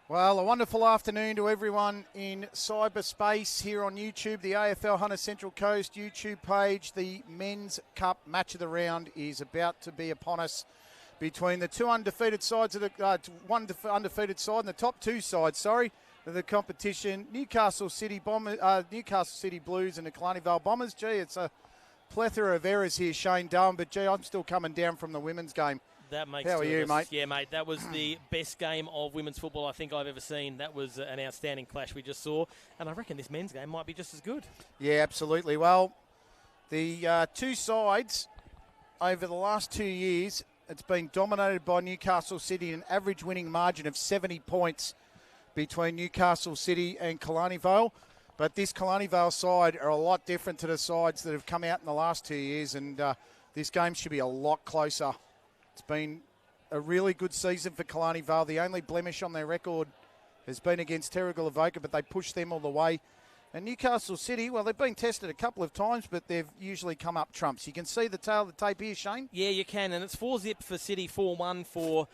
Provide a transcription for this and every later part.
Well, a wonderful afternoon to everyone in cyberspace here on YouTube, the AFL Hunter Central Coast YouTube page. The Men's Cup Match of the Round is about to be upon us between the two undefeated sides of the undefeated side and the top two sides, of the competition. Newcastle City Blues and the Killarney Vale Bombers. Gee, it's a plethora of errors here, Shane Dunn, but gee, I'm still coming down from the women's game. That makes How are you, mate? Yeah, mate, that was the best game of women's football I think I've ever seen. That was an outstanding clash we just saw, and I reckon this men's game might be just as good. Yeah, absolutely. Well, the two sides over the last 2 years, it's been dominated by Newcastle City, an average winning margin of 70 points between Newcastle City and Killarney Vale. But this Killarney Vale side are a lot different to the sides that have come out in the last 2 years, and this game should be a lot closer. It's been a really good season for Killarney Vale. The only blemish on their record has been against Terrigal Avoca, but they pushed them all the way. And Newcastle City, well, they've been tested a couple of times, but they've usually come up trumps. You can see the tail of the tape here, Shane. Yeah, you can, and it's 4-0 for City, 4-1 for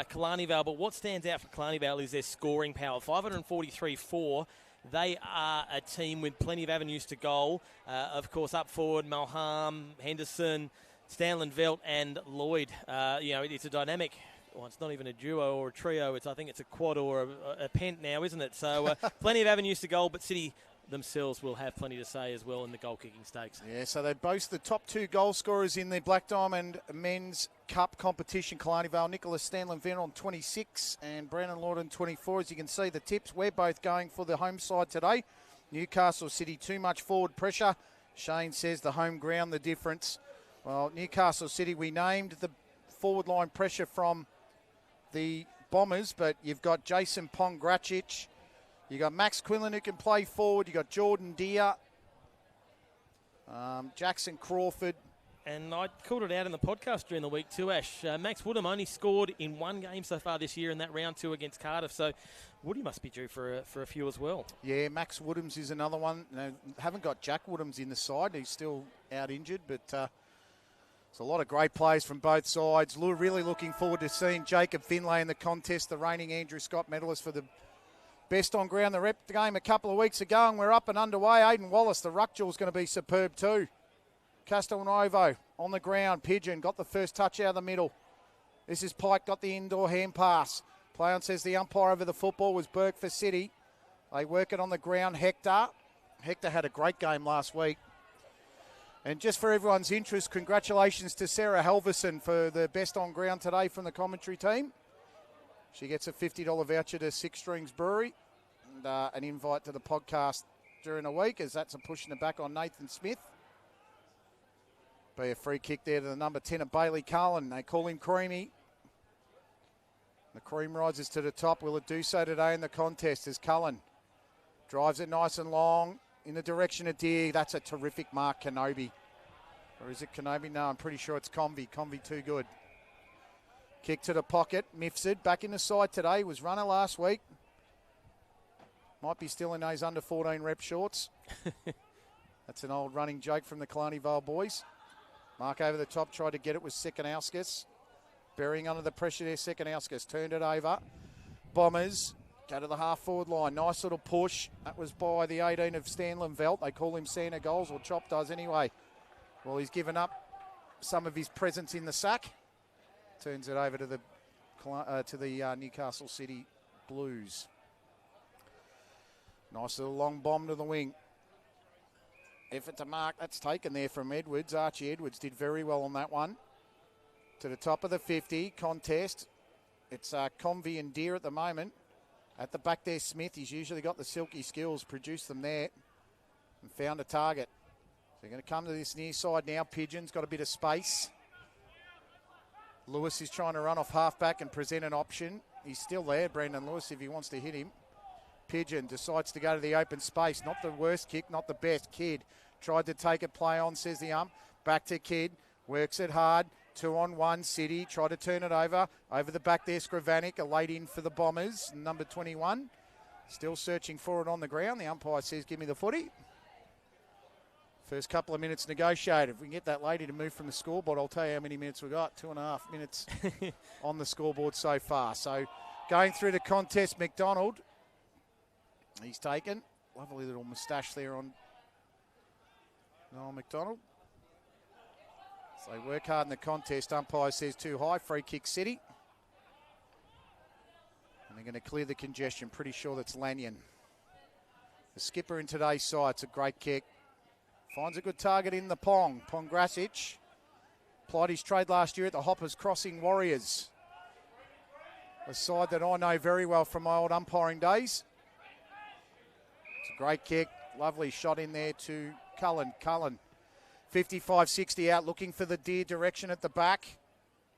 Killarney Vale. But what stands out for Killarney Vale is their scoring power, 543-4. They are a team with plenty of avenues to goal. Of course, up forward, Malham, Henderson, Stanley Velt and Lloyd. It's a dynamic. Well, it's not even a duo or a trio. I think it's a quad or a pent now, isn't it? So plenty of avenues to goal, but City themselves will have plenty to say as well in the goal-kicking stakes. Yeah, so they boast the top two goal scorers in the Black Diamond Men's Cup competition. Killarney Vale, Nicholas Stanley Vent on 26 and Brandon Lord on 24. As you can see, the tips, we're both going for the home side today. Newcastle City, too much forward pressure. Shane says the home ground, the difference. Well, Newcastle City, we named the forward line pressure from the Bombers, but you've got Jason Pongracic, you've got Max Quillen who can play forward, you've got Jordan Deere, Jackson Crawford. And I called it out in the podcast during the week too, Ash. Max Woodham only scored in one game so far this year in that round 2 against Cardiff, so Woody must be due for a few as well. Yeah, Max Woodhams is another one. No, haven't got Jack Woodhams in the side, he's still out injured, but it's a lot of great players from both sides. Really looking forward to seeing Jacob Finlay in the contest, the reigning Andrew Scott medalist for the best on ground. The rep game a couple of weeks ago, and we're up and underway. Aidan Wallace, the ruck jewel's going to be superb too. Castelnuovo on the ground. Pigeon got the first touch out of the middle. This is Pike, got the indoor hand pass. Play on says the umpire over the football was Burke for City. They work it on the ground. Hector had a great game last week. And just for everyone's interest, congratulations to Sarah Halverson for the best on ground today from the commentary team. She gets a $50 voucher to Six Strings Brewery and an invite to the podcast during the week, as that's a push in the back on Nathan Smith. Be a free kick there to the number 10 of Bailey Carlin. They call him Creamy. The cream rises to the top. Will it do so today in the contest as Cullen drives it nice and long in the direction of Deer. That's a terrific mark, Kenobi. Or is it Kenobi? No, I'm pretty sure it's Convey. Convey too good. Kick to the pocket. Mifsud back in the side today. Was runner last week. Might be still in those under 14 rep shorts. That's an old running joke from the Killarney Vale boys. Mark over the top, tried to get it with Sekanauskas. Burying under the pressure there, Sekanauskas turned it over. Bombers go to the half-forward line. Nice little push. That was by the 18 of Stanley Velt. They call him Santa Goals, or Chop does anyway. Well, he's given up some of his presence in the sack. Turns it over to the Newcastle City Blues. Nice little long bomb to the wing. Effort to mark. That's taken there from Edwards. Archie Edwards did very well on that one. To the top of the 50. Contest. It's Convey and Deer at the moment. At the back there, Smith. He's usually got the silky skills. Produced them there. And found a target. So they're going to come to this near side now. Pigeon's got a bit of space. Lewis is trying to run off halfback and present an option. He's still there, Brandon Lewis, if he wants to hit him. Pigeon decides to go to the open space. Not the worst kick, not the best. Kidd tried to take it, play on, says the ump. Back to Kidd. Works it hard. 2-on-1 City. Try to turn it over. Over the back there, Skrivanik, a late in for the Bombers. Number 21. Still searching for it on the ground. The umpire says, give me the footy. First couple of minutes negotiated. If we can get that lady to move from the scoreboard, I'll tell you how many minutes we've got. 2.5 minutes on the scoreboard so far. So Going through the contest, McDonald. He's taken. Lovely little moustache there on Noel McDonald. So they work hard in the contest. Umpire says too high. Free kick City. And they're going to clear the congestion. Pretty sure that's Lanyon. The skipper in today's side. It's a great kick. Finds a good target in the Pong. Pongrasic applied his trade last year at the Hoppers Crossing Warriors. A side that I know very well from my old umpiring days. It's a great kick. Lovely shot in there to Cullen. Cullen, 55-60 out, looking for the Deer direction at the back.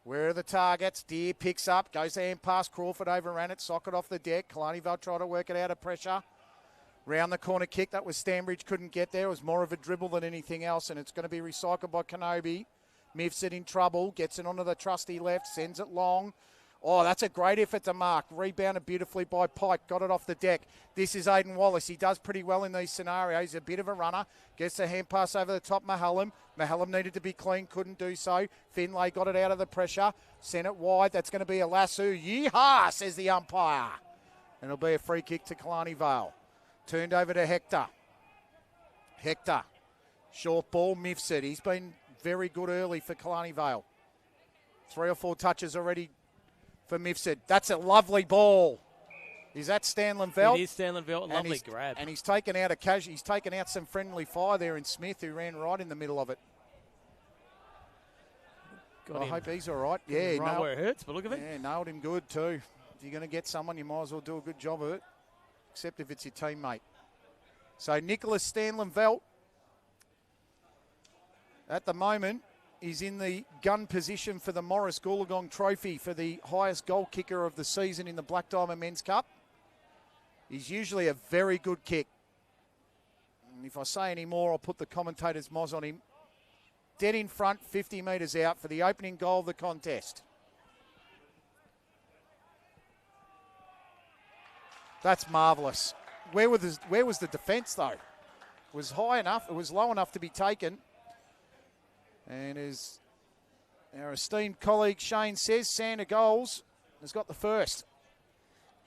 Where are the targets? Deer picks up, goes the hand past Crawford, overran it, socket off the deck. Killarney Vale tried to work it out of pressure. Round the corner kick, that was Stanbridge, couldn't get there. It was more of a dribble than anything else, and it's going to be recycled by Kenobi. Mifsud in trouble, gets it onto the trusty left, sends it long. Oh, that's a great effort to mark. Rebounded beautifully by Pike. Got it off the deck. This is Aidan Wallace. He does pretty well in these scenarios. He's a bit of a runner. Gets the hand pass over the top. Mahallam. Mahallam needed to be clean. Couldn't do so. Finlay got it out of the pressure. Sent it wide. That's going to be a lasso. Yeehaw, says the umpire. And it'll be a free kick to Killarney Vale. Turned over to Hector. Hector. Short ball. Mifsud. He's been very good early for Killarney Vale. 3 or 4 touches already for Mifsud. That's a lovely ball. Is that Stanley Velt? It is Stanley Velt. Lovely grab. And he's taken out he's taken out some friendly fire there in Smith, who ran right in the middle of it. I hope he's all right. Yeah, right where it hurts, but look at it. Yeah, nailed him good too. If you're going to get someone, you might as well do a good job of it, except if it's your teammate. So Nicholas Stanley Velt, at the moment, is in the gun position for the Morris Goolagong Trophy for the highest goal kicker of the season in the Black Diamond Men's Cup. He's usually a very good kick. And if I say any more, I'll put the commentator's moz on him. Dead in front, 50 metres out for the opening goal of the contest. That's marvellous. Where was the defence, though? It was high enough. It was low enough to be taken. And as our esteemed colleague Shane says, Santa Goals has got the first.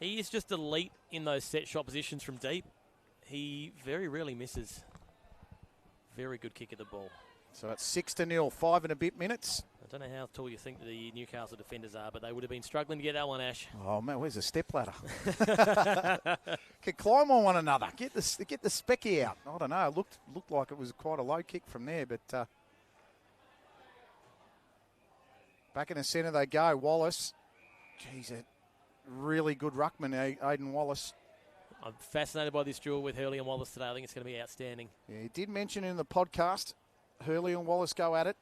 He is just elite in those set shot positions from deep. He very rarely misses. Very good kick of the ball. So it's 6-0, 5 and a bit minutes. I don't know how tall you think the Newcastle defenders are, but they would have been struggling to get that one, Ash. Oh, man, where's the stepladder? Could climb on one another. Get the specky out. I don't know. It looked like it was quite a low kick from there, but back in the centre they go. Wallace. Geez, a really good ruckman, Aidan Wallace. I'm fascinated by this duel with Hurley and Wallace today. I think it's going to be outstanding. Yeah, he did mention in the podcast, Hurley and Wallace go at it.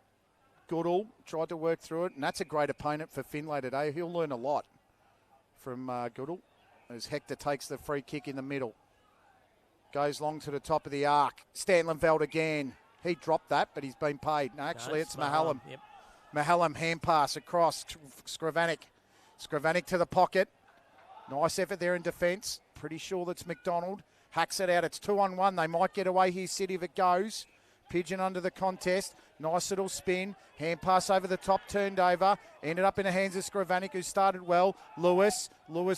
Goodall tried to work through it, and that's a great opponent for Finlay today. He'll learn a lot from Goodall as Hector takes the free kick in the middle. Goes long to the top of the arc. Stanlenveld again. He dropped that, but he's been paid. No, actually, it's Mahallam. Yep. Mahallam hand pass across. Skrivanik. Skrivanik to the pocket. Nice effort there in defence. Pretty sure that's McDonald. Hacks it out. It's 2-on-1. They might get away here, City, if it goes. Pigeon under the contest. Nice little spin. Hand pass over the top, turned over. Ended up in the hands of Skrivanik, who started well. Lewis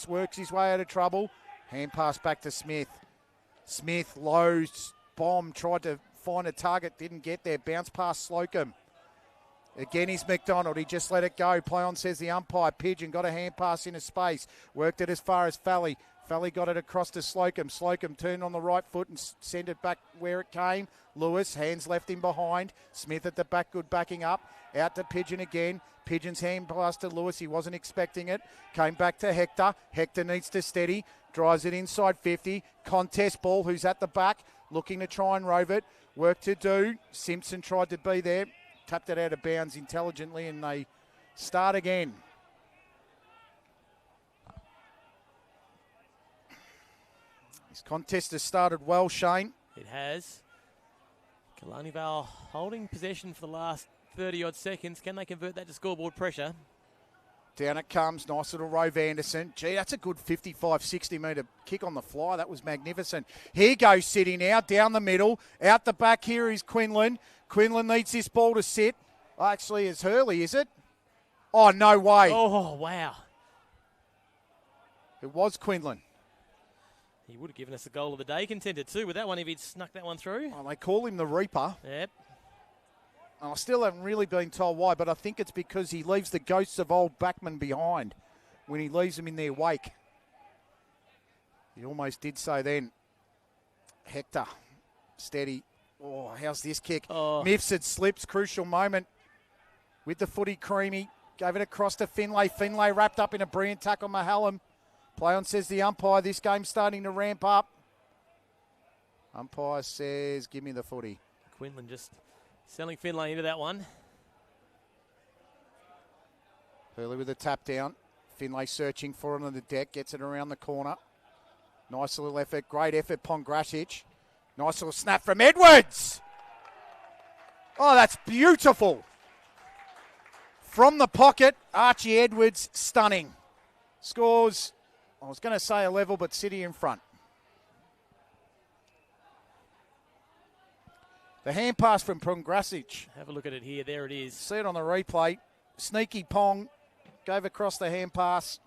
works his way out of trouble. Hand pass back to Smith. Smith, low bomb, tried to find a target, didn't get there. Bounce past Slocum. Again, he's McDonald. He just let it go. Play on, says the umpire. Pigeon got a hand pass into space. Worked it as far as Fally. Fally got it across to Slocum. Slocum turned on the right foot and sent it back where it came. Lewis, hands left in behind. Smith at the back, good backing up. Out to Pigeon again. Pigeon's hand pass to Lewis. He wasn't expecting it. Came back to Hector. Hector needs to steady. Drives it inside 50. Contest ball, who's at the back. Looking to try and rove it. Work to do. Simpson tried to be there. Tapped it out of bounds intelligently, and they start again. This contest has started well, Shane. It has. Killarney Vale holding possession for the last 30-odd seconds. Can they convert that to scoreboard pressure? Down it comes. Nice little Rove Anderson. Gee, that's a good 55, 60-metre kick on the fly. That was magnificent. Here goes City now, down the middle. Out the back here is Quinlan. Quinlan needs this ball to sit. Actually, it's Hurley, is it? Oh, no way. Oh, wow. It was Quinlan. He would have given us a goal of the day contender too with that one if he'd snuck that one through. Well, they call him the Reaper. Yep. I still haven't really been told why, but I think it's because he leaves the ghosts of old backmen behind when he leaves them in their wake. He almost did so then. Hector, steady. Oh, how's this kick? Oh. Mifsud slips, crucial moment with the footy. Creamy gave it across to Finlay. Finlay wrapped up in a brilliant tackle. Mahallam. Play on, says the umpire. This game's starting to ramp up. Umpire says, give me the footy. Quinlan just selling Finlay into that one. Hurley with a tap down. Finlay searching for it on the deck. Gets it around the corner. Nice little effort. Great effort, Pongrasic. Nice little snap from Edwards. Oh, that's beautiful. From the pocket, Archie Edwards, stunning. Scores, I was going to say a level, but City in front. The hand pass from Pongrasic. Have a look at it here. There it is. See it on the replay. Sneaky Pong gave across the hand pass.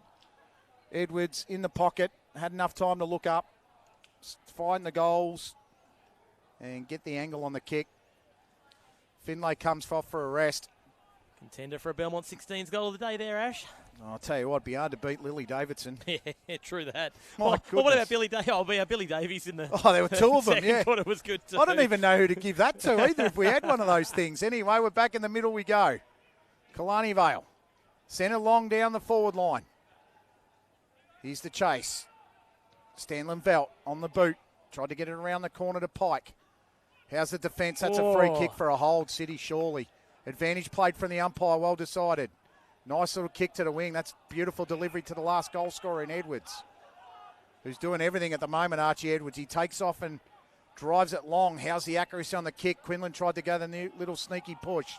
Edwards in the pocket. Had enough time to look up, find the goals, and get the angle on the kick. Finlay comes off for a rest. Contender for a Belmont 16's goal of the day there, Ash. I'll tell you what, it'd be hard to beat Lily Davidson. Yeah, true that. My What about Billy Davies? Oh, Billy Davies in the Oh, there were two of them, second yeah. quarter was good too. I don't even know who to give that to either if we had one of those things. Anyway, we're back in the middle we go. Killarney Vale. Sent it long down the forward line. Here's the chase. Stanley Velt on the boot. Tried to get it around the corner to Pike. How's the defence? That's a free kick for a hold. City, surely. Advantage played from the umpire. Well decided. Nice little kick to the wing. That's beautiful delivery to the last goal scorer in Edwards, who's doing everything at the moment, Archie Edwards. He takes off and drives it long. How's the accuracy on the kick? Quinlan tried to go the new little sneaky push.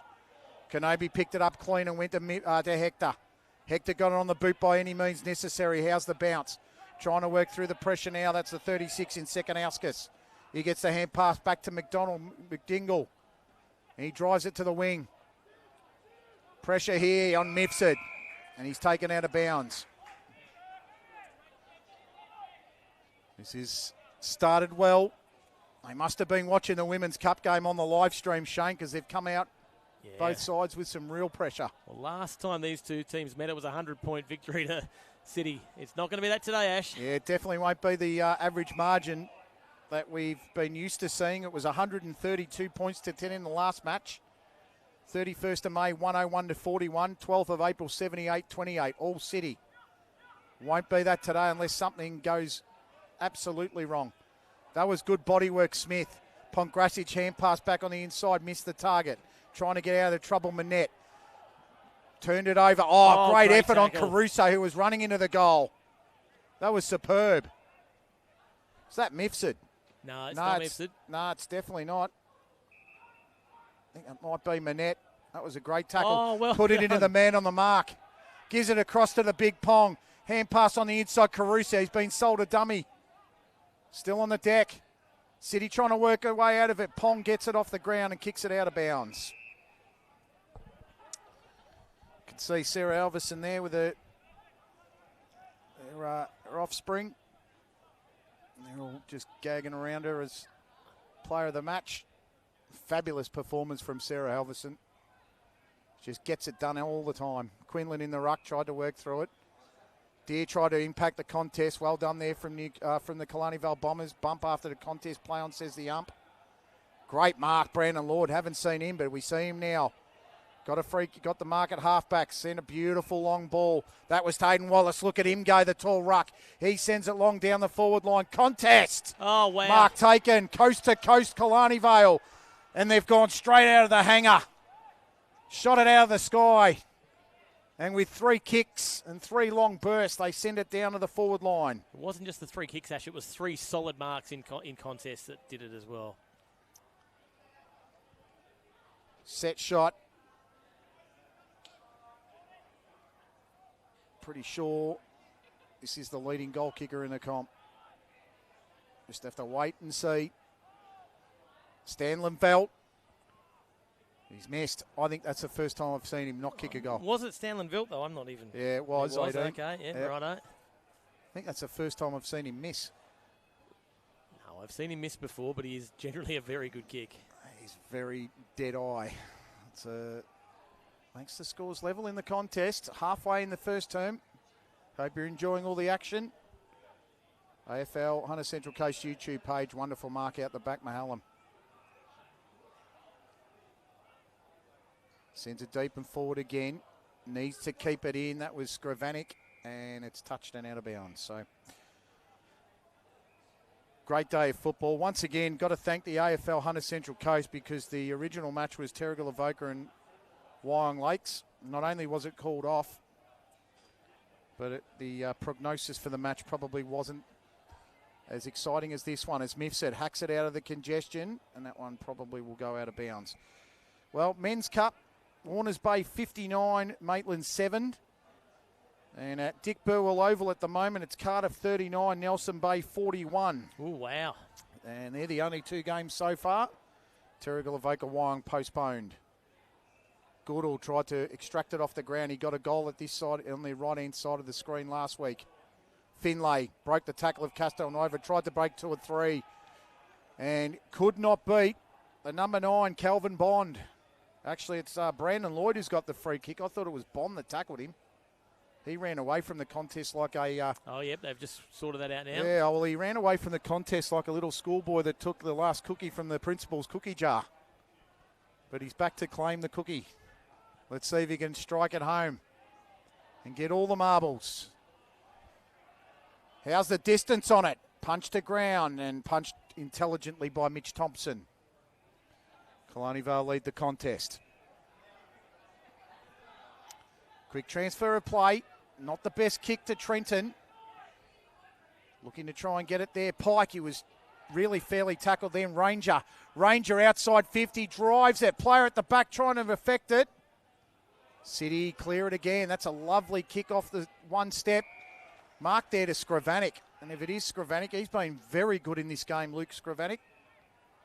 Kenobi picked it up clean and went to Hector. Hector got it on the boot by any means necessary. How's the bounce? Trying to work through the pressure now. That's the 36 in second Auskus. He gets the hand pass back to McDingle. And he drives it to the wing. Pressure here on Mifsud. And he's taken out of bounds. This is started well. They must have been watching the Women's Cup game on the live stream, Shane, because they've come out both sides with some real pressure. Well, last time these two teams met, it was a 100-point victory to City. It's not going to be that today, Ash. Yeah, it definitely won't be the average margin that we've been used to seeing. It was 132 points to 10 in the last match. 31st of May, 101 to 41. 12th of April, 78-28. All City. Won't be that today unless something goes absolutely wrong. That was good bodywork, Smith. Pongrasic hand pass back on the inside, missed the target. Trying to get out of the trouble, Manette. Turned it over. Great effort tackle on Caruso, who was running into the goal. That was superb. Is that Mifsud? No, it's not Mifsud. No, it's definitely not. I think it might be Manette. That was a great tackle. Oh, well Put it done. into the man on the mark. Gives it across to the big Pong. Hand pass on the inside, Caruso. He's been sold a dummy. Still on the deck. City trying to work her way out of it. Pong gets it off the ground and kicks it out of bounds. You can see Sarah Alverson there with her offspring. They're all just gagging around her as player of the match. Fabulous performance from Sarah Alverson. Just gets it done all the time. Quinlan in the ruck, tried to work through it. Deer tried to impact the contest. Well done there from the Killarney Vale Bombers. Bump after the contest. Play on, says the ump. Great mark, Brandon Lord. Haven't seen him, but we see him now. Got a freak. Got the mark at halfback. Sent a beautiful long ball. That was Hayden Wallace. Look at him go, the tall ruck. He sends it long down the forward line. Contest. Oh, wow. Mark taken. Coast to coast, Killarney Vale. And they've gone straight out of the hanger. Shot it out of the sky. And with 3 kicks and 3 long bursts, they send it down to the forward line. It wasn't just the 3 kicks, Ash. It was 3 solid marks in contest that did it as well. Set shot. Pretty sure this is the leading goal kicker in the comp. Just have to wait and see. Stanley Velt. He's missed. I think that's the first time I've seen him not kick a goal. Was it Stanley Velt, though? I'm not even... Yeah, it was. Okay, yeah, yep. righto. think that's the first time I've seen him miss. No, I've seen him miss before, but he is generally a very good kick. He's very dead-eye. It's makes the scores level in the contest. Halfway in the first term. Hope you're enjoying all the action. AFL Hunter Central Coast YouTube page. Wonderful mark out the back, Mahallam. Sends it deep and forward again. Needs to keep it in. That was Skravanik, and it's touched and out of bounds. So, great day of football. Once again, got to thank the AFL Hunter Central Coast because the original match was Terrigal Avoca and Wyong Lakes. Not only was it called off, but the prognosis for the match probably wasn't as exciting as this one. As Miff said, hacks it out of the congestion, and that one probably will go out of bounds. Well, Men's Cup, Warners Bay 59, Maitland 7. And at Dick Burwell Oval at the moment, it's Cardiff 39, Nelson Bay 41. Oh, wow. And they're the only two games so far. Terrigal Avoca Wyong postponed. Goodall tried to extract it off the ground. He got a goal at this side, on the right-hand side of the screen last week. Finlay broke the tackle of Castelnova, tried to break 2 or 3, and could not beat the number 9, Calvin Bond. Actually, it's Brandon Lloyd who's got the free kick. I thought it was Bond that tackled him. He ran away from the contest like a... oh, yep, they've just sorted that out now. Yeah, well, he ran away from the contest like a little schoolboy that took the last cookie from the principal's cookie jar. But he's back to claim the cookie. Let's see if he can strike it home and get all the marbles. How's the distance on it? Punched to ground and punched intelligently by Mitch Thompson. Killarney Vale lead the contest. Quick transfer of play. Not the best kick to Trenton. Looking to try and get it there. Pike, he was really fairly tackled then. Ranger outside 50, drives it. Player at the back trying to affect it. City clear it again. That's a lovely kick off the one step. Mark there to Skravanik. And if it is Skravanik, he's been very good in this game, Luke Skravanik.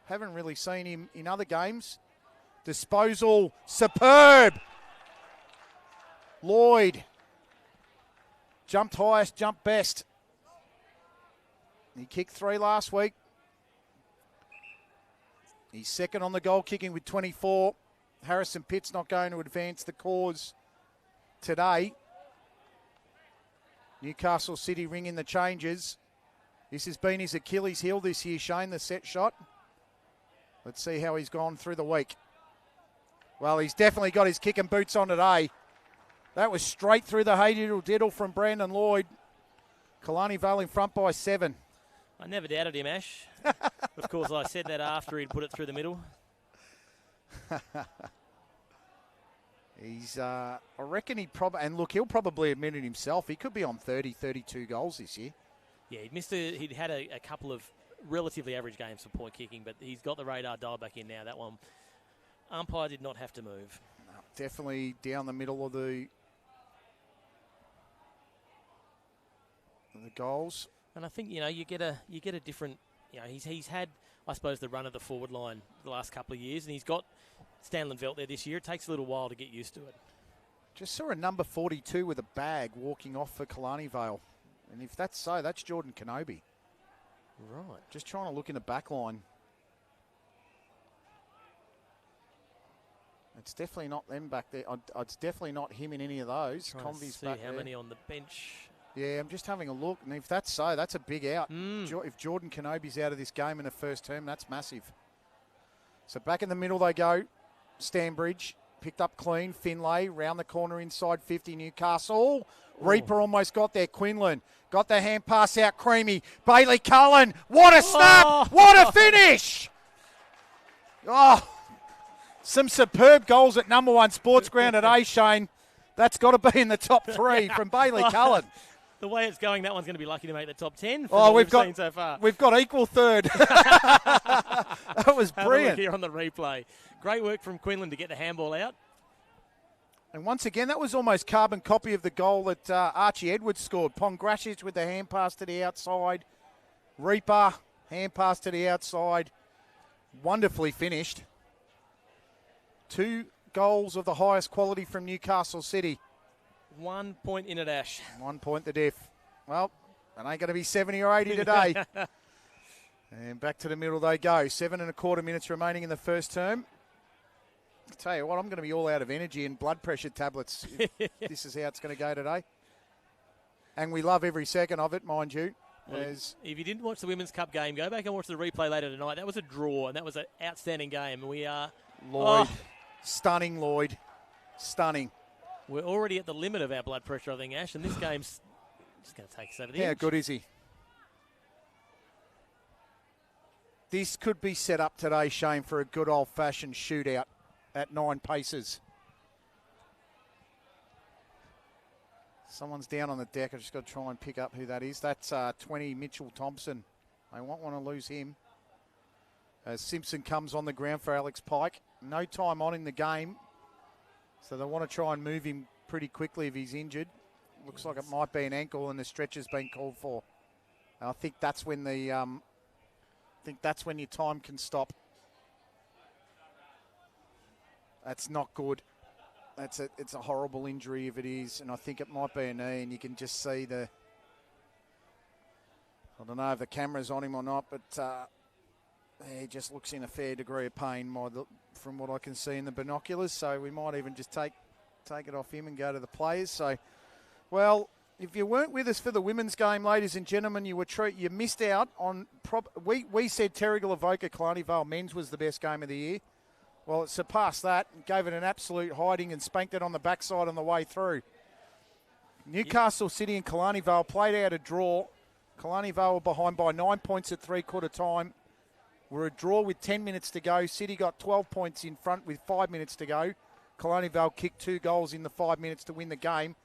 Haven't really seen him in other games. Disposal, superb. Lloyd. Jumped highest, jumped best. He kicked 3 last week. He's second on the goal kicking with 24. Harrison Pitt's not going to advance the cause today. Newcastle City ringing the changes. This has been his Achilles heel this year, Shane, the set shot. Let's see how he's gone through the week. Well, he's definitely got his kicking boots on today. That was straight through the hey-diddle-diddle from Brandon Lloyd. Killarney Vale in front by 7. I never doubted him, Ash. Of course, I said that after he'd put it through the middle. He's, I reckon he'll probably admit it himself. He could be on 30, 32 goals this year. Yeah, he'd had a couple of relatively average games for point kicking, but he's got the radar dialed back in now. That one, umpire did not have to move. No, definitely down the middle of the goals. And I think, you get a different, he's had, I suppose, the run of the forward line the last couple of years, and he's got Stanley Velt there this year. It takes a little while to get used to it. Just saw a number 42 with a bag walking off for Killarney Vale. And if that's so, that's Jordan Kenobi. Right. Just trying to look in the back line. It's definitely not them back there. It's definitely not him in any of those. Convy's back how there. Many on the bench. Yeah, I'm just having a look. And if that's so, that's a big out. If Jordan Kenobi's out of this game in the first term, that's massive. So back in the middle they go. Stanbridge picked up clean. Finlay round the corner inside 50. Newcastle. Reaper almost got there. Quinlan got the hand pass out. Creamy. Bailey Cullen. What a snap. Oh. What a finish. Oh, some superb goals at number 1 sports ground today, Shane. That's got to be in the top 3 from Bailey Cullen. The way it's going, that one's going to be lucky to make the top 10 we've got, seen so far. We've got equal third. That was brilliant. Have a look here on the replay. Great work from Quinlan to get the handball out. And once again, that was almost carbon copy of the goal that Archie Edwards scored. Pongrasic with the hand pass to the outside. Reaper, hand pass to the outside. Wonderfully finished. 2 goals of the highest quality from Newcastle City. 1 point in it, Ash. 1 point the diff. Well, It ain't going to be 70 or 80 today. And back to the middle they go. 7.25 minutes remaining in the first term. I tell you what, I'm going to be all out of energy and blood pressure tablets. This is how it's going to go today. And we love every second of it, mind you. Well, if you didn't watch the Women's Cup game, go back and watch the replay later tonight. That was a draw, and that was an outstanding game. We are... Lloyd. Stunning, Lloyd. Stunning. We're already at the limit of our blood pressure, I think, Ash, and this game's just going to take us over the edge. How good is he? This could be set up today, Shane, for a good old-fashioned shootout at 9 paces. Someone's down on the deck. I've just got to try and pick up who that is. That's 20, Mitchell Thompson. They won't want to lose him. As Simpson comes on the ground for Alex Pike. No time on in the game. So they want to try and move him pretty quickly if he's injured. Looks like it might be an ankle and the stretch has been called for. And I think that's when the... that's when your time can stop. That's not good. It's a horrible injury if it is, and I think it might be a knee, and you can just see the... I don't know if the camera's on him or not, but he just looks in a fair degree of pain from what I can see in the binoculars, so we might even just take it off him and go to the players. So, well... If you weren't with us for the women's game, ladies and gentlemen, you missed out on... We said Terrigal Avoca Killarney Vale men's was the best game of the year. Well, it surpassed that and gave it an absolute hiding and spanked it on the backside on the way through. Newcastle City and Killarney Vale played out a draw. Killarney Vale were behind by 9 points at three-quarter time. We're a draw with 10 minutes to go. City got 12 points in front with 5 minutes to go. Killarney Vale kicked 2 goals in the 5 minutes to win the game.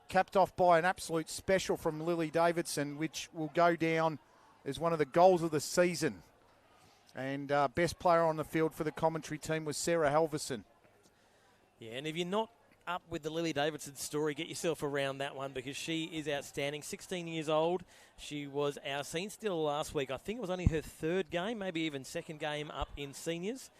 Capped off by an absolute special from Lily Davidson, which will go down as one of the goals of the season. And best player on the field for the commentary team was Sarah Halverson. Yeah, and if you're not up with the Lily Davidson story, get yourself around that one because she is outstanding. 16 years old. She was our scene stealer last week. I think it was only her 3rd game, maybe even 2nd game up in seniors.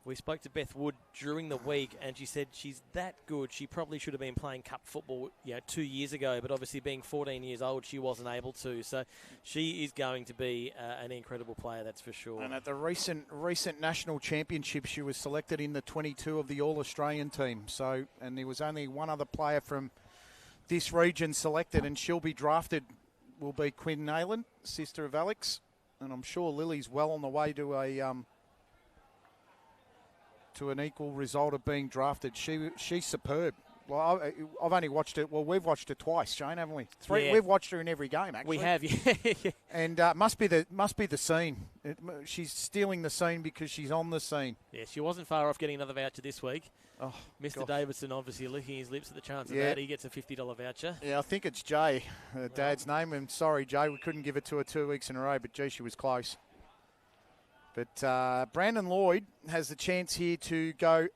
We spoke to Beth Wood during the week, and she said she's that good. She probably should have been playing cup football 2 years ago, but obviously being 14 years old, she wasn't able to. So she is going to be an incredible player, that's for sure. And at the recent national championship, she was selected in the 22 of the All-Australian team. So, and there was only one other player from this region selected, and she'll be drafted. Will be Quinn Nayland, sister of Alex, and I'm sure Lily's well on the way to an equal result of being drafted. She's superb. Well, I've only watched it. Well, we've watched it twice, Shane, haven't we? 3. Yeah. We've watched her in every game, actually. We have, yeah. And must be the scene. She's stealing the scene because she's on the scene. Yeah, she wasn't far off getting another voucher this week. Oh, Mr. gosh. Davidson obviously licking his lips at the chance of that. He gets a $50 voucher. Yeah, I think it's Jay, Dad's name. I'm sorry, Jay, we couldn't give it to her 2 weeks in a row, but gee, she was close. But Brandon Lloyd has the chance here to go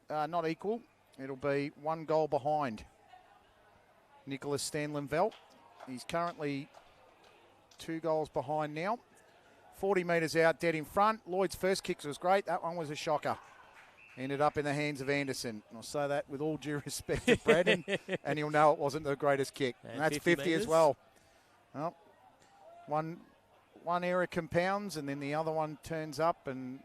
not equal. It'll be 1 goal behind Nicholas Stanley-Velt. He's currently 2 goals behind now. 40 metres out, dead in front. Lloyd's first kicks was great. That one was a shocker. Ended up in the hands of Anderson. I'll say that with all due respect to Brandon, and he'll know it wasn't the greatest kick. And that's 50 as well. Well, one error compounds, and then the other one turns up, and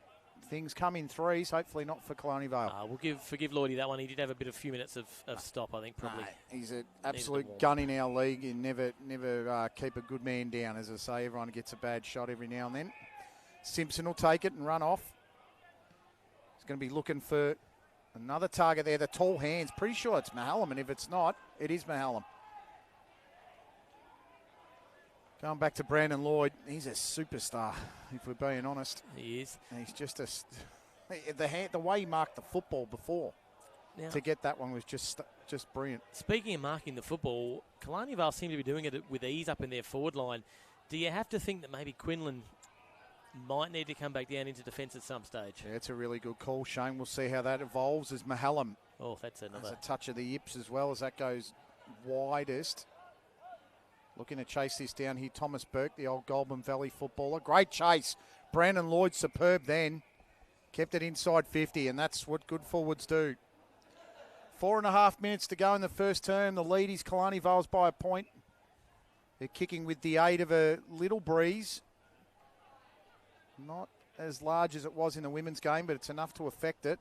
things come in threes. Hopefully not for Killarney Vale. We'll forgive Lloydie that one. He did have a few minutes of stop, I think, probably. He's an absolute gun in our league, and never keep a good man down. As I say, everyone gets a bad shot every now and then. Simpson will take it and run off. He's going to be looking for another target there. The tall hands. Pretty sure it's Mahallam, and if it's not, it is Mahallam. Going back to Brandon Lloyd, he's a superstar, if we're being honest. He is. And he's just the way he marked the football before to get that one was just brilliant. Speaking of marking the football, Killarney Vale seem to be doing it with ease up in their forward line. Do you have to think that maybe Quinlan might need to come back down into defence at some stage? Yeah, it's a really good call, Shane. We'll see how that evolves as Mahallam. Oh, that's another. There's a touch of the yips as well as that goes widest. Looking to chase this down here, Thomas Burke, the old Goulburn Valley footballer. Great chase. Brandon Lloyd, superb then. Kept it inside 50, and that's what good forwards do. 4.5 minutes to go in the first term. The lead is Killarney Vale's by a point. They're kicking with the aid of a little breeze. Not as large as it was in the women's game, but it's enough to affect it.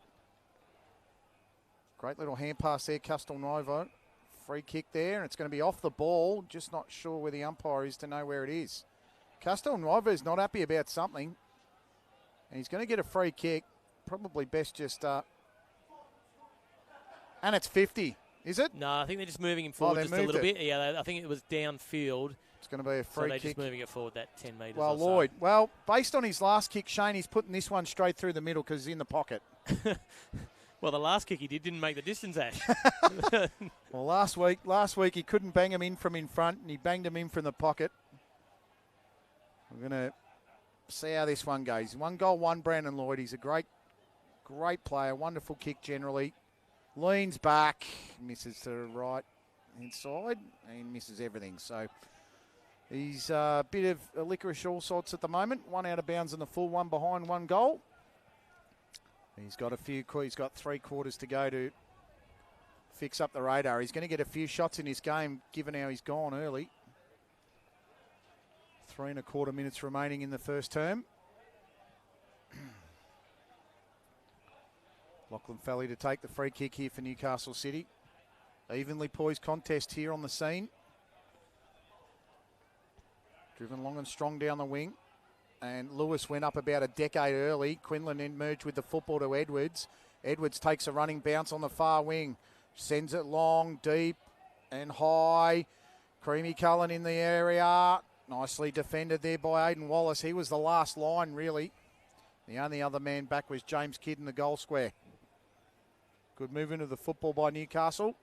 Great little hand pass there, Castelnuovo. Free kick there, and it's going to be off the ball. Just not sure where the umpire is to know where it is. Castelnuovo is not happy about something, and he's going to get a free kick. Probably best just... and it's 50, is it? No, I think they're just moving him forward just a little bit. Yeah, I think it was downfield. It's going to be a free kick. So they're kick. just moving it forward that 10 metres Well, or so. Lloyd, well, based on his last kick, Shane, he's putting this one straight through the middle because he's in the pocket. Well, the last kick he didn't make the distance, Ash. Well, last week he couldn't bang him in from in front, and he banged him in from the pocket. We're going to see how this one goes. 1 goal, 1 Brandon Lloyd. He's a great player. Wonderful kick generally. Leans back, misses to the right inside, and misses everything. So he's a bit of a licorice all sorts at the moment. 1 out of bounds in the full, 1 behind, 1 goal. He's got 3 quarters to go to fix up the radar. He's going to get a few shots in this game, given how he's gone early. 3 1/4 minutes remaining in the first term. Lachlan Falley to take the free kick here for Newcastle City. Evenly poised contest here on the scene. Driven long and strong down the wing. And Lewis went up about a decade early. Quinlan then merged with the football to Edwards. Edwards takes a running bounce on the far wing. Sends it long, deep and high. Creamy Cullen in the area. Nicely defended there by Aidan Wallace. He was the last line, really. The only other man back was James Kidd in the goal square. Good movement of the football by Newcastle.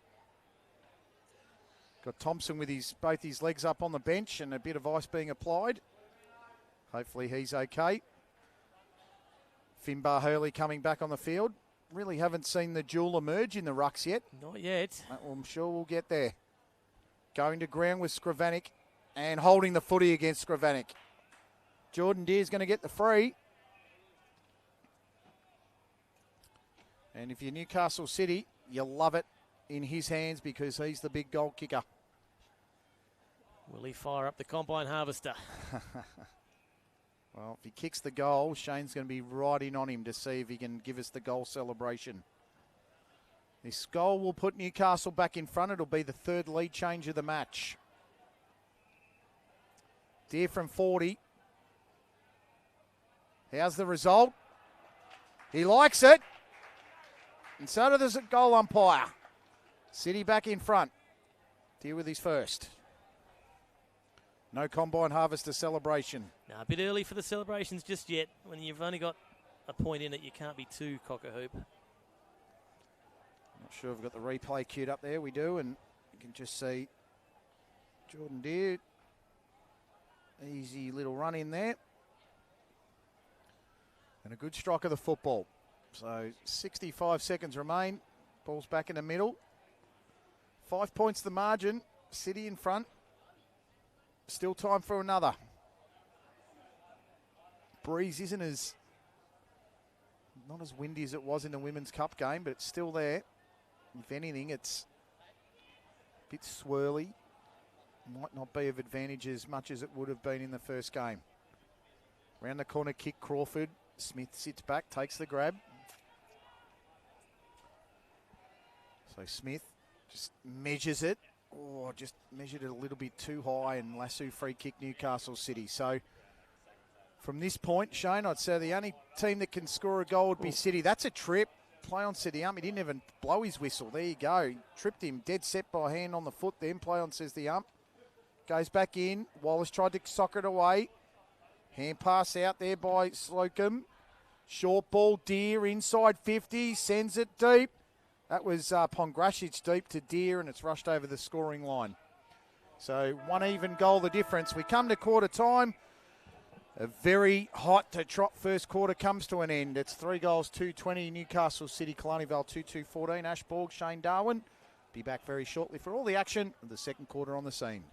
Got Thompson with both his legs up on the bench and a bit of ice being applied. Hopefully he's okay. Finbar Hurley coming back on the field. Really haven't seen the duel emerge in the rucks yet. Not yet. I'm sure we'll get there. Going to ground with Skrivanik and holding the footy against Skrivanik. Jordan Deere's going to get the free. And if you're Newcastle City, you love it in his hands because he's the big goal kicker. Will he fire up the combine harvester? Well, if he kicks the goal, Shane's going to be right in on him to see if he can give us the goal celebration. This goal will put Newcastle back in front. It'll be the 3rd lead change of the match. Deer from 40. How's the result? He likes it. And so does the goal umpire. City back in front. Deer with his first. No combine harvester celebration. No, a bit early for the celebrations just yet. When you've only got a point in it, you can't be too cock-a-hoop. Not sure if we've got the replay queued up there. We do, and you can just see Jordan Deere. Easy little run in there. And a good strike of the football. So 65 seconds remain. Ball's back in the middle. 5 points the margin. City in front. Still time for another. Breeze isn't not as windy as it was in the Women's Cup game, but it's still there. If anything, it's a bit swirly. Might not be of advantage as much as it would have been in the first game. Round the corner kick, Crawford. Smith sits back, takes the grab. So Smith just measures it. Oh, just measured it a little bit too high, and Lasso free kick Newcastle City. So from this point, Shane, I'd say the only team that can score a goal would be City. That's a trip. Play on City. He didn't even blow his whistle. There you go. He tripped him. Dead set by hand on the foot then. Play on, says the ump. Goes back in. Wallace tried to sock it away. Hand pass out there by Slocum. Short ball, Deer inside 50. Sends it deep. That was Pongrasic deep to Deer, and it's rushed over the scoring line. So 1 even goal the difference. We come to quarter time. A very hot to trot first quarter comes to an end. It's 3 goals, 2-20. Newcastle City, Killarney Vale 2-2-14. Ash Borg, Shane Darwin. Be back very shortly for all the action of the second quarter on the scene.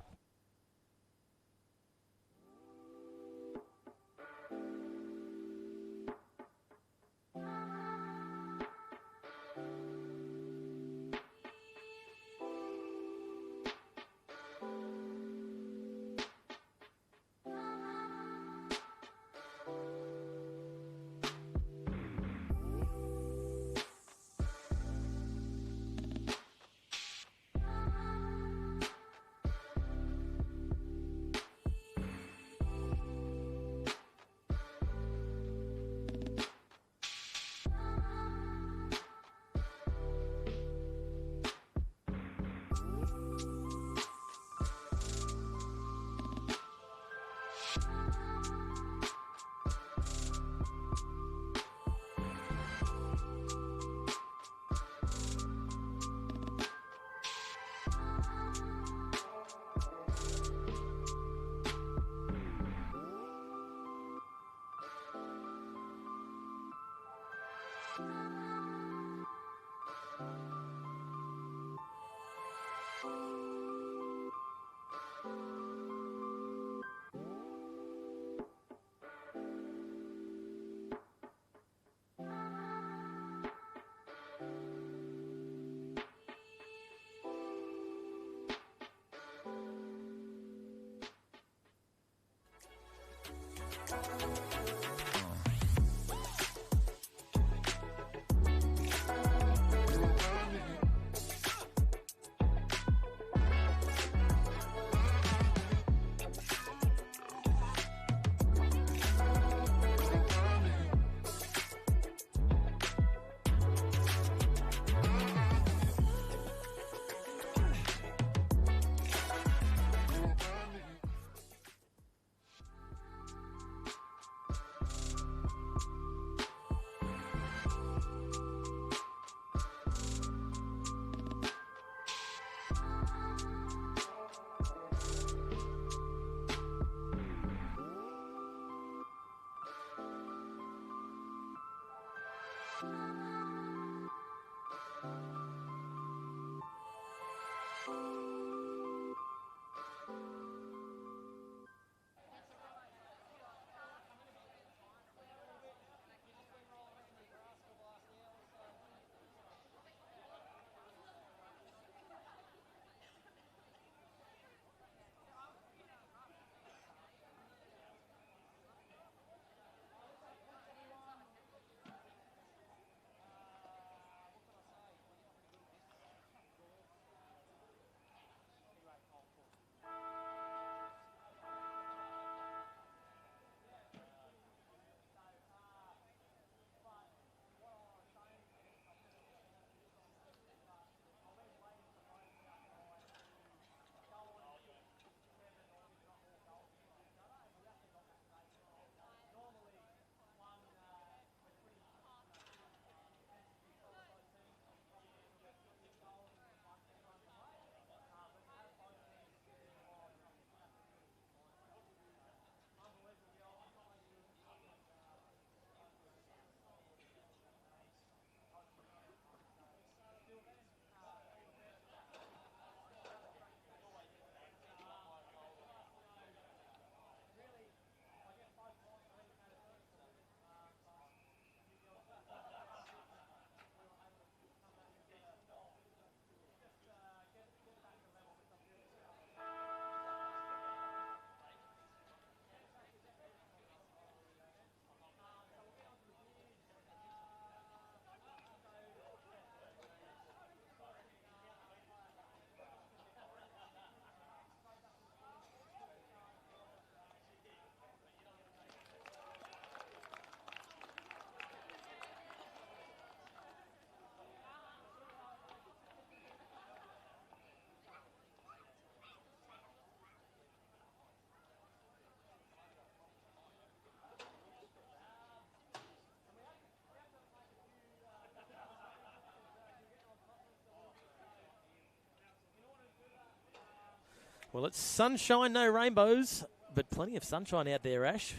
Well, it's sunshine, no rainbows, but plenty of sunshine out there, Ash.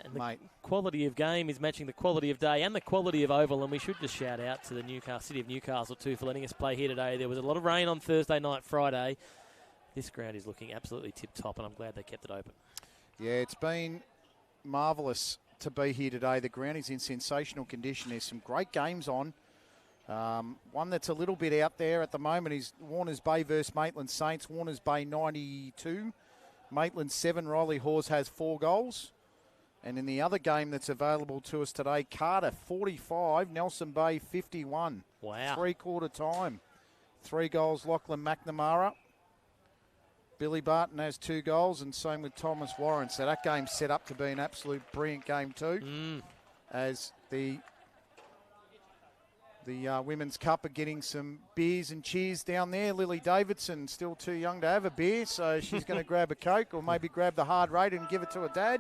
And the quality of game is matching the quality of day and the quality of oval, and we should just shout out to the City of Newcastle too for letting us play here today. There was a lot of rain on Thursday night, Friday. This ground is looking absolutely tip-top, and I'm glad they kept it open. Yeah, it's been marvellous to be here today. The ground is in sensational condition. There's some great games on. One that's a little bit out there at the moment is Warners Bay versus Maitland Saints. Warners Bay 92, Maitland 7. Riley Hawes has 4 goals. And in the other game that's available to us today, Carter 45, Nelson Bay 51. Wow. Three-quarter time. 3 goals, Lachlan McNamara. Billy Barton has 2 goals, and same with Thomas Warren. So that game's set up to be an absolute brilliant game too. As the Women's Cup are getting some beers and cheers down there. Lily Davidson, still too young to have a beer, so she's going to grab a Coke or maybe grab the hard rate and give it to her dad.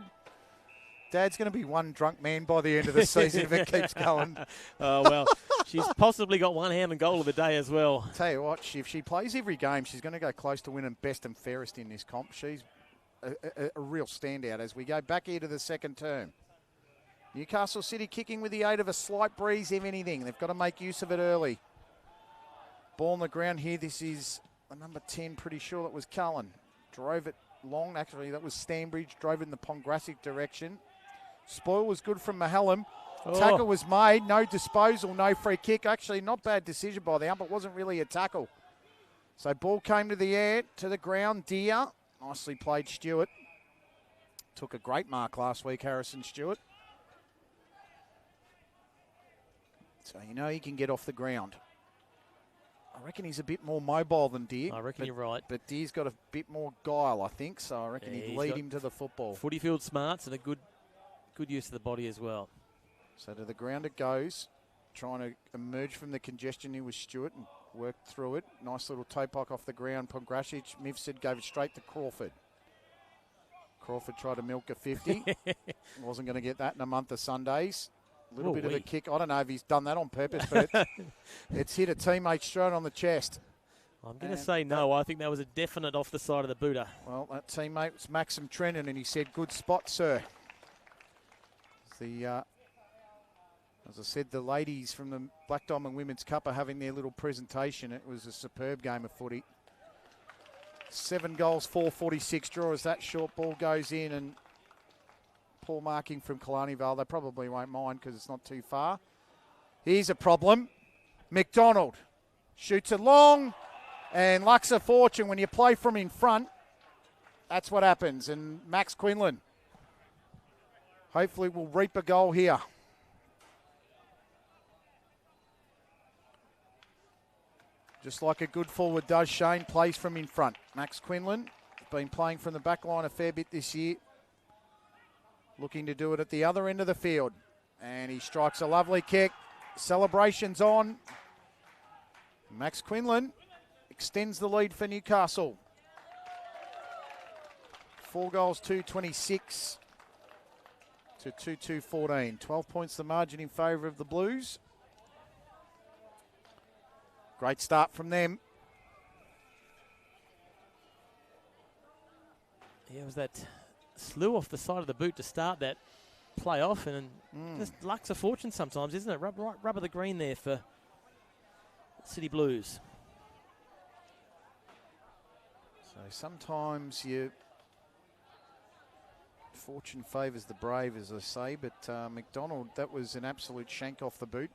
Dad's going to be one drunk man by the end of the season if it keeps going. Oh, well, she's possibly got one hand and goal of the day as well. Tell you what, if she plays every game, she's going to go close to winning best and fairest in this comp. She's a real standout as we go back here to the second term. Newcastle City kicking with the aid of a slight breeze, if anything. They've got to make use of it early. Ball on the ground here. This is a number 10, pretty sure that was Cullen. Drove it long. Actually, that was Stanbridge. Drove it in the Pongrassic direction. Spoil was good from Mahallam. Tackle was made. No disposal, no free kick. Actually, not bad decision by the ump. It wasn't really a tackle. So ball came to the air, to the ground. Deer. Nicely played, Stewart. Took a great mark last week, Harrison Stewart. So you know he can get off the ground. I reckon he's a bit more mobile than Deer. I reckon you're right. But Deer's got a bit more guile, I think. So I reckon he'd lead him to the football. Footy field smarts and a good use of the body as well. So to the ground it goes. Trying to emerge from the congestion here with Stewart and work through it. Nice little toe poke off the ground. Pongrassic, Mifsud gave it straight to Crawford. Crawford tried to milk a 50. Wasn't going to get that in a month of Sundays. A little bit of a kick. I don't know if he's done that on purpose, but it's hit a teammate straight on the chest. I'm going to say no. I think that was a definite off the side of the booter. Well, that teammate was Maxim Trennan, and he said, "Good spot, sir." As I said, the ladies from the Black Diamond Women's Cup are having their little presentation. It was a superb game of footy. 7 goals, 4:46 draw as that short ball goes in, and poor marking from Killarney Vale. They probably won't mind because it's not too far. Here's a problem. McDonald shoots it long, and luck's a fortune when you play from in front. That's what happens, and Max Quinlan hopefully will reap a goal here. Just like a good forward does, Shane plays from in front. Max Quinlan has been playing from the back line a fair bit this year. Looking to do it at the other end of the field. And he strikes a lovely kick. Celebrations on. Max Quinlan extends the lead for Newcastle. 4 goals, 2:26 to 2-2-14. 12 points the margin in favour of the Blues. Great start from them. Yeah, it was that slew off the side of the boot to start that play off, and just luck's a fortune sometimes, isn't it? Rub of the green there for City Blues. So sometimes your fortune favours the brave, as I say, but McDonald, that was an absolute shank off the boot.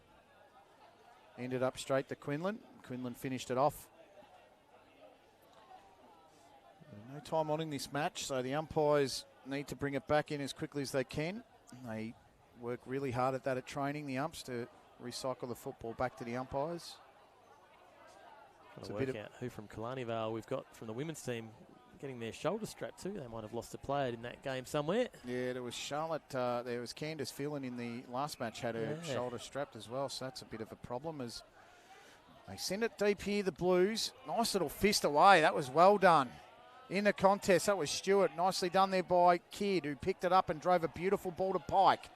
Ended up straight to Quinlan. Quinlan finished it off. No time on in this match, so the umpires need to bring it back in as quickly as they can. They work really hard at that at training, the umps, to recycle the football back to the umpires. Got to work out who from Killarney Vale we've got from the women's team getting their shoulder strapped too. They might have lost a player in that game somewhere. Yeah, there was Charlotte, there was Candice Phelan in the last match, had her shoulder strapped as well, so that's a bit of a problem as they send it deep here, the Blues. Nice little fist away, that was well done. In the contest, that was Stewart. Nicely done there by Kidd, who picked it up and drove a beautiful ball to Pike.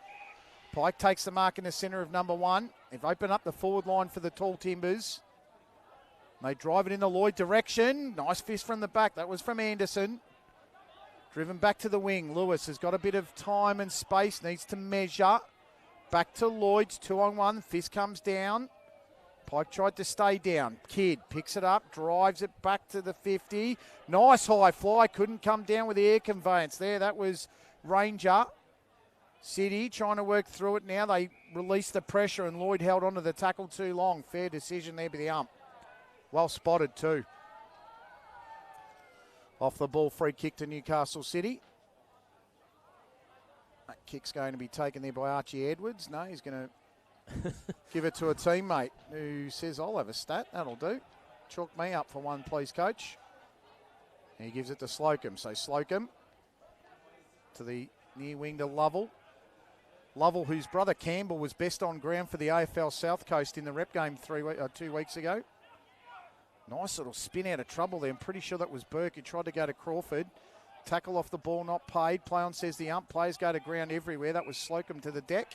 Pike takes the mark in the centre of number 1. They've opened up the forward line for the Tall Timbers. They drive it in the Lloyd direction. Nice fist from the back. That was from Anderson. Driven back to the wing. Lewis has got a bit of time and space. Needs to measure. Back to Lloyd's. 2-on-1. Fist comes down. Pike tried to stay down. Kidd picks it up. Drives it back to the 50. Nice high fly. Couldn't come down with the air conveyance there. That was Ranger. City trying to work through it now. They released the pressure and Lloyd held on to the tackle too long. Fair decision there by the ump. Well spotted too. Off the ball, free kick to Newcastle City. That kick's going to be taken there by Archie Edwards. No, he's going to give it to a teammate who says, I'll have a stat. That'll do. Chalk me up for one, please, coach. And he gives it to Slocum. So Slocum to the near wing to Lovell. Lovell, whose brother Campbell was best on ground for the AFL South Coast in the rep game 2 weeks ago. Nice little spin out of trouble there. I'm pretty sure that was Burke who tried to go to Crawford. Tackle off the ball, not paid. Play on, says the ump. Players go to ground everywhere. That was Slocum to the deck.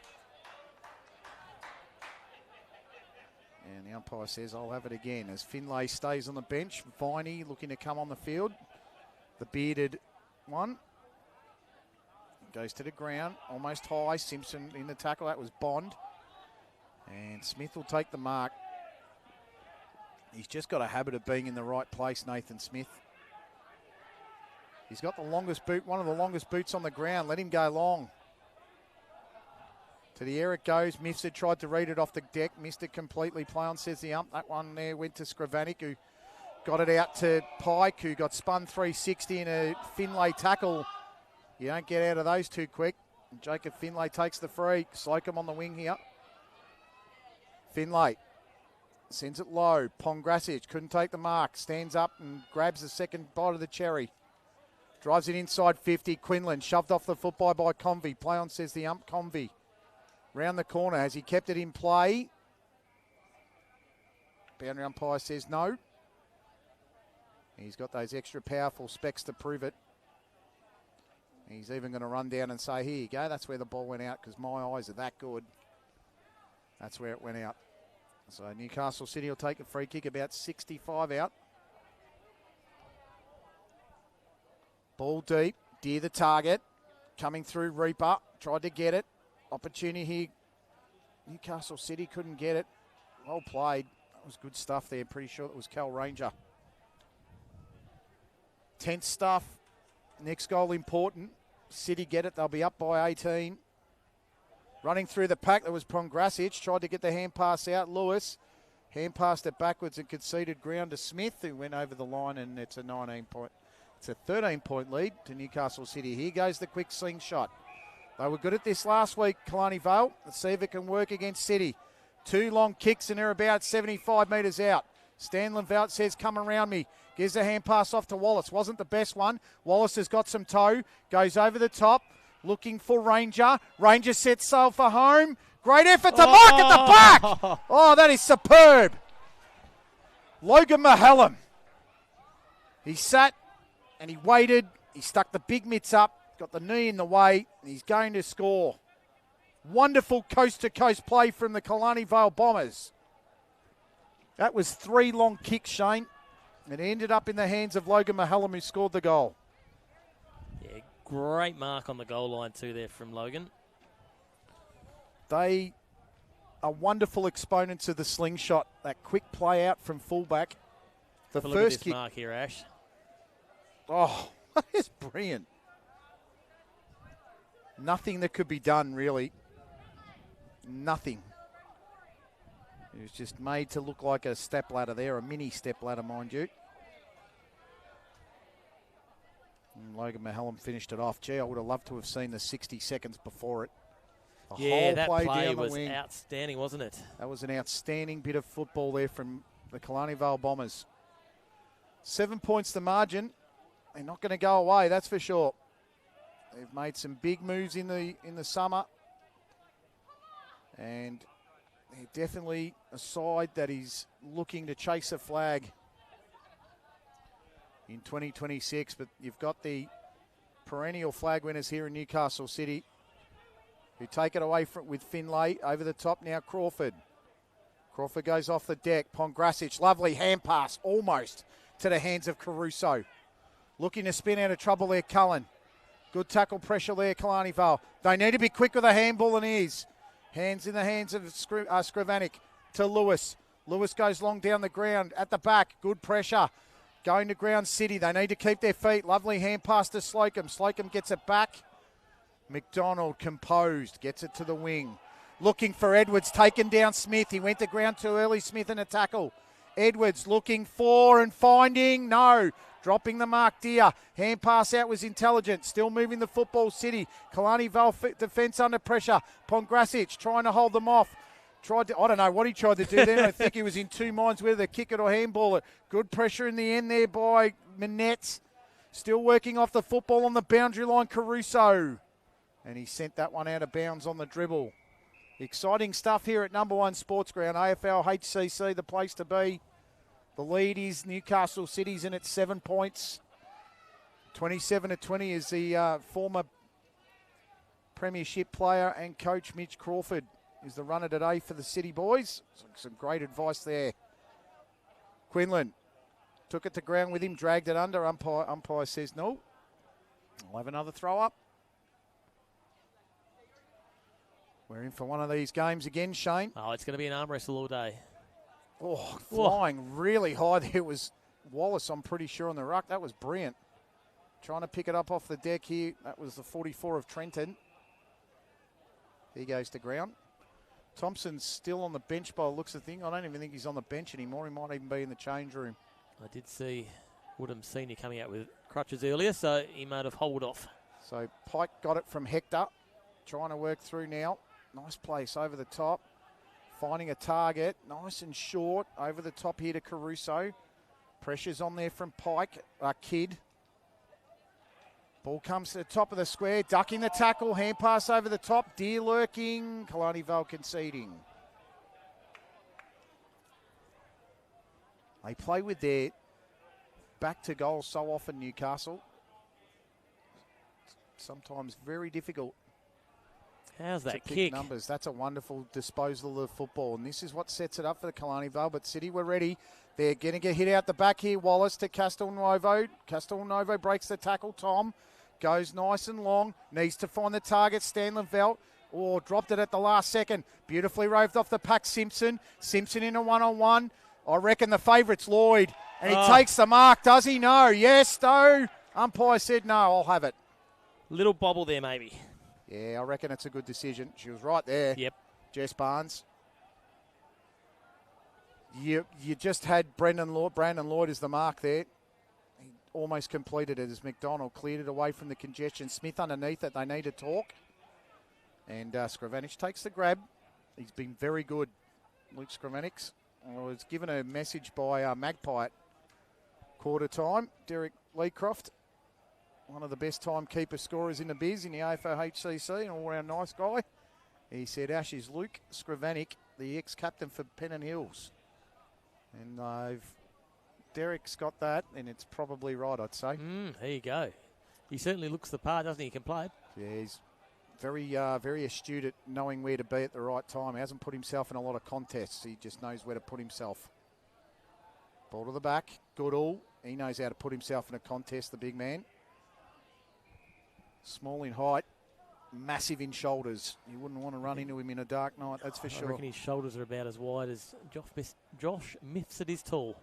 And the umpire says, I'll have it again. As Finlay stays on the bench. Viney looking to come on the field. The bearded one. Goes to the ground. Almost high. Simpson in the tackle. That was Bond. And Smith will take the mark. He's just got a habit of being in the right place, Nathan Smith. He's got the longest boot, one of the longest boots on the ground. Let him go long. To the air it goes. Mifsud tried to read it off the deck. Missed it completely. Play on, says the ump. That one there went to Skravanik, who got it out to Pike, who got spun 360 in a Finlay tackle. You don't get out of those too quick. And Jacob Finlay takes the free. Slocum on the wing here. Finlay sends it low. Pongrasic couldn't take the mark. Stands up and grabs the second bite of the cherry. Drives it inside 50. Quinlan shoved off the football by Convey. Play on, says the ump. Convey round the corner. Has he kept it in play? Boundary umpire says no. He's got those extra powerful specs to prove it. He's even going to run down and say, here you go. That's where the ball went out because my eyes are that good. That's where it went out. So Newcastle City will take a free kick about 65 out. Ball deep, near the target. Coming through Reaper, tried to get it. Opportunity here. Newcastle City couldn't get it. Well played. That was good stuff there. Pretty sure it was Cal Ranger. Tense stuff. Next goal important. City get it. They'll be up by 18. Running through the pack, there was Pongrasic. Tried to get the hand pass out. Lewis hand passed it backwards and conceded ground to Smith, who went over the line, and it's a 13-point lead to Newcastle City. Here goes the quick slingshot. They were good at this last week, Killarney Vale. Let's see if it can work against City. 2 long kicks and they're about 75 metres out. Stanley Vout says, come around me. Gives a hand pass off to Wallace. Wasn't the best one. Wallace has got some toe. Goes over the top. Looking for Ranger. Ranger sets sail for home. Great effort to mark at the back. Oh, that is superb. Logan Mahallam. He sat and he waited. He stuck the big mitts up. Got the knee in the way. And he's going to score. Wonderful coast-to-coast play from the Killarney Vale Bombers. That was 3 long kicks, Shane. It ended up in the hands of Logan Mahallam, who scored the goal. Yeah, great mark on the goal line too there from Logan. They are wonderful exponents of the slingshot. That quick play out from fullback. The Look first at this kick. mark here, Ash. Oh, that is brilliant. Nothing that could be done, really. Nothing. It was just made to look like a stepladder there, a mini stepladder, mind you. And Logan Mahallam finished it off. Gee, I would have loved to have seen the 60 seconds before it. Yeah, that play was outstanding, wasn't it? That was an outstanding bit of football there from the Killarney Vale Bombers. 7 points the margin. They're not going to go away, that's for sure. They've made some big moves in the summer. And they're definitely a side that is looking to chase a flag in 2026. But you've got the perennial flag winners here in Newcastle City, who take it away with Finlay. Over the top now, Crawford. Crawford goes off the deck. Pongrasic, lovely hand pass, almost to the hands of Caruso. Looking to spin out of trouble there, Cullen. Good tackle pressure there, Killarney Vale. They need to be quick with the handball and is. Hands in the hands of Skrivanik to Lewis. Lewis goes long down the ground at the back. Good pressure. Going to ground City. They need to keep their feet. Lovely hand pass to Slocum. Slocum gets it back. McDonald composed. Gets it to the wing. Looking for Edwards. Taken down Smith. He went to ground too early. Smith in a tackle. Edwards looking for and finding. No. Dropping the mark, Deer. Hand pass out was intelligent. Still moving the football, City. Killarney Vale defence under pressure. Pongrasic trying to hold them off. I don't know what he tried to do there. I think he was in two minds whether to kick it or handball it. Good pressure in the end there by Minette. Still working off the football on the boundary line, Caruso. And he sent that one out of bounds on the dribble. Exciting stuff here at number 1 Sports Ground. AFL HCC, the place to be. The lead is Newcastle City's in at 7 points. 27-20 is the former premiership player and coach Mitch Crawford is the runner today for the City boys. Some great advice there. Quinlan took it to ground with him, dragged it under. Umpire says no. I'll have another throw up. We're in for one of these games again, Shane. Oh, it's going to be an arm wrestle all day. Oh, flying really high. There was Wallace, I'm pretty sure, on the ruck. That was brilliant. Trying to pick it up off the deck here. That was the 44 of Trenton. He goes to ground. Thompson's still on the bench by the looks of the thing. I don't even think he's on the bench anymore. He might even be in the change room. I did see Woodham Senior coming out with crutches earlier, so he might have hobbled off. So Pike got it from Hector. Trying to work through now. Nice place over the top. Finding a target. Nice and short. Over the top here to Caruso. Pressure's on there from Pike. Kidd. Ball comes to the top of the square. Ducking the tackle. Hand pass over the top. Deer lurking. Killarney Vale conceding. They play with their back to goal so often, Newcastle. Sometimes very difficult. How's that to kick? Numbers. That's a wonderful disposal of football. And this is what sets it up for the Killarney Vale. But City were ready. They're going to get hit out the back here. Wallace to Castelnuovo. Castelnuovo breaks the tackle. Tom goes nice and long. Needs to find the target. Stanley-Velt. Oh, dropped it at the last second. Beautifully roved off the pack. Simpson. Simpson in a one-on-one. I reckon the favourite's Lloyd. And he takes the mark. Does he? No. Yes, no. Umpire said no. I'll have it. Little bobble there, maybe. Yeah, I reckon it's a good decision. She was right there. Yep. Jess Barnes. You just had Brandon Lloyd as the mark there. He almost completed it as McDonald cleared it away from the congestion. Smith underneath it. They need to talk. And Skrivanik takes the grab. He's been very good, Luke Skrivanik. I was given a message by Magpie at quarter time. Derek Leecroft. One of the best timekeeper scorers in the biz in the AFL-HCC, an all-round nice guy. He said, Ash is Luke Skrivanik, the ex-captain for Pennant Hills. And Derek's got that, and it's probably right, I'd say. There you go. He certainly looks the part, doesn't he? He can play. Yeah, he's very astute at knowing where to be at the right time. He hasn't put himself in a lot of contests. He just knows where to put himself. Ball to the back. Goodall. He knows how to put himself in a contest, the big man. Small in height, massive in shoulders. You wouldn't want to run into him in a dark night, that's for sure. I reckon his shoulders are about as wide as Josh Mifsud is tall.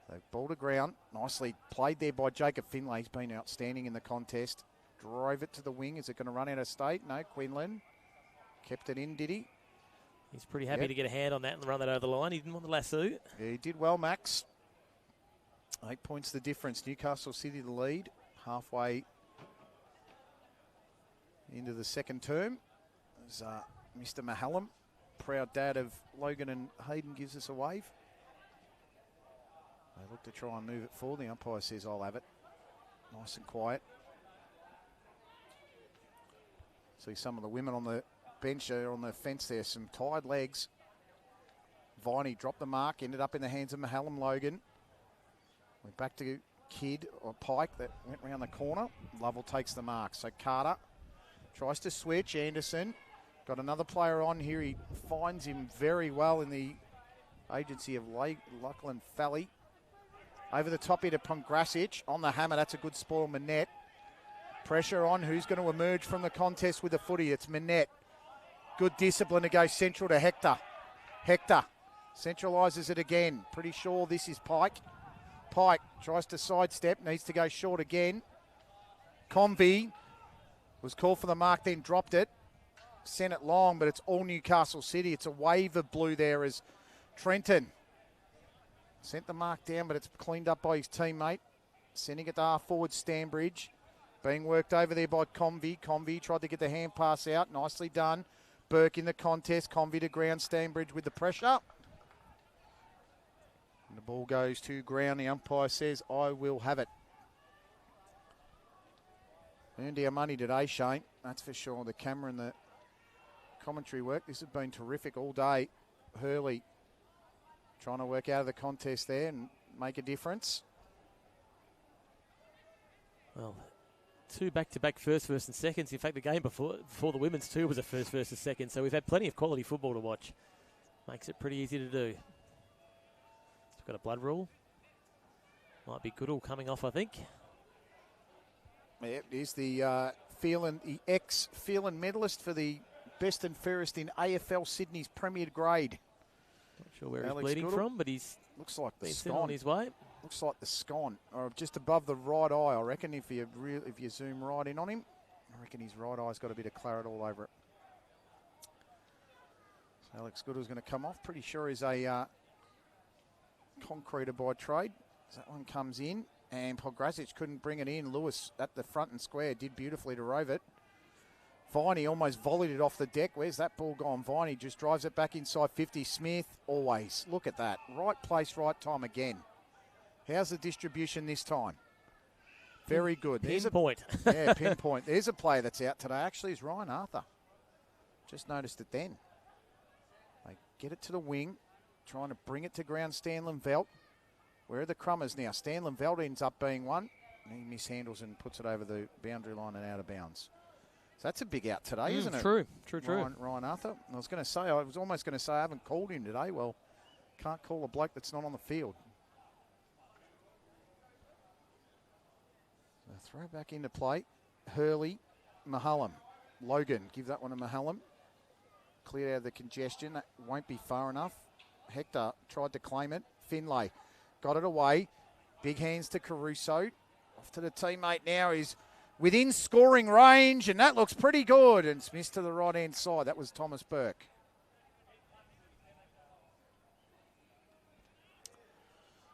So ball to ground. Nicely played there by Jacob Finlay. He's been outstanding in the contest. Drove it to the wing. Is it going to run out of state? No, Quinlan. Kept it in, did he? He's pretty happy to get a hand on that and run that over the line. He didn't want the lasso. Yeah, he did well, Max. 8 points the difference. Newcastle City the lead. Halfway into the second term. As Mr. Mahallam, proud dad of Logan and Hayden, gives us a wave. They look to try and move it forward. The umpire says, I'll have it. Nice and quiet. See some of the women on the bench there on the fence there. Some tired legs. Viney dropped the mark. Ended up in the hands of Mahallam Logan. Went back to Kidd or Pike that went round the corner. Lovell takes the mark. So Carter tries to switch. Anderson Got another player on here. He finds him very well in the agency of Lachlan Fally. Over the top here to Pongrasic on the hammer. That's a good spoil, Manette. Pressure on. Who's going to emerge from the contest with the footy? It's Manette. Good discipline to go central to Hector. Hector centralises it again. Pretty sure this is Pike. Pike tries to sidestep. Needs to go short again. Convey was called for the mark, then dropped it. Sent it long, but it's all Newcastle City. It's a wave of blue there as Trenton sent the mark down, but it's cleaned up by his teammate. Sending it to half forward Stanbridge. Being worked over there by Convey. Convey tried to get the hand pass out. Nicely done. Burke in the contest. Convey to ground. Stanbridge with the pressure. And the ball goes to ground. The umpire says, I will have it. Earned our money today, Shane. That's for sure. The camera and the commentary work. This has been terrific all day. Hurley trying to work out of the contest there and make a difference. Well, 2 back-to-back first versus seconds. In fact, the game before the women's 2 was a first versus second. So we've had plenty of quality football to watch. Makes it pretty easy to do. It's got a blood rule. Might be Goodall coming off, I think. Yeah, he's the ex-Phelan medalist for the best and fairest in AFL Sydney's Premier Grade. Not sure where he's bleeding from, but he's looks like the scone on his way. Looks like the scone, or just above the right eye. I reckon if you zoom right in on him, I reckon his right eye's got a bit of claret all over it. So Alex Goodall's going to come off. Pretty sure he's a concreter by trade. So that one comes in. And Pograsic couldn't bring it in. Lewis at the front and square did beautifully to rove it. Viney almost volleyed it off the deck. Where's that ball gone? Viney just drives it back inside 50. Smith, always. Look at that. Right place, right time again. How's the distribution this time? Very good. Pinpoint. Yeah, pinpoint. There's a player that's out today. Actually, is Ryan Arthur. Just noticed it then. They get it to the wing. Trying to bring it to ground. Stanley Velt. Where are the crummers now? Stanley Veld ends up being one. And he mishandles and puts it over the boundary line and out of bounds. So that's a big out today, isn't it? True. Ryan Arthur. I was almost going to say I haven't called him today. Well, can't call a bloke that's not on the field. So throw back into play. Hurley, Mahallam. Logan, give that one to Mahallam. Cleared out of the congestion. That won't be far enough. Hector tried to claim it. Finlay. Got it away. Big hands to Caruso. Off to the teammate now. He's within scoring range, and that looks pretty good. And it's missed to the right-hand side. That was Thomas Burke.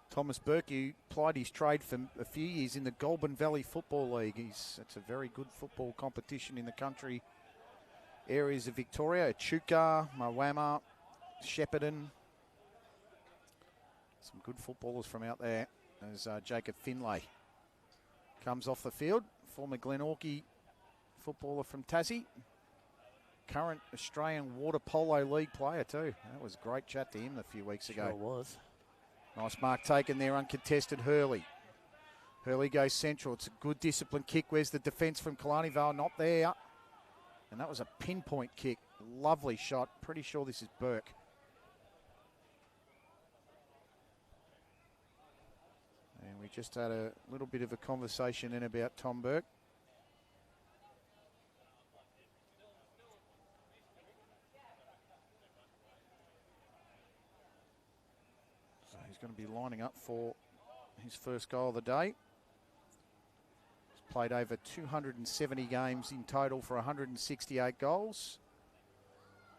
Thomas Burke, who plied his trade for a few years in the Goulburn Valley Football League. It's a very good football competition in the country areas of Victoria. Echuca, Mawama, Shepparton. Some good footballers from out there as Jacob Finlay comes off the field. Former Glenorchy footballer from Tassie. Current Australian Water Polo League player too. That was a great chat to him a few weeks ago. Sure was. Nice mark taken there, uncontested Hurley. Hurley goes central. It's a good disciplined kick. Where's the defence from Killarney Vale? Not there. And that was a pinpoint kick. Lovely shot. Pretty sure this is Burke. And we just had a little bit of a conversation then about Tom Burke. So he's going to be lining up for his first goal of the day. He's played over 270 games in total for 168 goals.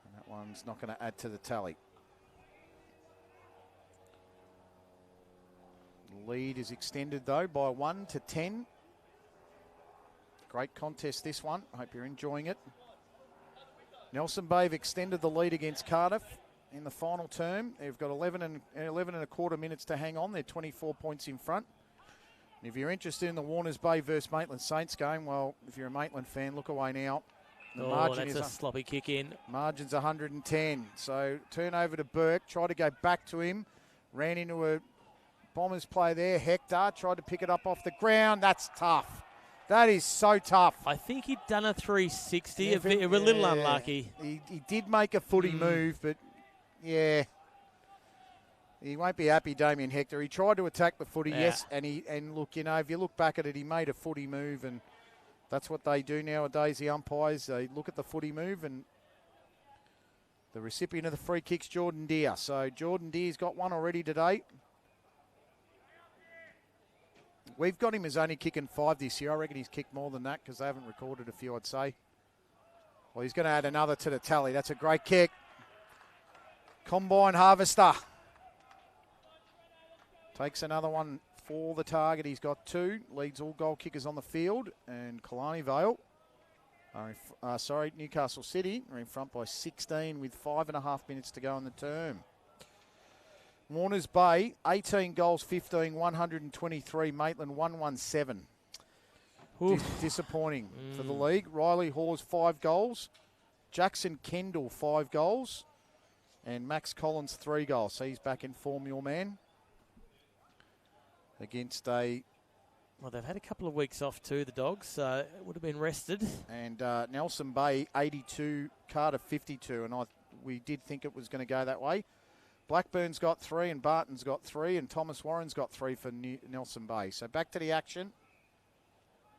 And that one's not going to add to the tally. Lead is extended, though, by 1 to 10. Great contest, this one. I hope you're enjoying it. Nelson Bay have extended the lead against Cardiff in the final term. They've got 11 and a quarter minutes to hang on. They're 24 points in front. And if you're interested in the Warners Bay versus Maitland Saints game, well, if you're a Maitland fan, look away now. The margin that's is a sloppy kick in. Margin's 110. So turnover to Burke. Tried to go back to him. Ran into a Bombers play there. Hector tried to pick it up off the ground. That's tough. That is so tough. I think he'd done a 360, a little unlucky. He did make a footy move, but yeah. He won't be happy, Damien Hector. He tried to attack the footy, yes, and look, you know, if you look back at it, he made a footy move, and that's what they do nowadays, the umpires. They look at the footy move, and the recipient of the free kick's Jordan Deere. So Jordan Deere's got one already today. We've got him as only kicking 5 this year. I reckon he's kicked more than that because they haven't recorded a few, I'd say. Well, he's going to add another to the tally. That's a great kick. Combine Harvester. Takes another one for the target. He's got 2. Leads all goal kickers on the field. And Killarney Vale, Newcastle City are in front by 16 with 5.5 minutes to go in the term. Warners Bay, 18 goals, 15, 123. Maitland, 117. Disappointing for the league. Riley Hawes, 5 goals. Jackson Kendall, 5 goals. And Max Collins, 3 goals. So he's back in form, your man. Against a... Well, they've had a couple of weeks off too, the Dogs, so it would have been rested. And Nelson Bay, 82, Carter, 52. And we did think it was going to go that way. Blackburn's got 3 and Barton's got 3 and Thomas Warren's got 3 for Nelson Bay. So back to the action.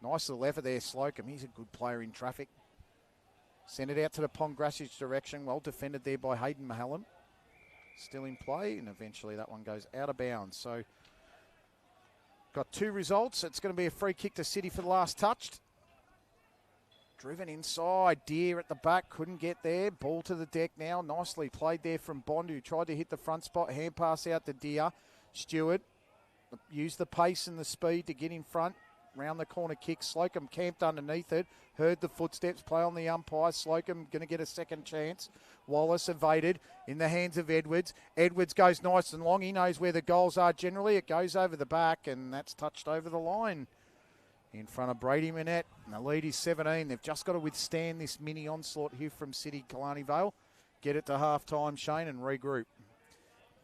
Nice little effort there, Slocum. He's a good player in traffic. Send it out to the Pongrassage direction. Well defended there by Hayden Mahallen. Still in play, and eventually that one goes out of bounds. So got 2 results. It's going to be a free kick to City for the last touched. Driven inside, Deere at the back, couldn't get there. Ball to the deck now, nicely played there from Bond, who tried to hit the front spot. Hand pass out to Deere. Stewart used the pace and the speed to get in front. Round the corner kick, Slocum camped underneath it. Heard the footsteps, play on the umpire. Slocum going to get a second chance. Wallace evaded in the hands of Edwards. Edwards goes nice and long. He knows where the goals are generally. It goes over the back, and that's touched over the line. In front of Brady Manette, and the lead is 17. They've just got to withstand this mini onslaught here from City Killarney Vale. Get it to half-time, Shane, and regroup.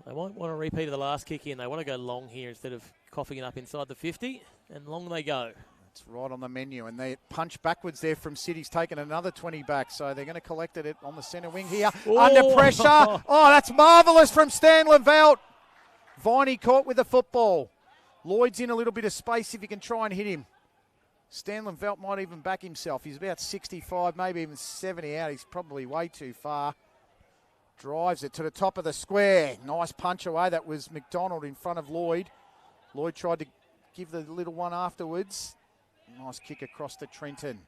They won't want to repeat of the last kick in. They want to go long here instead of coughing it up inside the 50, and long they go. It's right on the menu, and they punch backwards there from City's taken another 20 back, so they're going to collect it on the centre wing here. Oh. Under pressure. Oh, that's marvellous from Stan Levelt. Viney caught with the football. Lloyd's in a little bit of space if you can try and hit him. Stanley Velt might even back himself. He's about 65, maybe even 70 out. He's probably way too far. Drives it to the top of the square. Nice punch away. That was McDonald in front of Lloyd. Lloyd tried to give the little one afterwards. Nice kick across to Trenton.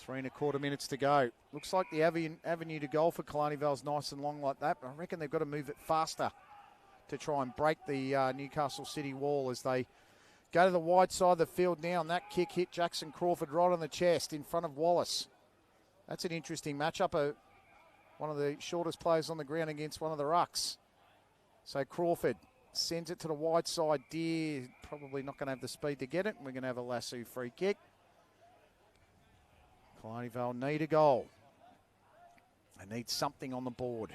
3.25 minutes to go. Looks like the avenue to goal for Killarney Vale's nice and long like that, but I reckon they've got to move it faster to try and break the Newcastle City wall as they go to the wide side of the field now, and that kick hit Jackson Crawford right on the chest in front of Wallace. That's an interesting matchup. One of the shortest players on the ground against one of the rucks. So Crawford sends it to the wide side. Deere probably not going to have the speed to get it. We're going to have a lasso free kick. Killarney Vale need a goal. They need something on the board.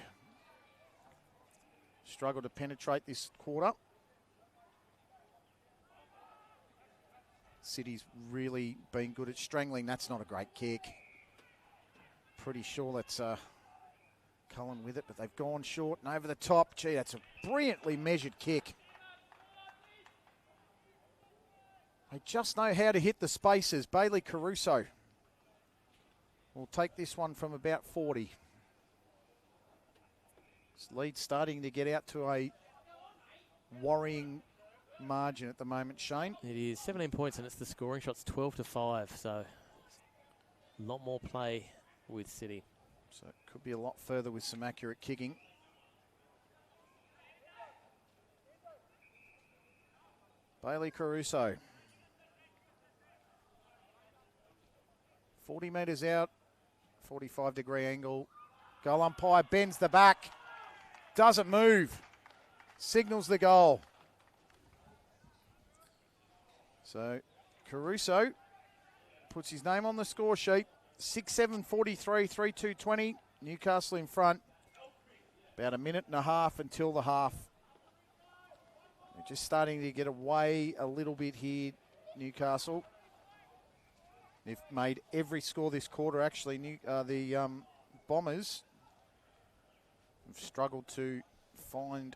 Struggle to penetrate this quarter. City's really been good at strangling. That's not a great kick. Pretty sure that's Cullen with it, but they've gone short and over the top. Gee, that's a brilliantly measured kick. They just know how to hit the spaces. Bailey Caruso will take this one from about 40. This lead starting to get out to a worrying margin at the moment, Shane. It is 17 points, and it's the scoring shots 12-5, so a lot more play with City. So it could be a lot further with some accurate kicking. Bailey Caruso. 40 metres out, 45-degree angle. Goal umpire bends the back, doesn't move, signals the goal. So Caruso puts his name on the score sheet. 6-7-43, 3-2-20. Newcastle in front. About a minute and a half until the half. They're just starting to get away a little bit here Newcastle. They've made every score this quarter. Actually, the Bombers have struggled to find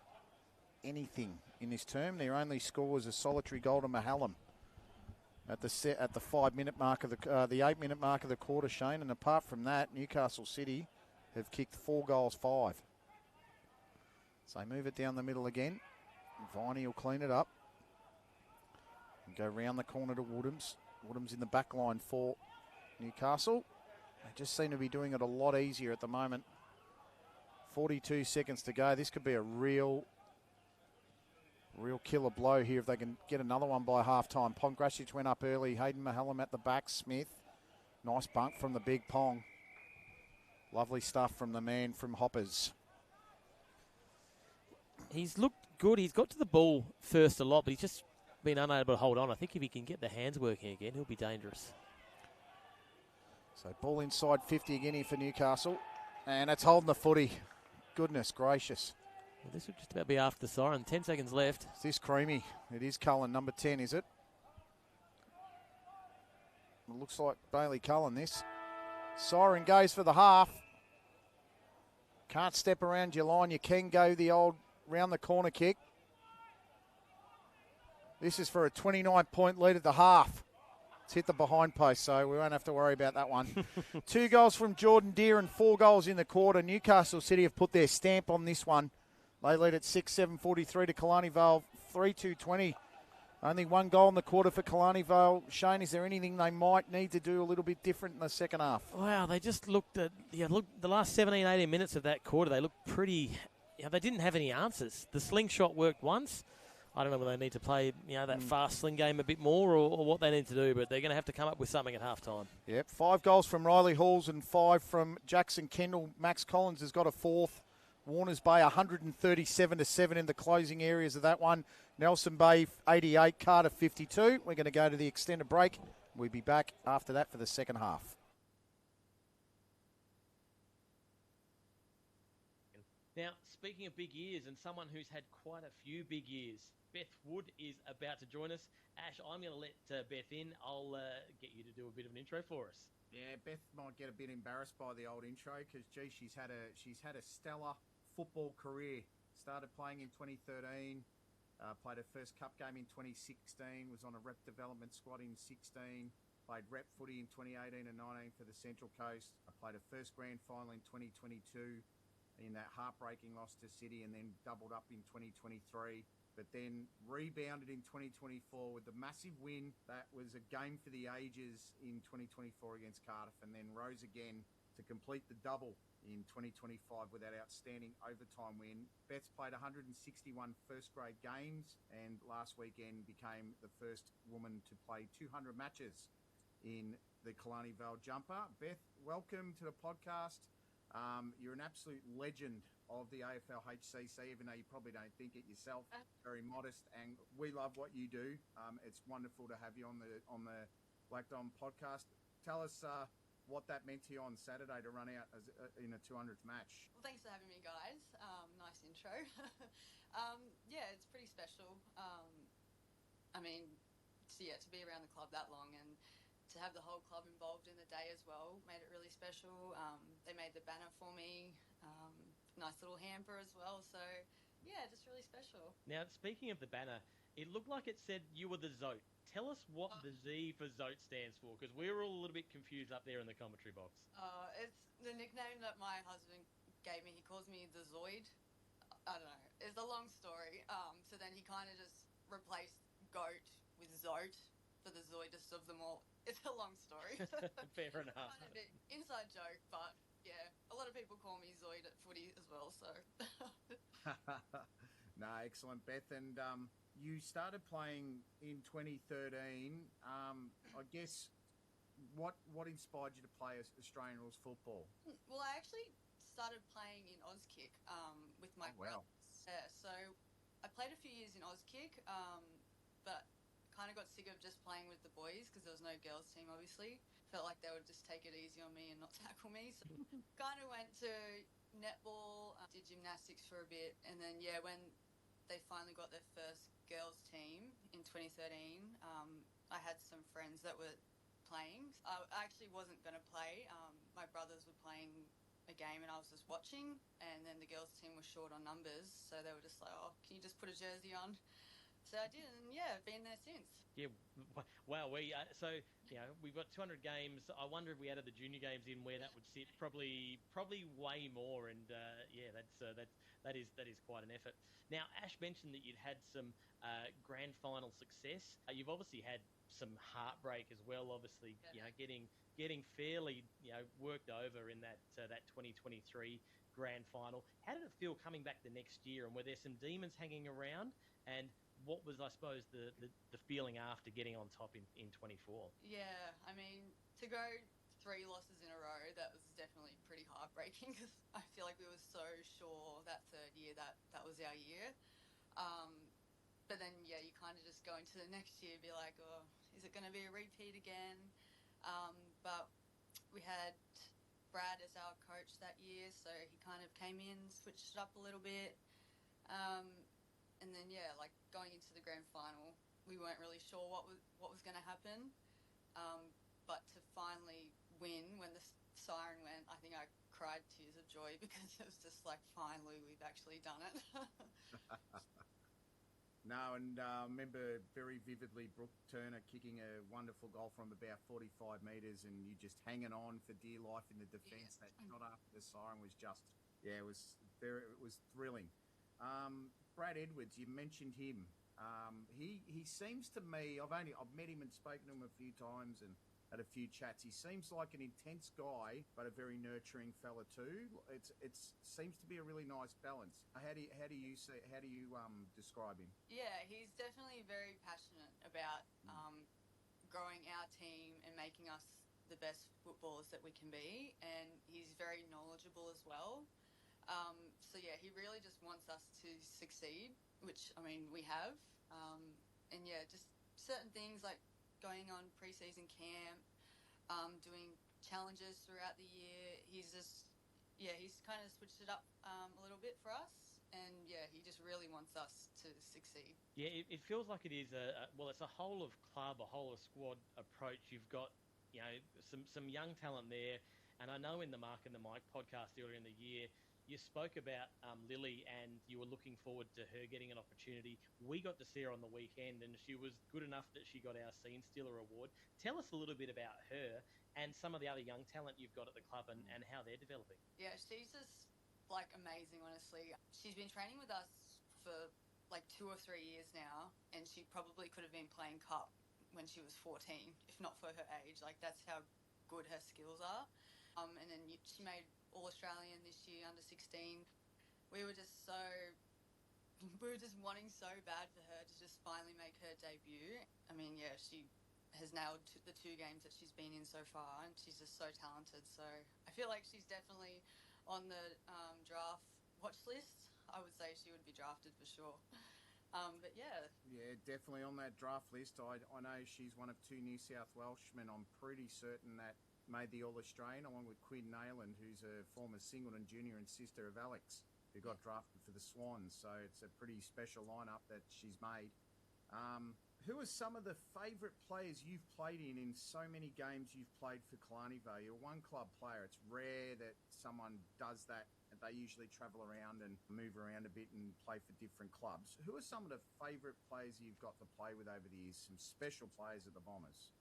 anything in this term. Their only score was a solitary goal to Mahallam at the 5 minute mark of the 8 minute mark of the quarter, Shane. And apart from that, Newcastle City have kicked 4 goals, 5. So they move it down the middle again. Viney will clean it up and go round the corner to Woodhams. Woodhams in the back line for Newcastle. They just seem to be doing it a lot easier at the moment. 42 seconds to go. This could be a real killer blow here if they can get another one by half-time. Pongrasic went up early. Hayden Mahallam at the back. Smith. Nice bunk from the big Pong. Lovely stuff from the man from Hoppers. He's looked good. He's got to the ball first a lot, but he's just been unable to hold on. I think if he can get the hands working again, he'll be dangerous. So ball inside 50 again here for Newcastle. And it's holding the footy. Goodness gracious. Well, this would just about be after the siren. 10 seconds left. Is this creamy? It is Cullen, number 10, is it? It looks like Bailey Cullen, this. Siren goes for the half. Can't step around your line. You can go the old round the corner kick. This is for a 29-point lead at the half. It's hit the behind post, so we won't have to worry about that one. 2 goals from Jordan Deere and 4 goals in the quarter. Newcastle City have put their stamp on this one. They lead at 6-7-43 to Killarney Vale, 3-2-20. Only 1 goal in the quarter for Killarney Vale. Shane, is there anything they might need to do a little bit different in the second half? Wow, they just looked at, the last 17, 18 minutes of that quarter, they looked pretty, they didn't have any answers. The slingshot worked once. I don't know whether they need to play, that fast sling game a bit more or what they need to do, but they're going to have to come up with something at halftime. Yep, 5 goals from Riley Halls and 5 from Jackson Kendall. Max Collins has got a 4th. Warners Bay 137-7 in the closing areas of that one. Nelson Bay 88, Carter 52. We're going to go to the extended break. We'll be back after that for the second half. Now, speaking of big years and someone who's had quite a few big years, Beth Wood is about to join us. Ash, I'm going to let Beth in. I'll get you to do a bit of an intro for us. Yeah, Beth might get a bit embarrassed by the old intro because, she's had a stellar football career. Started playing in 2013, played her first cup game in 2016, was on a rep development squad in 16, played rep footy in 2018 and 19 for the Central Coast. I played her first grand final in 2022 in that heartbreaking loss to City, and then doubled up in 2023. But then rebounded in 2024 with the massive win. That was a game for the ages in 2024 against Cardiff, and then rose again to complete the double in 2025 with that outstanding overtime win. Beth's played 161 first-grade games, and last weekend became the first woman to play 200 matches in the Killarney Vale jumper. Beth, welcome to the podcast. You're an absolute legend of the AFL-HCC, even though you probably don't think it yourself. Very modest, and we love what you do. It's wonderful to have you on the Black Dom podcast. Tell us what that meant to you on Saturday to run out in a 200th match. Well, thanks for having me, guys. Nice intro. Yeah, it's pretty special. To be around the club that long and to have the whole club involved in the day as well made it really special. They made the banner for me, nice little hamper as well. So, yeah, just really special. Now, speaking of the banner, it looked like it said you were the Zote. Tell us what the Z for Zote stands for, because we were all a little bit confused up there in the commentary box. It's the nickname that my husband gave me. He calls me the Zoid. I don't know. It's a long story. So then he kind of just replaced goat with Zote for the Zoidest of them all. It's a long story. Fair enough. Kind of an inside joke, but yeah, a lot of people call me Zoid at footy as well, so. No, excellent, Beth. And you started playing in 2013. I guess what inspired you to play Australian rules football? Well, I actually started playing in Auskick with my wow. Yeah, so I played a few years in Auskick, but kind of got sick of just playing with the boys because there was no girls team, obviously. Felt like they would just take it easy on me and not tackle me. So kind of went to netball, did gymnastics for a bit, and then, when they finally got their first girls team in 2013, I had some friends that were playing. I actually wasn't going to play. My brothers were playing a game and I was just watching, and then the girls' team was short on numbers, so they were just like, oh, can you just put a jersey on? So I did, and yeah, I've been there since. Yeah, wow. We've got 200 games. I wonder if we added the junior games in where that would sit. Probably way more. And that is quite an effort. Now, Ash mentioned that you'd had some grand final success. You've obviously had some heartbreak as well. Obviously, getting fairly worked over in that 2023 grand final. How did it feel coming back the next year? And were there some demons hanging around? And what was, I suppose, the feeling after getting on top in 24? Yeah, I mean, to go 3 losses in a row, that was definitely pretty heartbreaking because I feel like we were so sure that third year that was our year. But then, yeah, you kind of just go into the next year, be like, oh, is it going to be a repeat again? But we had Brad as our coach that year, so he kind of came in, switched it up a little bit. And then, yeah, like going into the grand final, we weren't really sure what was going to happen. But to finally win when the siren went, I think I cried tears of joy because it was just like, finally, we've actually done it. No, and I remember very vividly Brooke Turner kicking a wonderful goal from about 45 metres, and you just hanging on for dear life in the defence. That shot after the siren was just, it was thrilling. Brad Edwards, you mentioned him. He seems to me, I've met him and spoken to him a few times and had a few chats. He seems like an intense guy, but a very nurturing fella too. It seems to be a really nice balance. How do you describe him? Yeah, he's definitely very passionate about growing our team and making us the best footballers that we can be, and he's very knowledgeable as well. So yeah, he really just wants us to succeed, which, I mean, we have. And yeah, just certain things like going on pre-season camp, doing challenges throughout the year. He's kind of switched it up a little bit for us. And yeah, he just really wants us to succeed. Yeah, it feels like it is it's a whole of club, a whole of squad approach. You've got, some young talent there. And I know in the Mark and the Mike podcast earlier in the year, you spoke about Lily and you were looking forward to her getting an opportunity. We got to see her on the weekend and she was good enough that she got our Scene Stealer award. Tell us a little bit about her and some of the other young talent you've got at the club and how they're developing. Yeah, she's just like amazing, honestly. She's been training with us for like 2 or 3 years now, and she probably could have been playing cup when she was 14, if not for her age. Like, that's how good her skills are. And then she made All-Australian this year, under 16. We were just wanting so bad for her to just finally make her debut. I mean, yeah, she has nailed the 2 games that she's been in so far, and she's just so talented. So I feel like she's definitely on the draft watch list. I would say she would be drafted for sure. But yeah. Yeah, definitely on that draft list. I know she's one of 2 New South Welshmen. I'm pretty certain that made the All-Australian, along with Quinn Nayland, who's a former Singleton junior and sister of Alex, who got drafted for the Swans. So it's a pretty special lineup that she's made. Who are some of the favourite players you've played in so many games you've played for Killarney Vale? You're a one-club player. It's rare that someone does that. They usually travel around and move around a bit and play for different clubs. Who are some of the favourite players you've got to play with over the years? Some special players at the Bombers.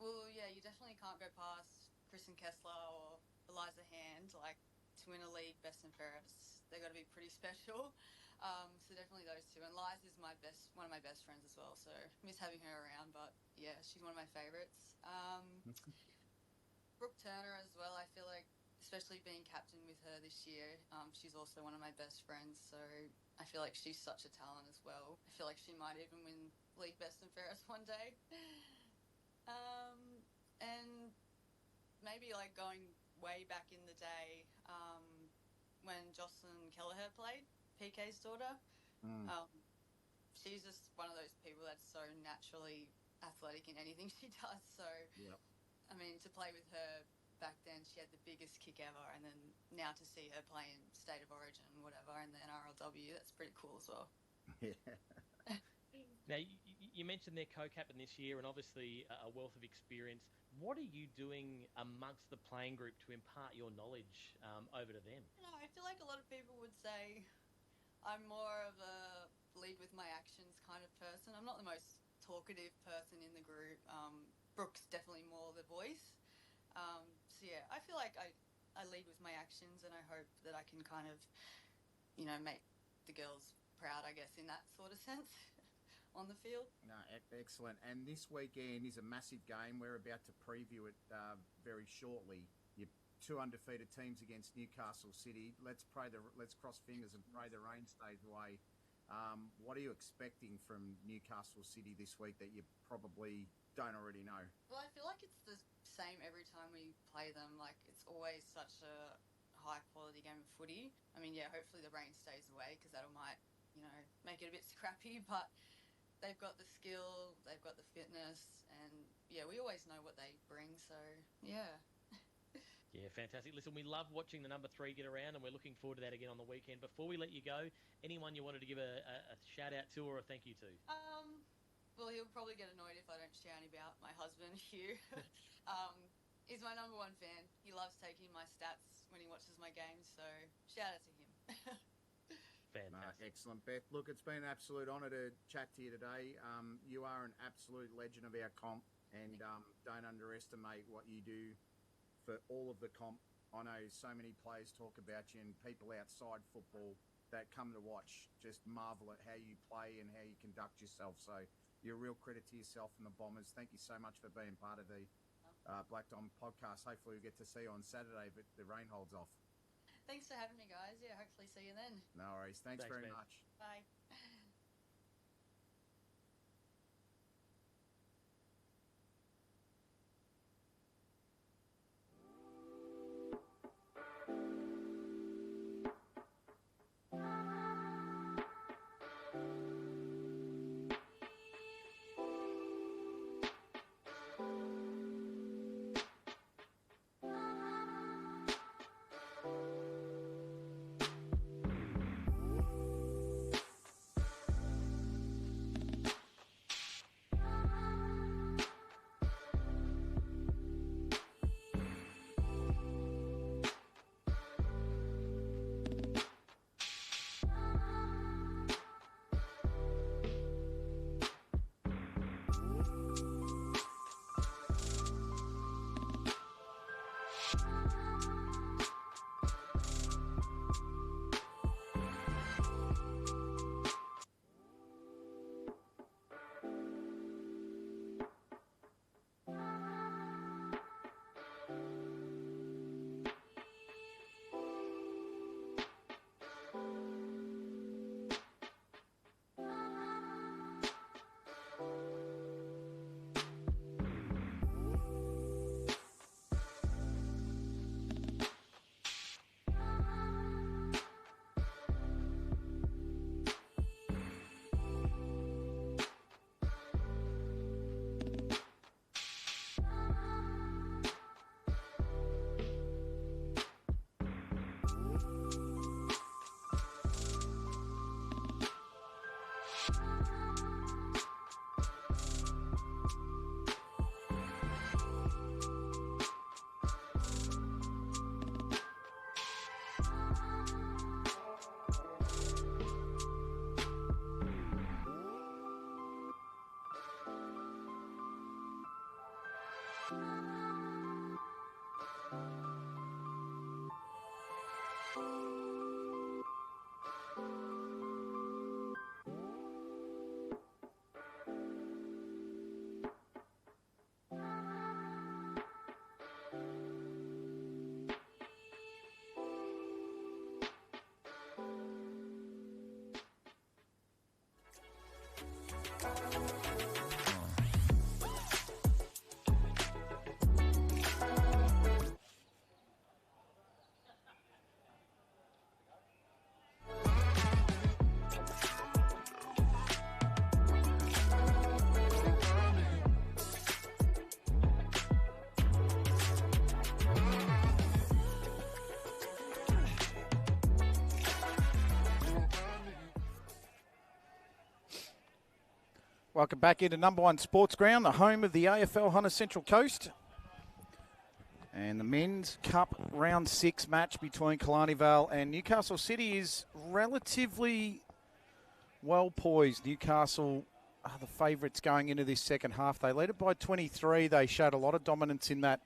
Well, yeah, you definitely can't go past Kristen Kessler or Eliza Hand. Like, to win a league, best and fairest, they got to be pretty special. So definitely those 2. And Liza is one of my best friends as well. So miss having her around, but yeah, she's one of my favourites. Brooke Turner as well. I feel like, especially being captain with her this year, she's also one of my best friends. So I feel like she's such a talent as well. I feel like she might even win league best and fairest one day. And maybe like going way back in the day, when Jocelyn Kelleher played, PK's daughter. She's just one of those people that's so naturally athletic in anything she does. So, yep. I mean, to play with her back then, she had the biggest kick ever, and then now to see her play in State of Origin, whatever, and the NRLW, that's pretty cool as well. Yeah. Now, You mentioned their co-captain this year and obviously a wealth of experience. What are you doing amongst the playing group to impart your knowledge over to them? You know, I feel like a lot of people would say I'm more of a lead with my actions kind of person. I'm not the most talkative person in the group. Brooke's definitely more the voice. So yeah, I feel like I lead with my actions, and I hope that I can kind of, you know, make the girls proud, I guess, in that sort of sense on the field. No, excellent. And this weekend is a massive game. We're about to preview it very shortly. Your two undefeated teams against Newcastle City. Let's cross fingers and pray the rain stays away. What are you expecting from Newcastle City this week that you probably don't already know? Well, I feel like it's the same every time we play them. Like, it's always such a high quality game of footy. I mean, yeah, hopefully the rain stays away because that might, you know, make it a bit scrappy, but they've got the skill, they've got the fitness, and yeah, we always know what they bring, so yeah. Yeah, fantastic. Listen, we love watching the number 3 get around, and we're looking forward to that again on the weekend. Before we let you go, anyone you wanted to give a shout-out to or a thank you to? Well, he'll probably get annoyed if I don't shout about my husband, Hugh. He's my number 1 fan. He loves taking my stats when he watches my games, so shout out to him. Fantastic. Excellent, Beth. Look, it's been an absolute honour to chat to you today. You are an absolute legend of our comp, and don't underestimate what you do for all of the comp. I know so many players talk about you, and people outside football that come to watch just marvel at how you play and how you conduct yourself. So you're a real credit to yourself and the Bombers. Thank you so much for being part of the Black Dom podcast. Hopefully we get to see you on Saturday, but the rain holds off. Thanks for having me, guys. Yeah, hopefully see you then. No worries. Thanks very Ben. much. Bye. Welcome back into number one sports ground, the home of the AFL Hunter Central Coast. And the Men's Cup Round 6 match between Killarney Vale and Newcastle City is relatively well poised. Newcastle are the favourites going into this second half. They led it by 23. They showed a lot of dominance in that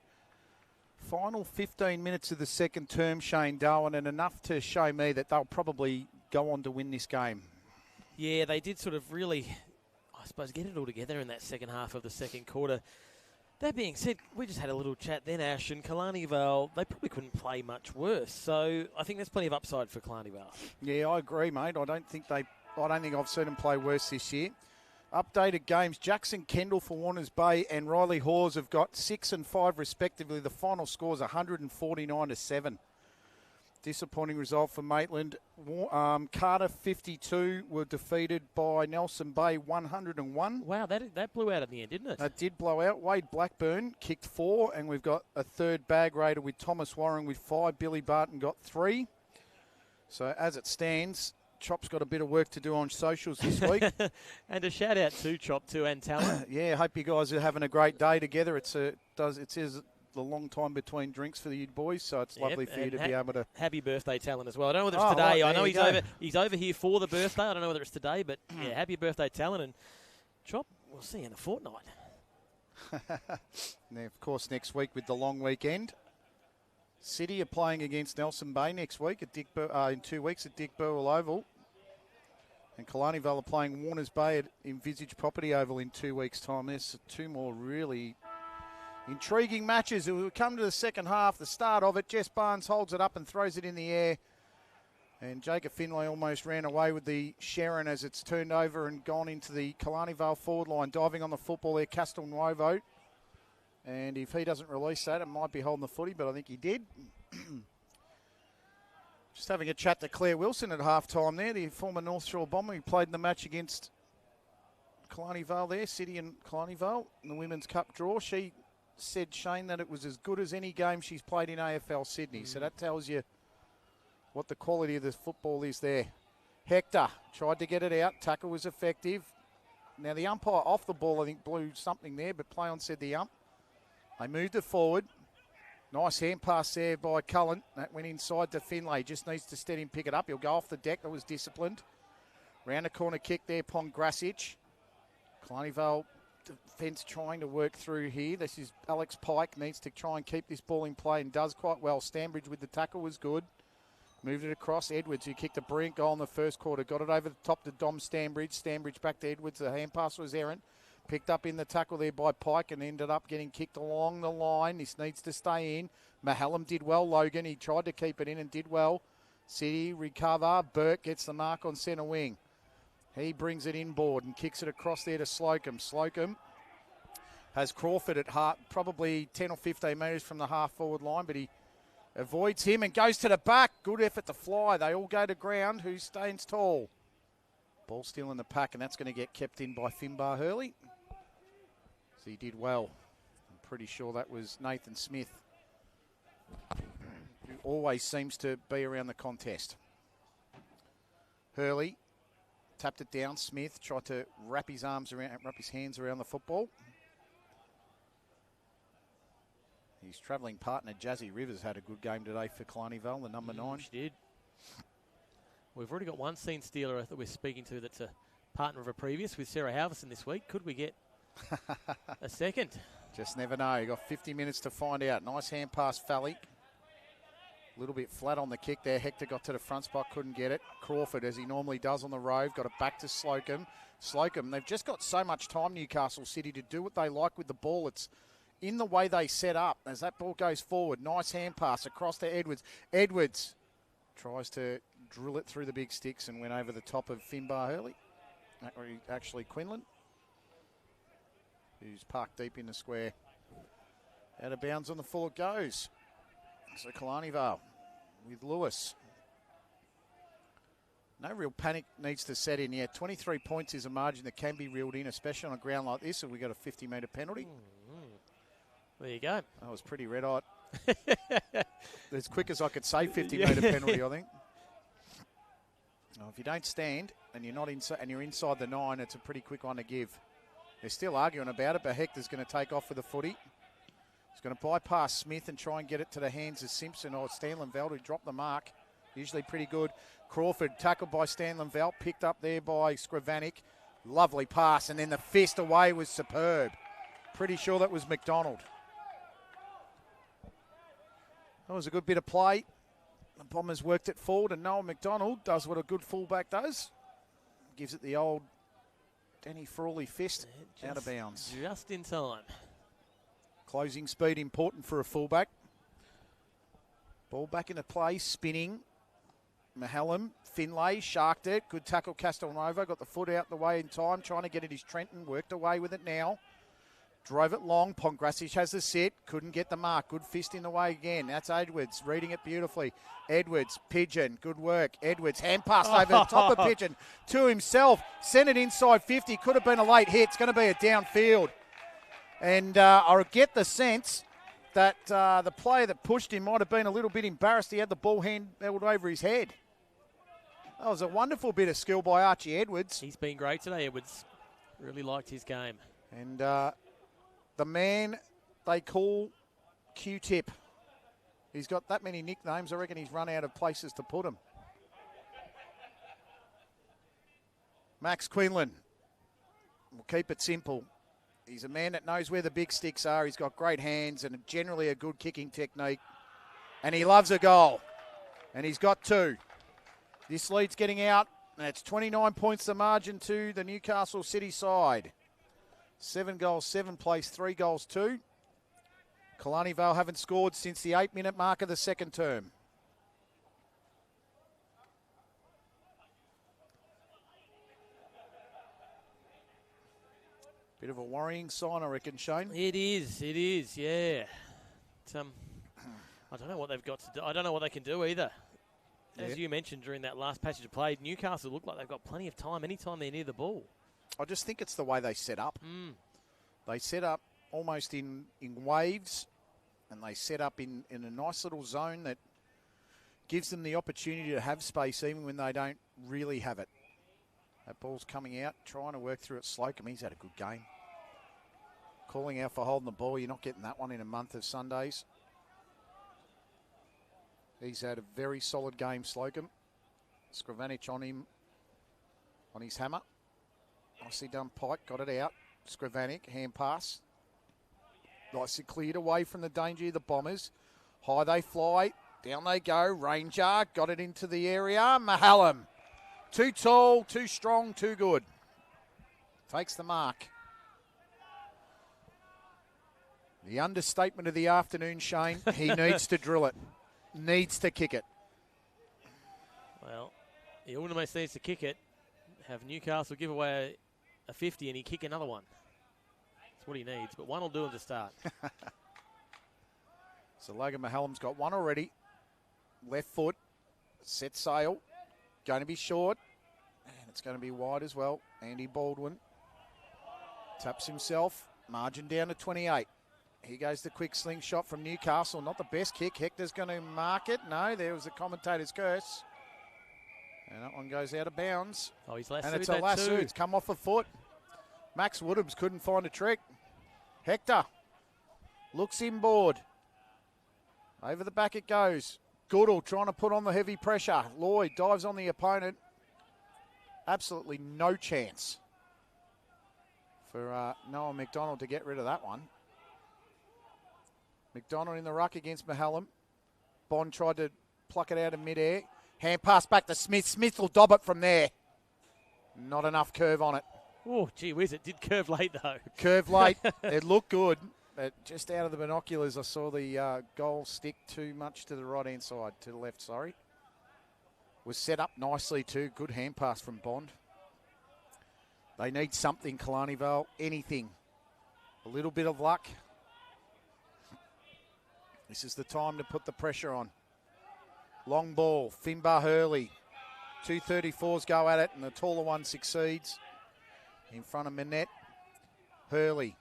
final 15 minutes of the second term, Shane Darwin, and enough to show me that they'll probably go on to win this game. Yeah, they did sort of really, I suppose, get it all together in that second half of the second quarter. That being said, we just had a little chat then, Ash, and Killarney Vale, they probably couldn't play much worse. So I think there's plenty of upside for Killarney Vale. Yeah, I agree, mate. I don't think I've seen them play worse this year. Updated games, Jackson Kendall for Warners Bay and Riley Hawes have got 6 and 5 respectively. The final score is 149-7. Disappointing result for Maitland. Carter 52 were defeated by Nelson Bay 101. Wow, that blew out in the end, didn't it? That did blow out. Wade Blackburn kicked 4, and we've got a third bag raider with Thomas Warren with 5. Billy Barton got 3. So as it stands, Chop's got a bit of work to do on socials this week. And a shout out to Chop too and Talon. Yeah, hope you guys are having a great day together. It says the long time between drinks for you boys, so it's lovely for you to be able to. Happy birthday, Talon, as well. I don't know whether it's today. Right, I know he's over here for the birthday. I don't know whether it's today, but yeah, happy birthday, Talon, and Chop. We'll see you in a fortnight. Now, of course, next week with the long weekend, City are playing against Nelson Bay next week at in 2 weeks at Dick Burwell Oval. And Killarney Vale are playing Warners Bay at Envisage Property Oval in 2 weeks' time. There's 2 more really intriguing matches. It will come to the second half, the start of it. Jess Barnes holds it up and throws it in the air. And Jacob Finlay almost ran away with the Sharon as it's turned over and gone into the Killarney Vale forward line. Diving on the football there, Castelnuovo. And if he doesn't release that, it might be holding the footy, but I think he did. Just having a chat to Claire Wilson at halftime there, the former North Shore Bomber who played in the match against Killarney Vale there, City and Killarney Vale in the Women's Cup draw. She said, Shane, that it was as good as any game she's played in AFL Sydney. So that tells you what the quality of the football is there. Hector tried to get it out. Tackle was effective. Now the umpire off the ball, I think, blew something there, but play on said the ump. They moved it forward. Nice hand pass there by Cullen. That went inside to Finlay. Just needs to steady and pick it up. He'll go off the deck. That was disciplined. Round the corner kick there, Pongrasic. Killarney Vale defence trying to work through here. This is Alex Pike. Needs to try and keep this ball in play and does quite well. Stanbridge with the tackle was good. Moved it across. Edwards, who kicked a brilliant goal in the first quarter. Got it over the top to Dom Stanbridge. Stanbridge back to Edwards. The hand pass was errant. Picked up in the tackle there by Pike and ended up getting kicked along the line. This needs to stay in. Mahallam did well, Logan. He tried to keep it in and did well. City recover. Burke gets the mark on centre wing. He brings it inboard and kicks it across there to Slocum. Slocum has Crawford at heart, probably 10 or 15 metres from the half-forward line, but he avoids him and goes to the back. Good effort to fly. They all go to ground. Who stands tall? Ball still in the pack, and that's going to get kept in by Finbar Hurley. So he did well. I'm pretty sure that was Nathan Smith, who always seems to be around the contest. Hurley tapped it down. Smith tried to wrap his hands around the football. His travelling partner, Jazzy Rivers, had a good game today for Killarney Vale, the number 9. She did. We've already got one scene stealer that we're speaking to that's a partner of a previous with Sarah Halverson this week. Could we get a second? Just never know. You got 50 minutes to find out. Nice hand pass, Fally. A little bit flat on the kick there. Hector got to the front spot, couldn't get it. Crawford, as he normally does on the Rove, got it back to Slocum. Slocum, they've just got so much time, Newcastle City, to do what they like with the ball. It's in the way they set up. As that ball goes forward, nice hand pass across to Edwards. Edwards tries to drill it through the big sticks and went over the top of Finbar Hurley. Actually, Quinlan, who's parked deep in the square. Out of bounds on the full it goes. So Killarney Vale with Lewis. No real panic needs to set in yet. 23 points is a margin that can be reeled in, especially on a ground like this, and we got a 50-metre penalty. There you go. That was pretty red-hot. As quick as I could say 50-metre penalty, I think. If you don't stand and you're not inside, and you're inside the 9, it's a pretty quick one to give. They're still arguing about it, but Hector's going to take off with a footy. He's going to bypass Smith and try and get it to the hands of Simpson or Stanley Vale, who dropped the mark. Usually pretty good. Crawford tackled by Stanley Vale, picked up there by Skrivanik. Lovely pass, and then the fist away was superb. Pretty sure that was McDonald. That was a good bit of play. The Bombers worked it forward, and Noah McDonald does what a good fullback does. Gives it the old Danny Frawley fist out of bounds. Just in time. Closing speed important for a fullback. Ball back into play, spinning. Mahallam, Finlay, sharked it. Good tackle, Castelnova. Got the foot out the way in time. Trying to get it is Trenton. Worked away with it now. Drove it long. Pongrasic has the sit. Couldn't get the mark. Good fist in the way again. That's Edwards. Reading it beautifully. Edwards, Pigeon. Good work. Edwards, hand pass over the top of Pigeon to himself. Sent it inside 50. Could have been a late hit. It's going to be a downfield. And I get the sense that the player that pushed him might have been a little bit embarrassed. He had the ball held over his head. That was a wonderful bit of skill by Archie Edwards. He's been great today, Edwards. Really liked his game. And the man they call Q-Tip. He's got that many nicknames. I reckon he's run out of places to put him. Max Quinlan. We'll keep it simple. He's a man that knows where the big sticks are. He's got great hands and generally a good kicking technique. And he loves a goal. And he's got 2. This lead's getting out, and it's 29 points the margin to the Newcastle City side. 7 goals, 7 plays, 3 goals, 2. Killarney Vale haven't scored since the 8-minute mark of the second term. Bit of a worrying sign, I reckon, Shane. It is, yeah. I don't know what they've got to do. I don't know what they can do either. As you mentioned during that last passage of play, Newcastle look like they've got plenty of time anytime they're near the ball. I just think it's the way they set up. They set up almost in waves, and they set up in a nice little zone that gives them the opportunity to have space even when they don't really have it. That ball's coming out, trying to work through it. Slocum, he's had a good game. Calling out for holding the ball. You're not getting that one in a month of Sundays. He's had a very solid game, Slocum. Skrivanik on him, on his hammer. Nicely done, Pike, got it out. Skrivanik, hand pass. Nicely cleared away from the danger of the Bombers. High they fly, down they go. Ranger, got it into the area. Mahallam, too tall, too strong, too good. Takes the mark. The understatement of the afternoon, Shane, he needs to drill it. Needs to kick it. Well, he almost needs to kick it. Have Newcastle give away a 50 and he kick another one. That's what he needs, but one will do him to start. So Logan Mahallam's got one already. Left foot, set sail. Going to be short, and it's going to be wide as well. Andy Baldwin taps himself. Margin down to 28. Here goes the quick slingshot from Newcastle. Not the best kick. Hector's going to mark it. No, there was the commentator's curse. And that one goes out of bounds. Oh, he's lassoed. And it's a lasso. It's come off a foot. Max Woodhams couldn't find a trick. Hector looks inboard. Over the back it goes. Goodall trying to put on the heavy pressure. Lloyd dives on the opponent. Absolutely no chance for Noah McDonald to get rid of that one. McDonald in the ruck against Mahallam. Bond tried to pluck it out in midair. Hand pass back to Smith. Smith will dob it from there. Not enough curve on it. Oh, gee whiz, it did curve late though. Curve late. It looked good. But just out of the binoculars, I saw the goal stick too much to the right-hand side, to the left, sorry. Was set up nicely too. Good hand pass from Bond. They need something, Killarney Vale. Anything. A little bit of luck. This is the time to put the pressure on. Long ball, Finbar Hurley. 234s go at it, and the taller one succeeds. In front of Manette. Hurley.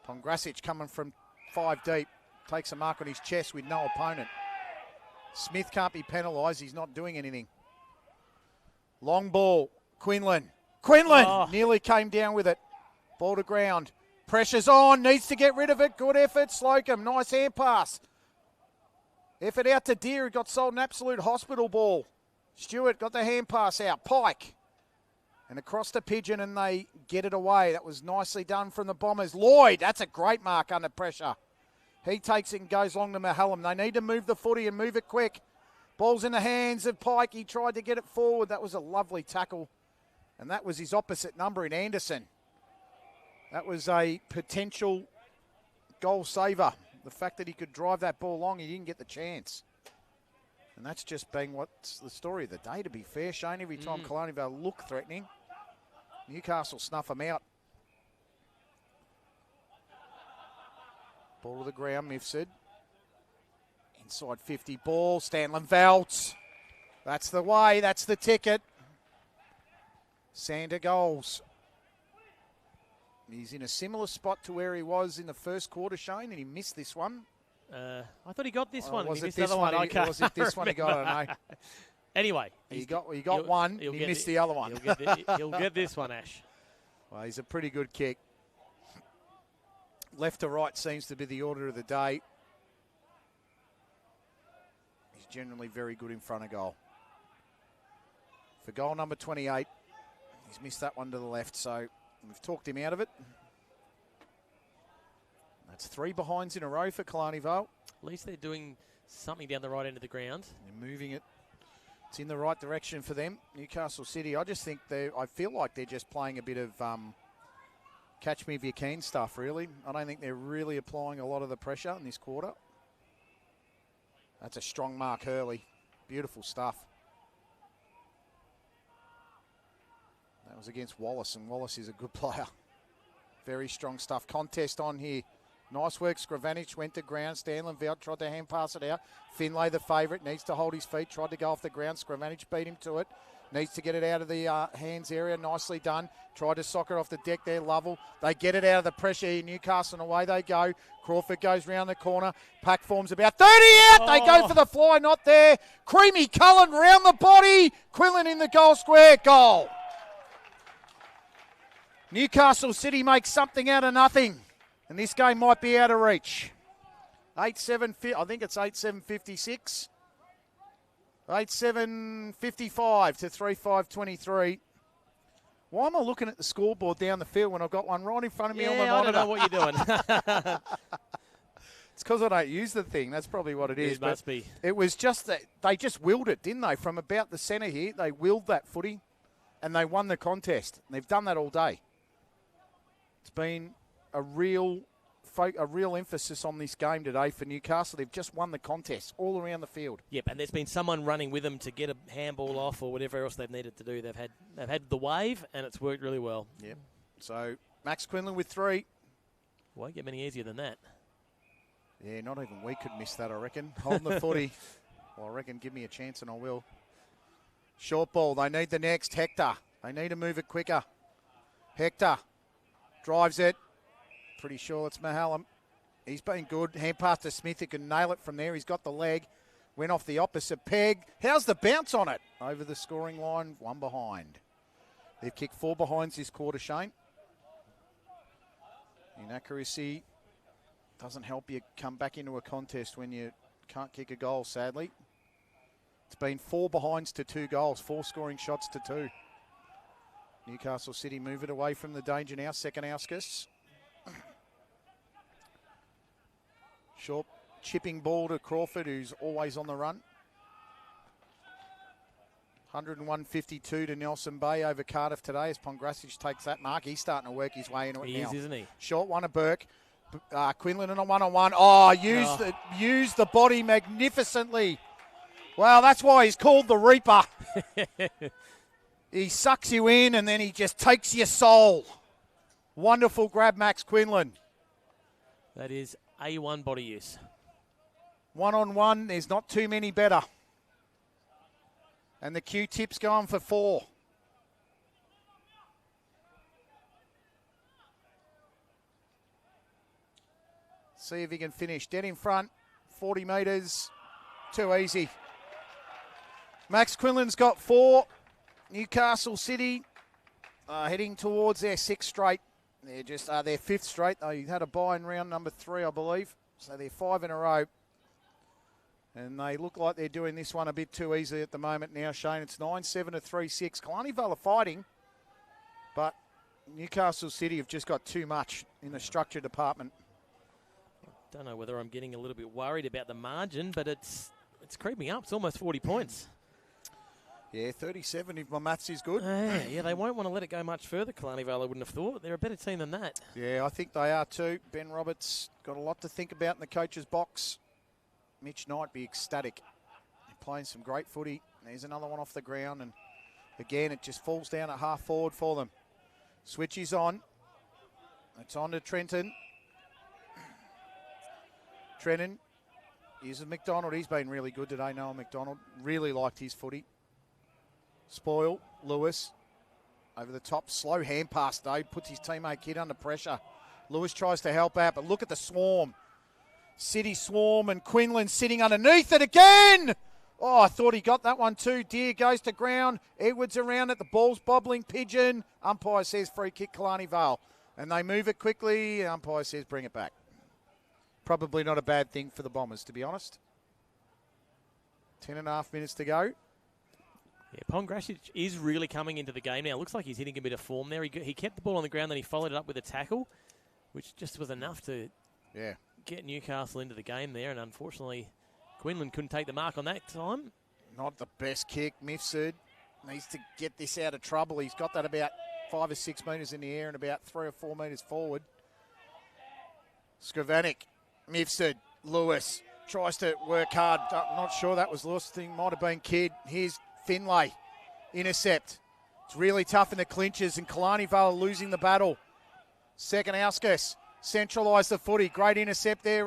Pongrasic coming from 5 deep. Takes a mark on his chest with no opponent. Smith can't be penalised. He's not doing anything. Long ball. Quinlan. Quinlan nearly came down with it. Ball to ground. Pressure's on. Needs to get rid of it. Good effort. Slocum. Nice hand pass. Effort out to Deer, who got sold an absolute hospital ball. Stewart got the hand pass out. Pike. And across to Pigeon, and they get it away. That was nicely done from the Bombers. Lloyd, that's a great mark under pressure. He takes it and goes long to Mahallam. They need to move the footy and move it quick. Ball's in the hands of Pike. He tried to get it forward. That was a lovely tackle. And that was his opposite number in Anderson. That was a potential goal saver. The fact that he could drive that ball long, he didn't get the chance. And that's just been what's the story of the day, to be fair, Shane. Every time Killarney Vale look threatening, Newcastle snuff them out. Ball to the ground, Mifsud. Inside 50 ball, Stanley Veltz. That's the way, that's the ticket. Sander goals. He's in a similar spot to where he was in the first quarter, Shane, and he missed this one. I thought he got this one. Was he it this one? Was it this one he got? I don't know. Anyway. He got one, he missed the other one. He'll get this one, Ash. Well, he's a pretty good kick. Left to right seems to be the order of the day. He's generally very good in front of goal. For goal number 28, he's missed that one to the left, so we've talked him out of it. That's 3 behinds in a row for Killarney Vale. At least they're doing something down the right end of the ground. They're moving it. It's in the right direction for them. Newcastle City, I just think I feel like they're just playing a bit of catch me if you can stuff, really. I don't think they're really applying a lot of the pressure in this quarter. That's a strong mark, Hurley. Beautiful stuff. That was against Wallace, and Wallace is a good player. Very strong stuff. Contest on here. Nice work. Skravanich went to ground. Stanley Velt tried to hand pass it out. Finlay, the favourite, needs to hold his feet. Tried to go off the ground. Skravanich beat him to it. Needs to get it out of the hands area. Nicely done. Tried to sock it off the deck there. Lovell. They get it out of the pressure here. Newcastle, and away they go. Crawford goes round the corner. Pack forms about 30 out. They go for the fly. Not there. Creamy Cullen round the body. Quillen in the goal square. Goal. Newcastle City makes something out of nothing. And this game might be out of reach. 8-7, I think it's 8-7-56. 8-7-55 to 3-5-23. Why am I looking at the scoreboard down the field when I've got one right in front of me on the monitor? I don't know what you're doing. It's because I don't use the thing. That's probably what it is. It must be. It was just that they just willed it, didn't they? From about the centre here, they willed that footy and they won the contest. And they've done that all day. It's been a real emphasis on this game today for Newcastle. They've just won the contest all around the field. Yep, and there's been someone running with them to get a handball off or whatever else they've needed to do. They've had the wave, and it's worked really well. Yep. So Max Quinlan with 3. Won't get many easier than that. Yeah, not even we could miss that, I reckon. Holding the footy. Well, I reckon give me a chance and I will. Short ball. They need the next. Hector. They need to move it quicker. Hector drives it. Pretty sure it's Mahallam. He's been good. Hand pass to Smith. He can nail it from there. He's got the leg. Went off the opposite peg. How's the bounce on it? Over the scoring line. 1 behind. They've kicked 4 behinds this quarter, Shane. Inaccuracy doesn't help you come back into a contest when you can't kick a goal, sadly. It's been 4 behinds to 2 goals. 4 scoring shots to 2. Newcastle City move it away from the danger now. Second Auskus. Short chipping ball to Crawford, who's always on the run. 101.52 to Nelson Bay over Cardiff today as Pongracic takes that mark. He's starting to work his way into it now. He is, isn't he? Short one to Burke. Quinlan in a one-on-one. Oh, used the body magnificently. Well, that's why he's called the Reaper. He sucks you in and then he just takes your soul. Wonderful grab, Max Quinlan. That is A1 body use. One-on-one, there's not too many better. And the Q-tip's going for 4. See if he can finish. Dead in front, 40 metres, too easy. Max Quinlan's got 4. Newcastle City heading towards their 6th straight. They're just their fifth straight. They had a bye in round number 3, I believe. So they're 5 in a row. And they look like they're doing this one a bit too easily at the moment now, Shane. It's 9-7 to 3-6. Killarney Vale are fighting, but Newcastle City have just got too much in the structure department. Don't know whether I'm getting a little bit worried about the margin, but it's creeping up. It's almost 40 points. Yeah, 37 if my maths is good. Yeah, they won't want to let it go much further, Killarney Vale, I wouldn't have thought. They're a better team than that. Yeah, I think they are too. Ben Roberts got a lot to think about in the coach's box. Mitch Knight be ecstatic. They're playing some great footy. There's another one off the ground, and again, it just falls down at half forward for them. Switch is on. It's on to Trenton. Trenton uses McDonald. He's been really good today, Noah McDonald. Really liked his footy. Spoil, Lewis, over the top. Slow hand pass, though. Puts his teammate Kid under pressure. Lewis tries to help out, but look at the swarm. City swarm, and Quinlan sitting underneath it again. Oh, I thought he got that one too. Deer goes to ground. Edwards around it. The ball's bobbling. Pigeon. Umpire says free kick, Killarney Vale. And they move it quickly. Umpire says bring it back. Probably not a bad thing for the Bombers, to be honest. 10.5 minutes to go. Yeah, Pongrasic is really coming into the game now. Looks like he's hitting a bit of form there. He kept the ball on the ground, then he followed it up with a tackle, which just was enough to get Newcastle into the game there. And unfortunately, Quinlan couldn't take the mark on that time. Not the best kick. Mifsud needs to get this out of trouble. He's got that about 5 or 6 metres in the air and about 3 or 4 metres forward. Skrivanik, Mifsud, Lewis tries to work hard. I'm not sure that was Lewis. Thing might have been Kidd. Here's Finlay. Intercept. It's really tough in the clinches, and Killarney Vale losing the battle. Second Auskis. Centralise the footy. Great intercept there,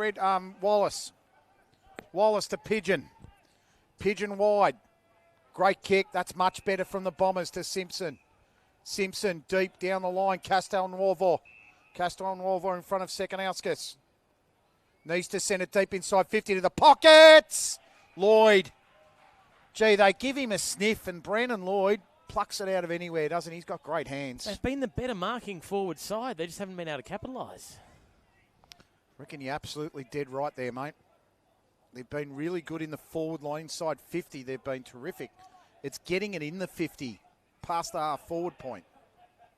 Wallace. Wallace to Pigeon. Pigeon wide. Great kick. That's much better from the Bombers to Simpson. Simpson deep down the line. Castelnuovo. Castelnuovo in front of second Auskis. Needs to send it deep inside 50 to the pockets. Lloyd. Gee, they give him a sniff, and Brandon Lloyd plucks it out of anywhere, doesn't he? He's got great hands. They've been the better marking forward side. They just haven't been able to capitalise. Reckon you're absolutely dead right there, mate. They've been really good in the forward line. Inside 50, they've been terrific. It's getting it in the 50, past the half forward point.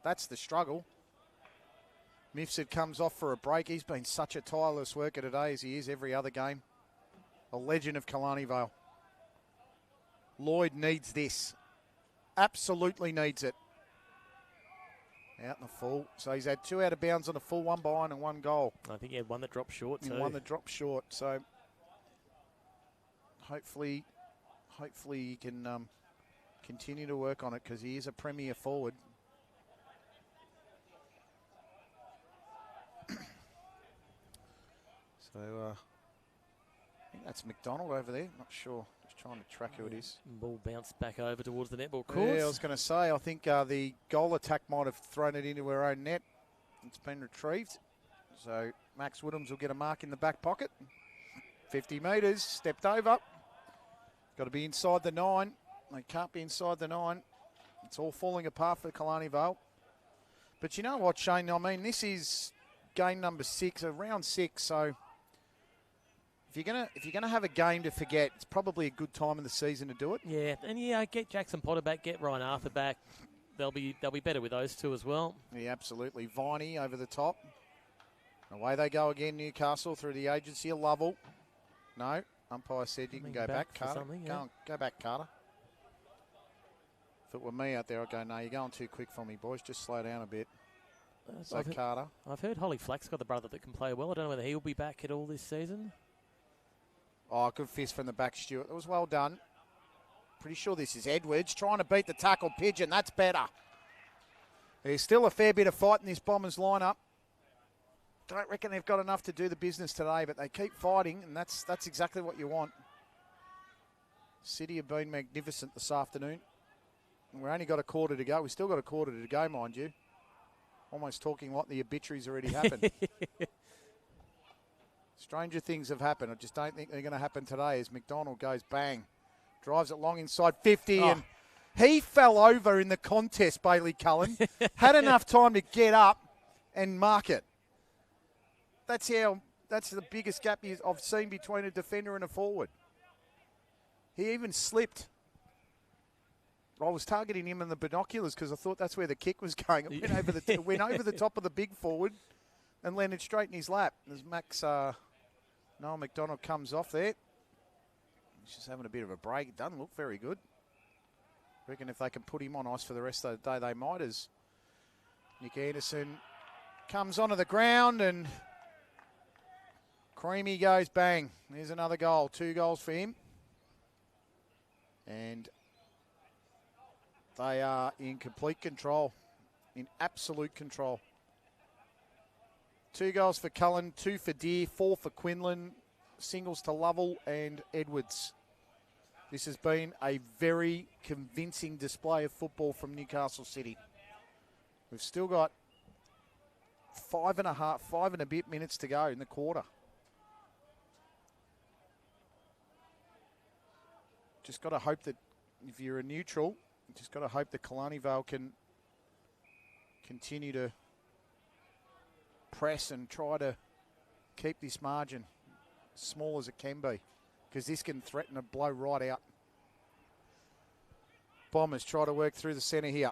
That's the struggle. Mifsud comes off for a break. He's been such a tireless worker today, as he is every other game. A legend of Killarney Vale. Lloyd needs this. Absolutely needs it. Out in the full. So he's had 2 out of bounds on a full, 1 behind and 1 goal. I think he had one that dropped short too. And one that dropped short. So hopefully he can continue to work on it, because he is a premier forward. So I think that's McDonald over there. Not sure. Just trying to track who it is. Ball bounced back over towards the netball court. Yeah, I was going to say, I think the goal attack might have thrown it into her own net. It's been retrieved. So Max Woodhams will get a mark in the back pocket. 50 metres, stepped over. Got to be inside the 9. They can't be inside the 9. It's all falling apart for Killarney Vale. But you know what, Shane? I mean, this is game number 6, round 6, so if you're gonna have a game to forget, it's probably a good time in the season to do it. Yeah, and get Jackson Potter back, get Ryan Arthur back. They'll be better with those two as well. Yeah, absolutely. Viney over the top. Away they go again, Newcastle through the agency of Lovell. No, umpire said you can go back, Carter. Go back, Carter. If it were me out there, I'd go, no, you're going too quick for me, boys. Just slow down a bit. Carter. I've heard Holly Flack's got the brother that can play well. I don't know whether he'll be back at all this season. Oh, good fist from the back, Stewart. That was well done. Pretty sure this is Edwards trying to beat the tackle. Pigeon, that's better. There's still a fair bit of fight in this Bombers lineup. Don't reckon they've got enough to do the business today, but they keep fighting, and that's exactly what you want. City have been magnificent this afternoon. And we've only got a quarter to go. We've still got a quarter to go, mind you. Almost talking like the obituary's already happened. Stranger things have happened. I just don't think they're going to happen today, as McDonald goes bang. Drives it long inside 50, and he fell over in the contest, Bailey Cullen. Had enough time to get up and mark it. That's the biggest gap I've seen between a defender and a forward. He even slipped. I was targeting him in the binoculars because I thought that's where the kick was going. It went over the top of the big forward and landed straight in his lap. As Noel McDonald comes off there. He's just having a bit of a break. It doesn't look very good. Reckon if they can put him on ice for the rest of the day, they might, as Nick Anderson comes onto the ground and Creamy goes bang. There's another goal. 2 goals for him. And they are in complete control, in absolute control. 2 goals for Cullen, 2 for Deer, 4 for Quinlan, singles to Lovell and Edwards. This has been a very convincing display of football from Newcastle City. We've still got 5 and a bit minutes to go in the quarter. Just got to hope that if you're a neutral, just got to hope that Killarney Vale can continue to press and try to keep this margin as small as it can be, because this can threaten to blow right out. Bombers try to work through the centre here.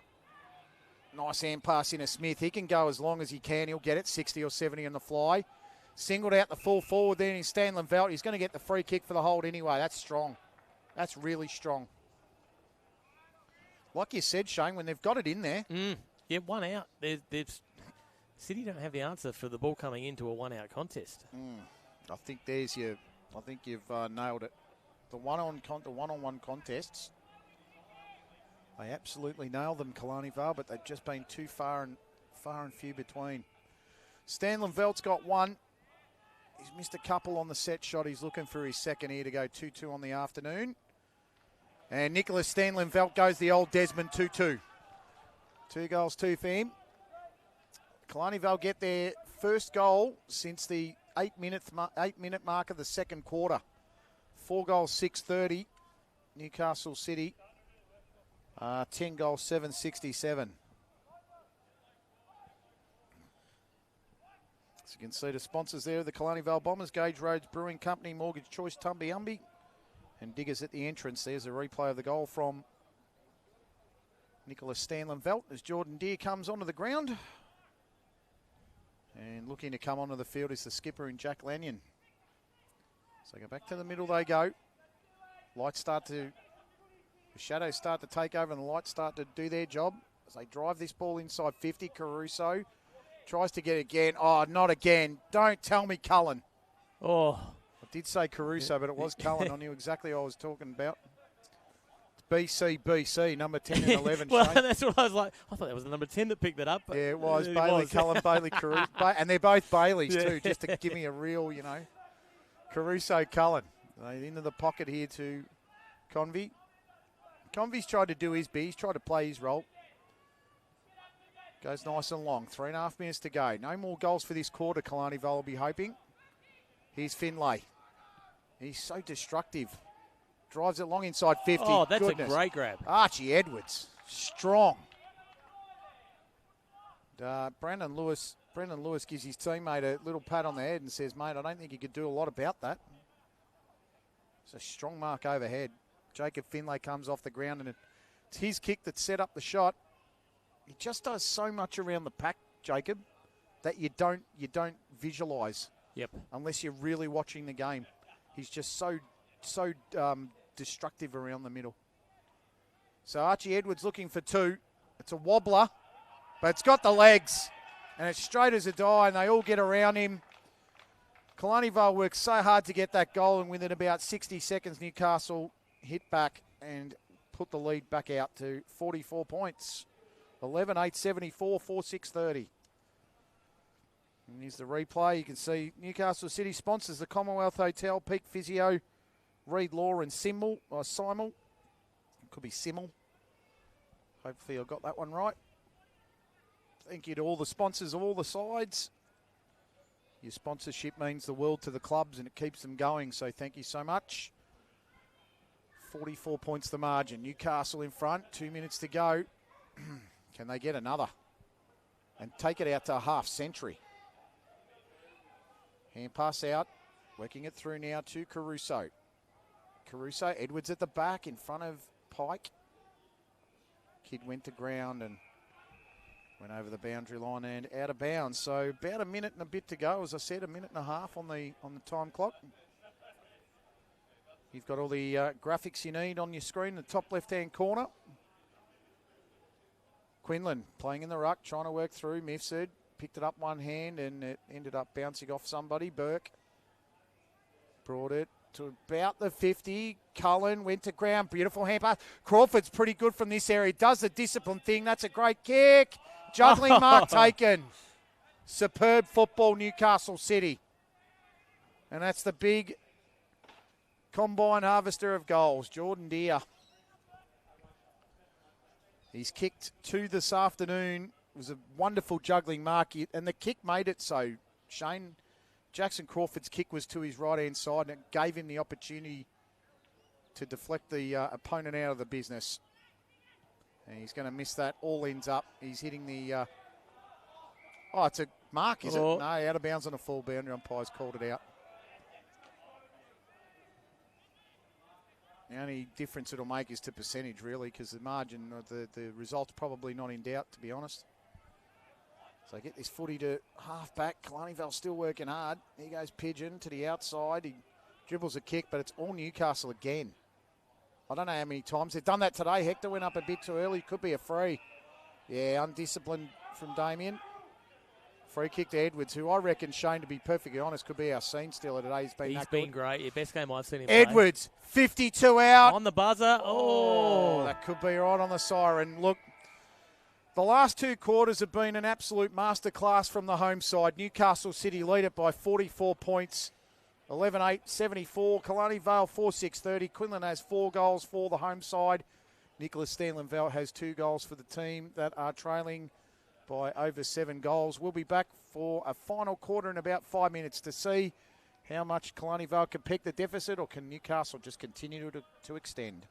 Nice hand pass into Smith. He can go as long as he can. He'll get it, 60 or 70 on the fly. Singled out the full forward there in Stanley Velt. He's going to get the free kick for the hold anyway. That's strong. That's really strong. Like you said, Shane, when they've got it in there. Yeah, 1 out. City don't have the answer for the ball coming into a 1-out contest. I think you've nailed it. The one-on-one contests, they absolutely nail them, Killarney Vale, but they've just been too far and few between. Stanley Velt's got 1. He's missed a couple on the set shot. He's looking for his second here to go 2-2 on the afternoon. And Nicholas Stanley Velt goes the old Desmond 2-2. 2 goals, 2 for him. Killarney Vale get their first goal since the 8-minute mark of the second quarter. 4 goals, 6:30. Newcastle City, 10 goals, 7:67. As you can see, the sponsors there are the Killarney Vale Bombers, Gage Roads Brewing Company, Mortgage Choice, Tumby Umby, and Diggers at the entrance. There's a replay of the goal from Nicholas Stanley Velt as Jordan Deere comes onto the ground. And looking to come onto the field is the skipper in Jack Lanyon. So go back to the middle they go. The shadows start to take over and the lights start to do their job as they drive this ball inside 50. Caruso tries to get it again. Oh, not again. Don't tell me Cullen. Oh. I did say Caruso, but it was Cullen. I knew exactly what I was talking about. BC, number 10 and 11. Well, Shane. that's what I was like. I thought that was the number 10 that picked that up. Yeah, it was. Bailey, Cullen, Bailey, Caruso. And they're both Baileys too, just to give me a real, Caruso, Cullen. Into the pocket here to Convey. Convey's tried to do his bit. He's tried to play his role. Goes nice and long. 3.5 minutes to go. No more goals for this quarter, Killarney Vale will be hoping. Here's Finlay. He's so destructive. Drives it long inside 50. Oh, that's Goodness. a great grab. Archie Edwards. Strong. Brendan Lewis gives his teammate a little pat on the head and says, mate, I don't think you could do a lot about that. It's a strong mark overhead. Jacob Finlay comes off the ground and it's his kick that set up the shot. He just does so much around the pack, Jacob, that you don't visualise. Yep. Unless you're really watching the game. He's just so destructive around the middle. So Archie Edwards looking for 2. It's a wobbler, but it's got the legs. And it's straight as a die, and they all get around him. Killarney Vale worked so hard to get that goal, and within about 60 seconds, Newcastle hit back and put the lead back out to 44 points. 11-8-74, 4-6-30. And here's the replay. You can see Newcastle City sponsors the Commonwealth Hotel, Peak Physio, Reed Law and Simul. It could be Simul. Hopefully I got that one right. Thank you to all the sponsors of all the sides. Your sponsorship means the world to the clubs and it keeps them going, so thank you so much. 44 points the margin. Newcastle in front, 2 minutes to go. Can they get another? and take it out to a half century. Hand pass out, working it through now to Caruso. Caruso, Edwards at the back in front of Pike. Kid went to ground and went over the boundary line and out of bounds. So about a minute and a bit to go. As I said, a minute and a half on the time clock. You've got all the graphics you need on your screen in the top left-hand corner. Quinlan playing in the ruck, trying to work through. Mifsud picked it up one hand and it ended up bouncing off somebody. Burke brought it to about the 50. Cullen went to ground. Beautiful hand pass. Crawford's pretty good from this area. Does the discipline thing. That's a great kick. Juggling mark taken. Superb football, Newcastle City. And that's the big combine harvester of goals, Jordan Deere. He's kicked 2 this afternoon. It was a wonderful juggling mark, and the kick made it so. Shane Jackson Crawford's kick was to his right-hand side, and it gave him the opportunity to deflect the opponent out of the business. And he's going to miss that. All ends up. He's hitting the... oh, it's a mark, is it? No, out of bounds on a full boundary. Umpire's called it out. The only difference it'll make is to percentage, really, because the margin of the result's probably not in doubt, to be honest. So get this footy to half-back. Killarney Vale still working hard. Here goes Pigeon to the outside. He dribbles a kick, but it's all Newcastle again. I don't know how many times. They've done that today. Hector went up a bit too early. Could be a free. Yeah, undisciplined from Damien. Free kick to Edwards, who I reckon, Shane, to be perfectly honest, could be our scene stealer today. He's been great. Yeah, best game I've seen him Edwards, play. 52 out. On the buzzer. Oh, that could be right on the siren. Look, the last 2 quarters have been an absolute masterclass from the home side. Newcastle City lead it by 44 points. 11-8, 74. Killarney Vale 4-6-30. Quinlan has 4 goals for the home side. Nicholas Stanley-Vale has 2 goals for the team that are trailing by over 7 goals. We'll be back for a final quarter in about 5 minutes to see how much Killarney Vale can pick the deficit, or can Newcastle just continue to extend.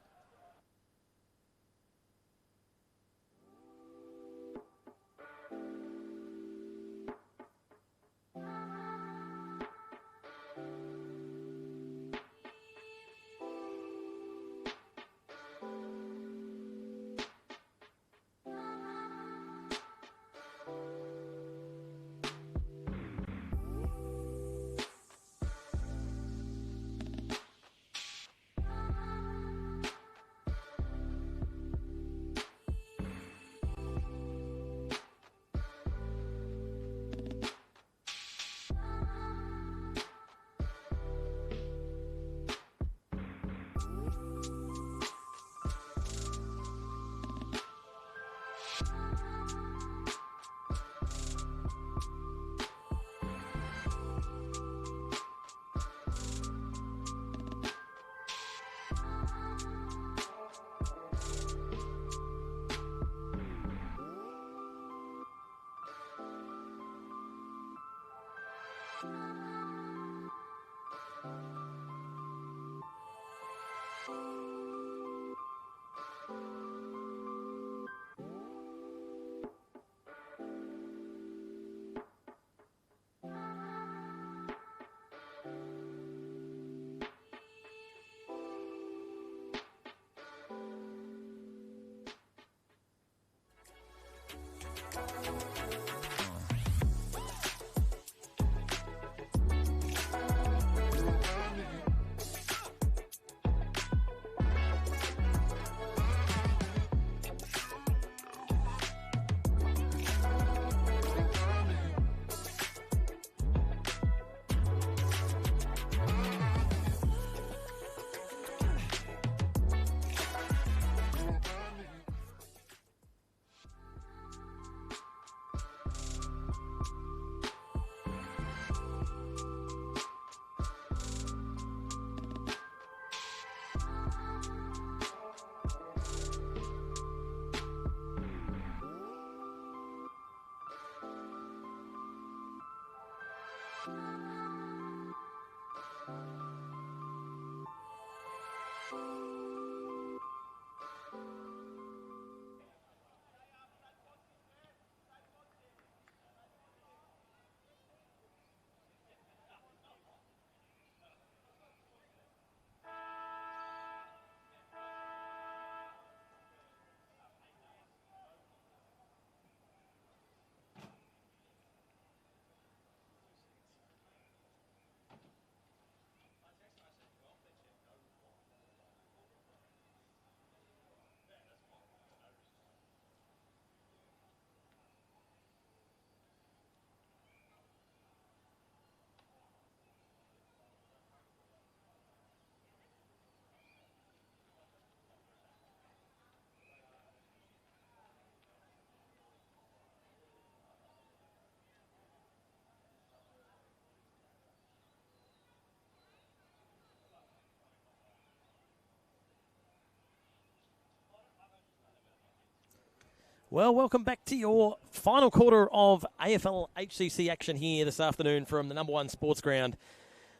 Well, welcome back to your final quarter of AFL HCC action here this afternoon from the number one sports ground.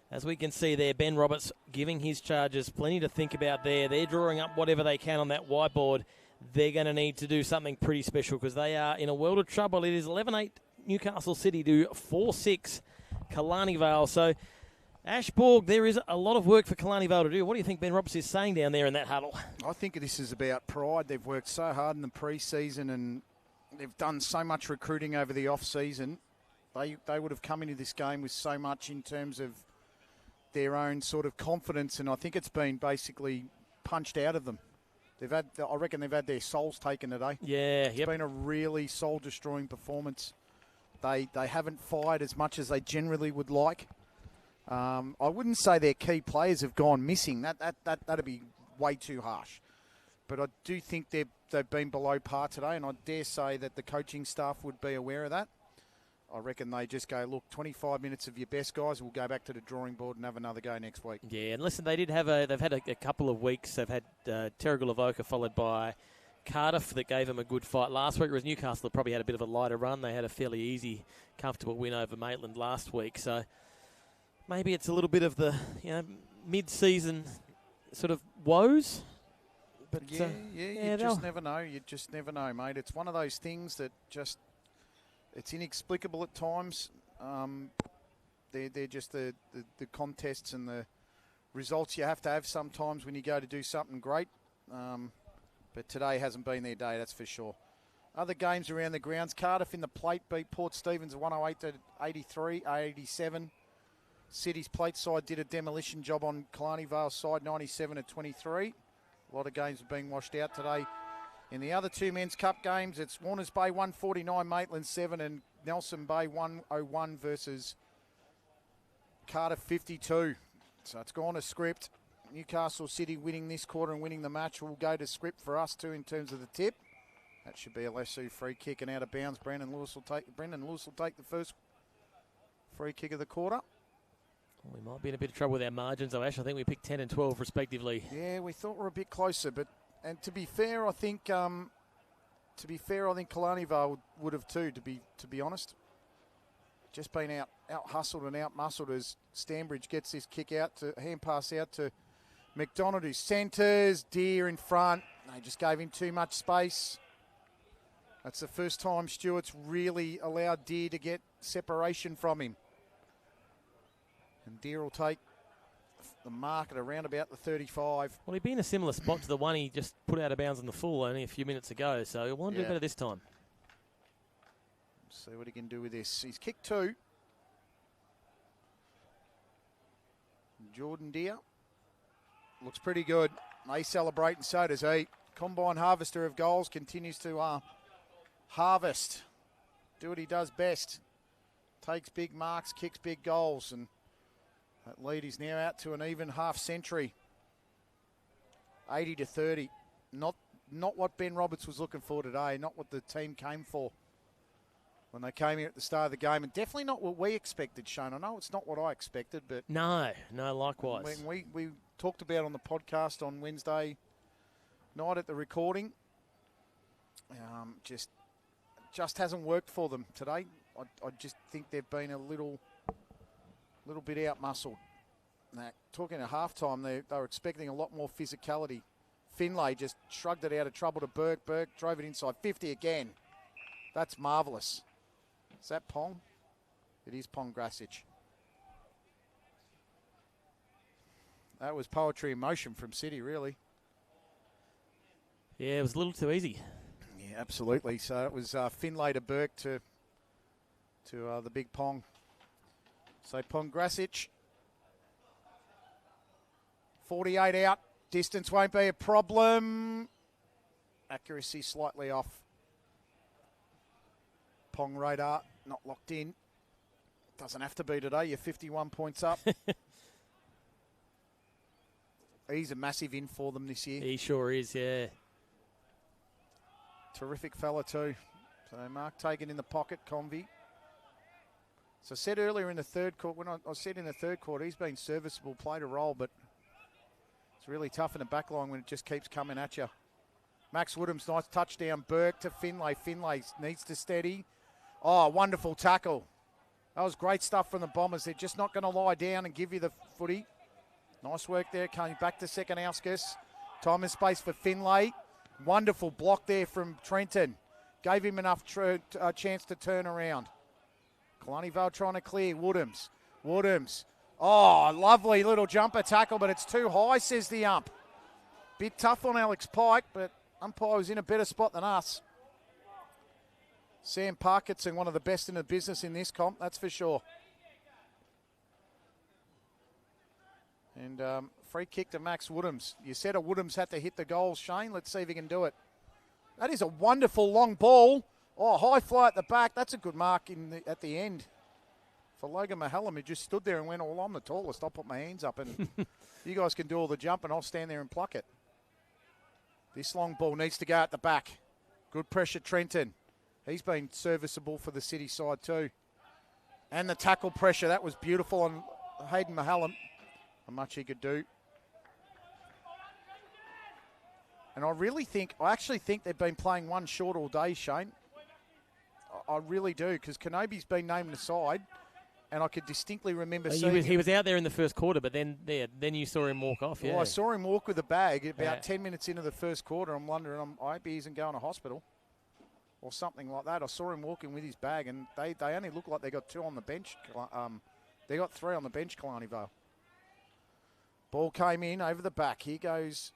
As we can see there, Ben Roberts giving his Chargers plenty to think about there. They're drawing up whatever they can on that whiteboard. They're going to need to do something pretty special because they are in a world of trouble. It is 11-8 Newcastle City to 4-6 Killarney Vale. So, Ash Borg, there is a lot of work for Killarney Vale to do. What do you think Ben Roberts is saying down there in that huddle? I think this is about pride. They've worked so hard in the pre-season and they've done so much recruiting over the off-season. They would have come into this game with so much in terms of their own sort of confidence, and I think it's been basically punched out of them. I reckon they've had their souls taken today. Yeah, It's been a really soul-destroying performance. They haven't fired as much as they generally would like. I wouldn't say their key players have gone missing. That'd be way too harsh. But I do think they've been below par today, and I dare say that the coaching staff would be aware of that. I reckon they just go, look, 25 minutes of your best guys, we'll go back to the drawing board and have another go next week. Yeah, and listen, they've had a couple of weeks. They've had Terrigal-Avoca followed by Cardiff that gave them a good fight last week, whereas Newcastle probably had a bit of a lighter run. They had a fairly easy, comfortable win over Maitland last week. So maybe it's a little bit of the mid-season sort of woes. But you just never know. You just never know, mate. It's one of those things that just... It's inexplicable at times. They're just the contests and the results you have to have sometimes when you go to do something great. But today hasn't been their day, that's for sure. Other games around the grounds. Cardiff in the plate beat Port Stephens 108-87. City's plate side did a demolition job on Killarney Vale side 97-23. A lot of games are being washed out today. In the other two men's cup games, it's Warners Bay 149, Maitland 7, and Nelson Bay 101 versus Cardiff 52. So it's gone to script. Newcastle City winning this quarter and winning the match will go to script for us too in terms of the tip. That should be a Lesu free kick and out of bounds. Brendan Lewis will take the first free kick of the quarter. We might be in a bit of trouble with our margins, though, Ash. I think we picked 10 and 12 respectively. Yeah, we thought we were a bit closer, but. And to be fair, I think Killarney Vale would have too. To be honest, just been out hustled and out muscled as Stanbridge gets this kick out to hand pass out to McDonald, who centres. Deer in front. They just gave him too much space. That's the first time Stewart's really allowed Deer to get separation from him. And Deer will take the mark at around about the 35. Well, he'd be in a similar spot to the one he just put out of bounds in the full only a few minutes ago, so he'll want to do better this time. See what he can do with this. He's kicked two. Jordan Deer looks pretty good. They celebrate and so does he. Combine harvester of goals continues to harvest. Do what he does best. Takes big marks, kicks big goals, and that lead is now out to an even half century. 80-30. Not what Ben Roberts was looking for today. Not what the team came for when they came here at the start of the game. And definitely not what we expected, Shane. I know it's not what I expected, but... No, likewise. When we talked about on the podcast on Wednesday night at the recording, just hasn't worked for them today. I just think they've been a little bit out-muscled. Now, talking at halftime, they were expecting a lot more physicality. Finlay just shrugged it out of trouble to Burke. Burke drove it inside 50 again. That's marvellous. Is that Pong? It is Pong Grasic. That was poetry in motion from City, really. Yeah, it was a little too easy. Yeah, absolutely. So it was Finlay to Burke to the big Pong. So Pong Grasic, 48 out. Distance won't be a problem. Accuracy slightly off. Pong radar not locked in. Doesn't have to be today. You're 51 points up. He's a massive in for them this year. He sure is, yeah. Terrific fella too. So Mark taken in the pocket, Convey. So I said earlier in the third quarter, when I said in the third quarter, he's been serviceable, played a role, but it's really tough in the back line when it just keeps coming at you. Max Woodham's nice touchdown. Burke to Finlay. Finlay needs to steady. Oh, wonderful tackle. That was great stuff from the Bombers. They're just not going to lie down and give you the footy. Nice work there. Coming back to second Auskus. Time and space for Finlay. Wonderful block there from Trenton. Gave him enough chance to turn around. Killarney Vale trying to clear. Woodhams. Oh, lovely little jumper tackle, but it's too high, says the ump. Bit tough on Alex Pike, but umpire was in a better spot than us. Sam Parkinson, one of the best in the business in this comp, that's for sure. And free kick to Max Woodhams. You said Woodhams had to hit the goals, Shane. Let's see if he can do it. That is a wonderful long ball. Oh, high fly at the back. That's a good mark at the end. For Logan Mahallam, who just stood there and went, well, I'm the tallest. I'll put my hands up and you guys can do all the jump and I'll stand there and pluck it. This long ball needs to go at the back. Good pressure, Trenton. He's been serviceable for the City side too. And the tackle pressure, that was beautiful on Hayden Mahallam. How much he could do. And I actually think they've been playing one short all day, Shane. I really do, because Kenobi's been named aside, and I could distinctly remember seeing he was out there in the first quarter, but then you saw him walk off. Well, I saw him walk with a bag about 10 minutes into the first quarter. I'm wondering, I hope he isn't going to hospital or something like that. I saw him walking with his bag, and they only look like they got 2 on the bench. They got 3 on the bench, Killarney Vale. Ball came in over the back. Here goes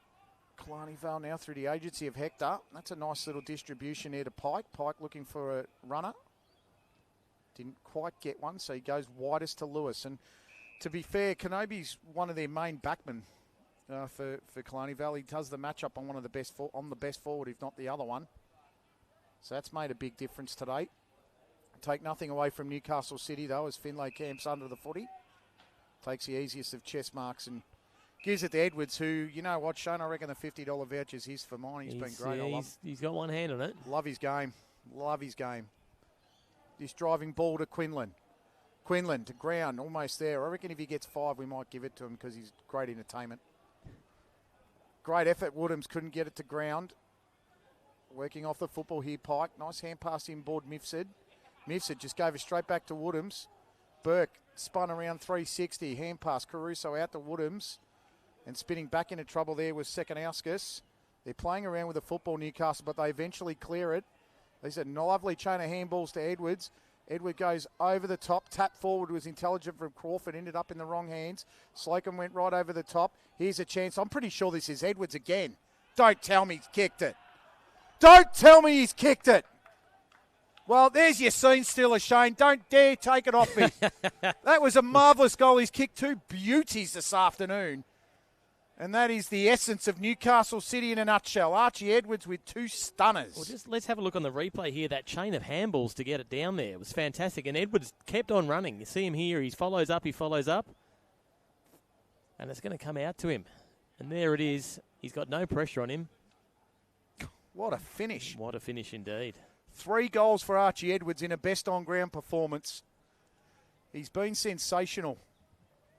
Killarney Vale now through the agency of Hector. That's a nice little distribution here to Pike. Pike looking for a runner. Didn't quite get one, so he goes widest to Lewis. And to be fair, Kenobi's one of their main backmen for Killarney Vale. He does the matchup on one of the best forward, if not the other one. So that's made a big difference today. Take nothing away from Newcastle City, though, as Finlay camps under the footy. Takes the easiest of chest marks and gives it to Edwards, who, you know what, Shane, I reckon the $50 voucher's his for mine. He's been great. He's got one hand on it. Love his game. This driving ball to Quinlan. Quinlan to ground, almost there. I reckon if he gets 5, we might give it to him because he's great entertainment. Great effort. Woodhams couldn't get it to ground. Working off the football here, Pike. Nice hand pass inboard, Mifsud. Mifsud just gave it straight back to Woodhams. Burke spun around 360. Hand pass, Caruso out to Woodhams. And spinning back into trouble there was second Auskus. They're playing around with the football, Newcastle, but they eventually clear it. There's a lovely chain of handballs to Edwards. Edward goes over the top. Tap forward was intelligent from Crawford. Ended up in the wrong hands. Slocum went right over the top. Here's a chance. I'm pretty sure this is Edwards again. Don't tell me he's kicked it. Don't tell me he's kicked it. Well, there's your scene stealer, Shane. Don't dare take it off me. That was a marvellous goal. He's kicked 2 beauties this afternoon. And that is the essence of Newcastle City in a nutshell. Archie Edwards with 2 stunners. Well, just let's have a look on the replay here. That chain of handballs to get it down there was fantastic. And Edwards kept on running. You see him here. He follows up. And it's going to come out to him. And there it is. He's got no pressure on him. What a finish. What a finish indeed. 3 goals for Archie Edwards in a best-on-ground performance. He's been sensational.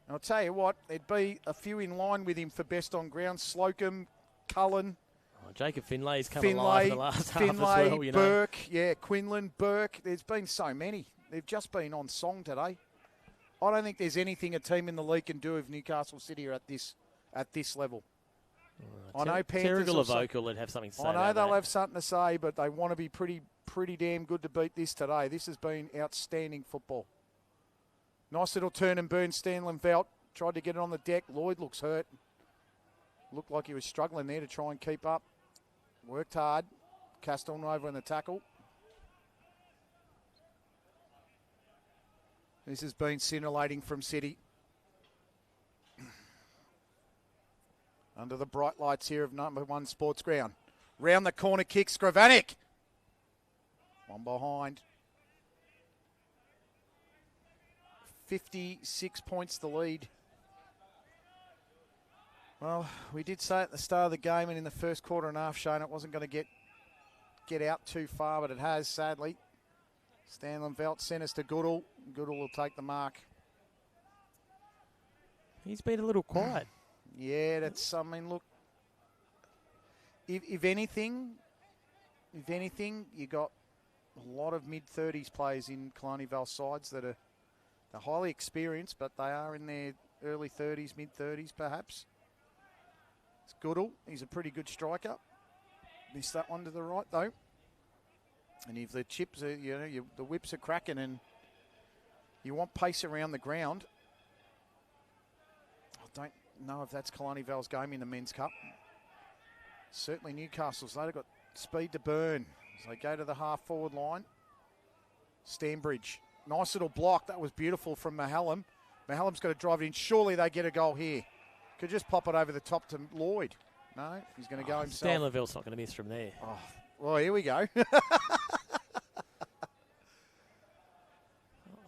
And I'll tell you what, there'd be a few in line with him for best on ground. Slocum, Cullen. Oh, Jacob Finlay's come alive in the last half as well, you know. Burke, Quinlan, Burke. There's been so many. They've just been on song today. I don't think there's anything a team in the league can do if Newcastle City are at this level. I know Panthers will have something to say. I know they'll have something to say, but they want to be pretty damn good to beat this today. This has been outstanding football. Nice little turn and burn. Stanley Velt tried to get it on the deck. Lloyd looks hurt. Looked like he was struggling there to try and keep up. Worked hard. Castelnova in the tackle. This has been scintillating from City. Under the bright lights here of number 1 Sports Ground. Round the corner kick, Skrivanik. One behind. 56 points the lead. Well, we did say at the start of the game and in the first quarter and a half, Shane, it wasn't going to get out too far, but it has, sadly. Stanley Velt sent us to Goodall. Goodall will take the mark. He's been a little quiet. Yeah, look, if anything, you got a lot of mid-30s players in Killarney Vale sides that are they're highly experienced, but they are in their early 30s, mid-30s perhaps. It's Goodall. He's a pretty good striker. Missed that one to the right, though. And if the chips are, the whips are cracking and you want pace around the ground, I don't know if that's Killarney Vale's game in the Men's Cup. Certainly Newcastle's. They've got speed to burn as they go to the half-forward line. Stanbridge. Nice little block. That was beautiful from Mahallam. Mahallam's got to drive it in. Surely they get a goal here. Could just pop it over the top to Lloyd. No, he's going to go himself. Stanleyville's not going to miss from there. Oh, well, here we go.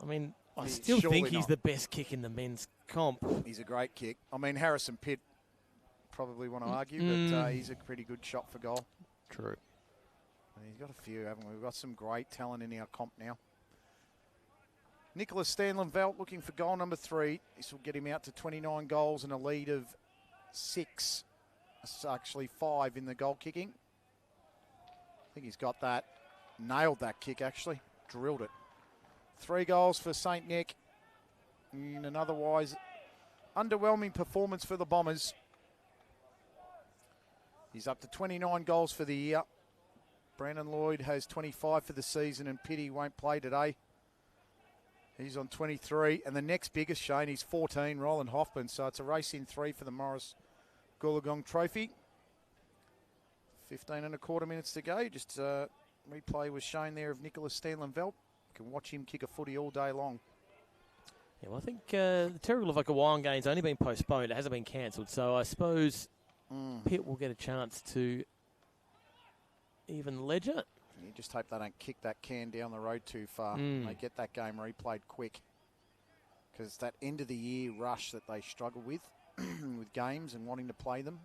I mean, I still think he's the best kick in the men's comp. He's a great kick. I mean, Harrison Pitt probably want to argue, but he's a pretty good shot for goal. True. And he's got a few, haven't we? We've got some great talent in our comp now. Nicholas Stanley-Velt looking for goal number 3. This will get him out to 29 goals and a lead of 6. It's actually 5 in the goal kicking. I think he's got that. Nailed that kick, actually. Drilled it. 3 goals for St. Nick in an otherwise underwhelming performance for the Bombers. He's up to 29 goals for the year. Brandon Lloyd has 25 for the season and Pity won't play today. He's on 23. And the next biggest, Shane, he's 14, Roland Hoffman. So it's a race in 3 for the Morris Goolagong Trophy. 15 and a quarter minutes to go. Just replay was shown there of Nicholas Stanley-Velt. You can watch him kick a footy all day long. Yeah, well, I think the Terrigal of Wine game's only been postponed. It hasn't been cancelled. So I suppose Pitt will get a chance to even ledger. You just hope they don't kick that can down the road too far. They get that game replayed quick. Because it's that end of the year rush that they struggle with, with games and wanting to play them.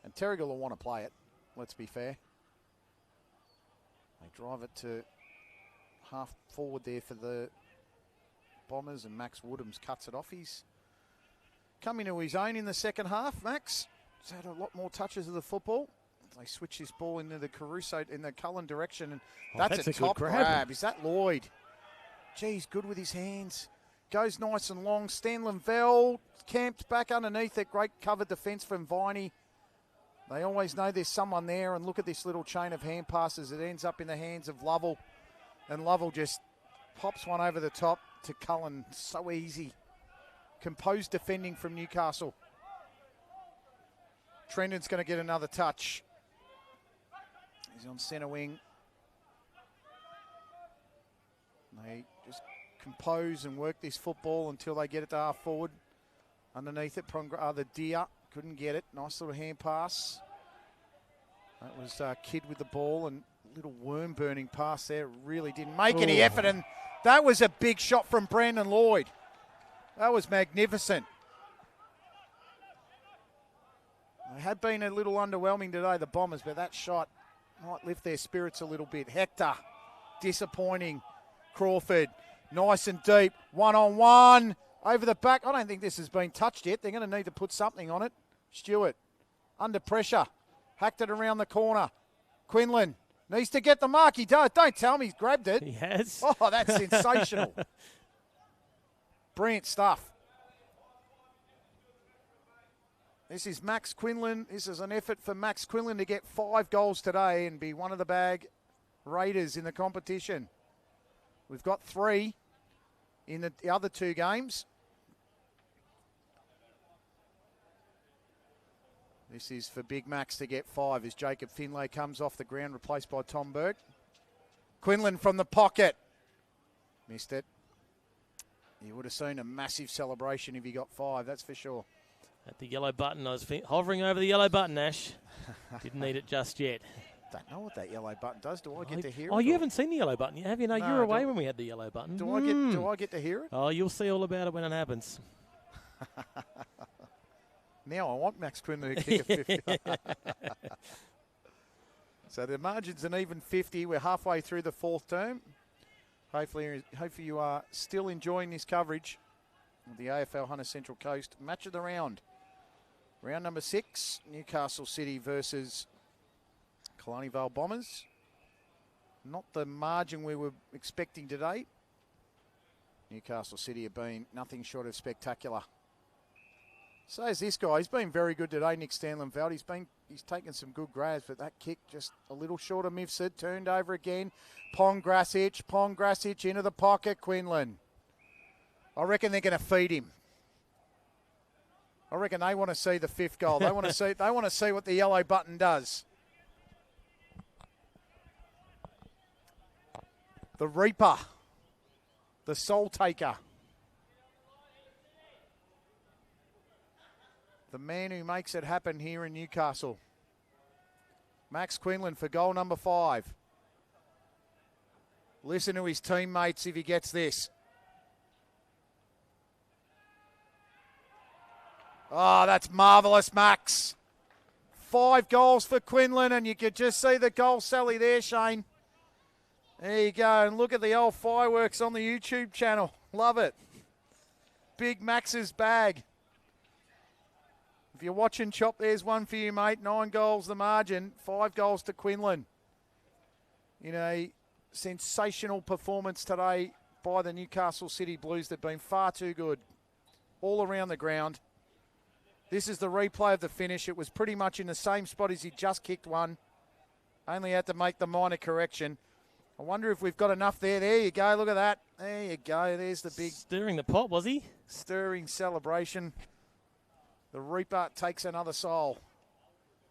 And Terrigal will want to play it, let's be fair. They drive it to half forward there for the Bombers, and Max Woodhams cuts it off. He's coming to his own in the second half, Max. He's had a lot more touches of the football. They switch this ball into the Caruso, in the Cullen direction, and that's a top grab. Is that Lloyd? Geez, good with his hands. Goes nice and long. Stanley-Velt camped back underneath it. Great covered defence from Viney. They always know there's someone there, and look at this little chain of hand passes. It ends up in the hands of Lovell, and Lovell just pops one over the top to Cullen. So easy. Composed defending from Newcastle. Trendon's going to get another touch. He's on centre wing. They just compose and work this football until they get it to half forward. Underneath it, the Deer couldn't get it. Nice little hand pass. That was Kidd with the ball, and little worm burning pass there. Really didn't make any effort, and that was a big shot from Brandon Lloyd. That was magnificent. They had been a little underwhelming today, the Bombers, but that shot might lift their spirits a little bit. Hector, disappointing. Crawford, nice and deep. 1-on-1, over the back. I don't think this has been touched yet. They're going to need to put something on it. Stewart, under pressure. Hacked it around the corner. Quinlan needs to get the mark. He does. Don't tell me he's grabbed it. He has. Oh, that's sensational. Brilliant stuff. This is Max Quinlan. This is an effort for Max Quinlan to get 5 goals today and be one of the bag raiders in the competition. We've got 3 in the other 2 games. This is for Big Max to get 5 as Jacob Finlay comes off the ground, replaced by Tom Burke. Quinlan from the pocket. Missed it. You would have seen a massive celebration if he got 5, that's for sure. At the yellow button, I was hovering over the yellow button, Ash. Didn't need it just yet. Don't know what that yellow button does. Do I get to hear it? Oh, you haven't seen the yellow button, have you? No, you were away when we had the yellow button. Do I get to hear it? Oh, you'll see all about it when it happens. Now I want Max Quinlan to kick a 50. So the margin's an even 50. We're halfway through the 4th term. Hopefully you are still enjoying this coverage of the AFL Hunter Central Coast Match of the Round. Round number 6, Newcastle City versus Killarney Vale Bombers. Not the margin we were expecting today. Newcastle City have been nothing short of spectacular. So is this guy. He's been very good today, Nick Stanley-Veld. He's taken some good grabs, but that kick just a little short of Mifsud. Turned over again. Pongrasic into the pocket. Quinlan. I reckon they're going to feed him. I reckon they want to see the fifth goal. They want to see what the yellow button does. The Reaper. The Soul Taker. The man who makes it happen here in Newcastle. Max Quinlan for goal number 5. Listen to his teammates if he gets this. Oh, that's marvellous, Max. 5 goals for Quinlan, and you could just see the goal sally there, Shane. There you go, and look at the old fireworks on the YouTube channel. Love it. Big Max's bag. If you're watching Chop, there's one for you, mate. 9 goals the margin, 5 goals to Quinlan. In a sensational performance today by the Newcastle City Blues. They've been far too good all around the ground. This is the replay of the finish. It was pretty much in the same spot as he just kicked one. Only had to make the minor correction. I wonder if we've got enough there. There you go. Look at that. There you go. There's the big... Stirring the pot, was he? Stirring celebration. The Reaper takes another soul.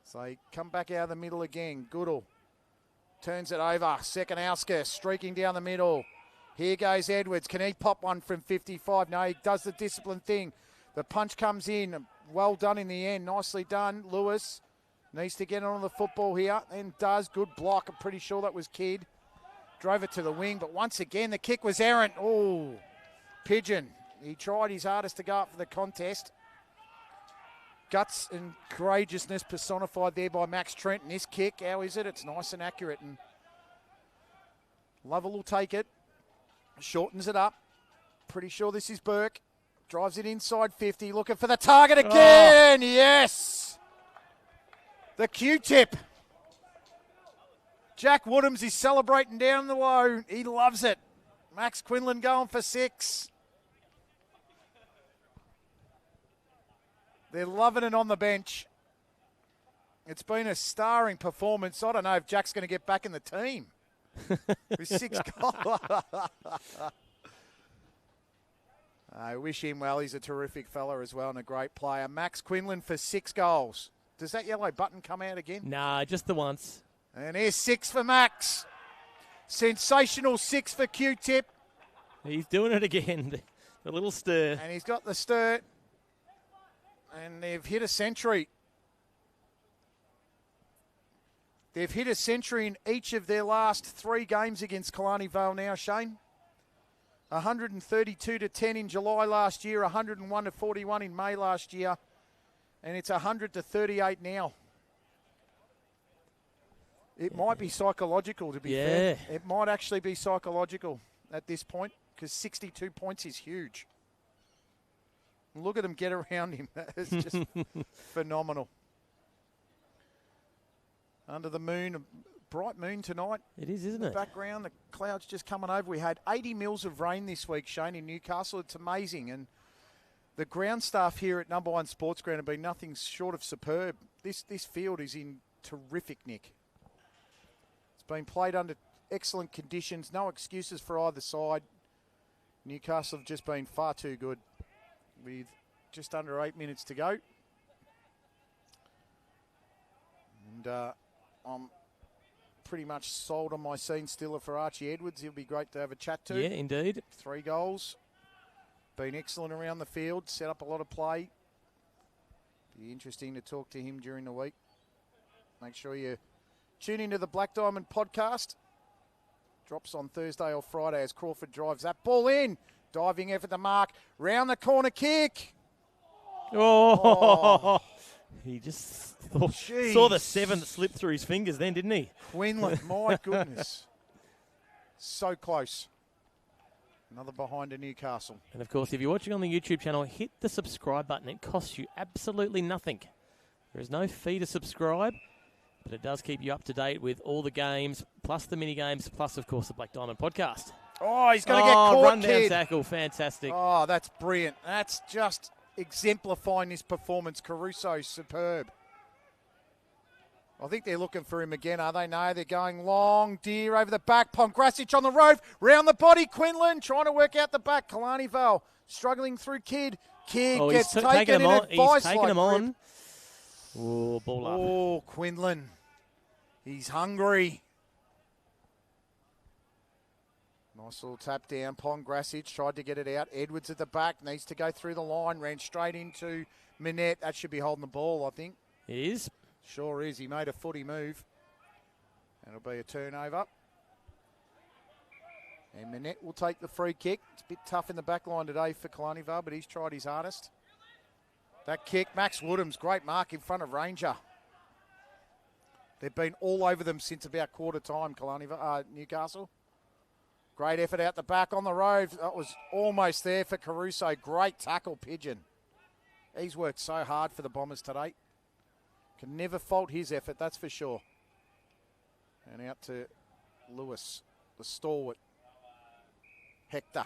So he come back out of the middle again. Goodall turns it over. Sekanowska streaking down the middle. Here goes Edwards. Can he pop one from 55? No, he does the discipline thing. The punch comes in. Well done in the end. Nicely done. Lewis needs to get on the football here and does. Good block. I'm pretty sure that was Kidd. Drove it to the wing, but once again, the kick was errant. Oh, Pigeon. He tried his hardest to go up for the contest. Guts and courageousness personified there by Max Trent. And this kick, how is it? It's nice and accurate. And Lovell will take it. Shortens it up. Pretty sure this is Burke. Drives it inside 50. Looking for the target again. Oh. Yes. The Q-tip. Jack Woodhams is celebrating down the low. He loves it. Max Quinlan going for 6. They're loving it on the bench. It's been a starring performance. I don't know if Jack's going to get back in the team. With 6 goals. I wish him well. He's a terrific fella as well and a great player. Max Quinlan for 6 goals. Does that yellow button come out again? Nah, just the once. And here's 6 for Max. Sensational 6 for Q-tip. He's doing it again. The little stir. And he's got the stir. And they've hit a century. They've hit a century in each of their last 3 games against Killarney Vale now, Shane. 132-10 in July last year, 101-41 in May last year. And it's 100-38 now. It might be psychological, to be fair. It might actually be psychological at this point because 62 points is huge. Look at them get around him. It's just phenomenal. Under the moon, a bright moon tonight. It is, isn't it? Background, the clouds just coming over. We had 80 mils of rain this week, Shane, in Newcastle. It's amazing. And the ground staff here at Number One Sports Ground have been nothing short of superb. This field is in terrific nick. It's been played under excellent conditions. No excuses for either side. Newcastle have just been far too good. With just under 8 minutes to go. And I'm pretty much sold on my scene stiller for Archie Edwards. He'll be great to have a chat to. Yeah, indeed. 3 goals. Been excellent around the field. Set up a lot of play. Be interesting to talk to him during the week. Make sure you tune into the Black Diamond podcast. Drops on Thursday or Friday as Crawford drives that ball in. Diving effort to mark. Round the corner kick. Oh. He just saw the 7 that slipped through his fingers then, didn't he? Quinlan, my goodness. So close. Another behind to Newcastle. And, of course, if you're watching on the YouTube channel, hit the subscribe button. It costs you absolutely nothing. There is no fee to subscribe. But it does keep you up to date with all the games, plus the mini games, plus, of course, the Black Diamond podcast. Oh, he's going to get caught, rundown kid. tackle, fantastic. Oh, that's brilliant. That's just exemplifying his performance. Caruso, superb. I think they're looking for him again, are they? No, they're going long. Deer over the back. Pongrasic on the roof. Round the body. Quinlan trying to work out the back. Killarney Vale struggling through Kidd. Kidd gets taken in a vice. He's taking him on. Oh, ball up. Oh, Quinlan. He's hungry. Nice little tap down. Pongrasic tried to get it out. Edwards at the back. Needs to go through the line. Ran straight into Minette. That should be holding the ball, I think. It is. Sure is. He made a footy move. It'll be a turnover. And Minette will take the free kick. It's a bit tough in the back line today for Killarney Vale, but he's tried his hardest. That kick, Max Woodham's great mark in front of Ranger. They've been all over them since about quarter time, Newcastle. Great effort out the back on the road. That was almost there for Caruso. Great tackle, Pigeon. He's worked so hard for the Bombers today. Can never fault his effort, that's for sure. And out to Lewis, the stalwart. Hector.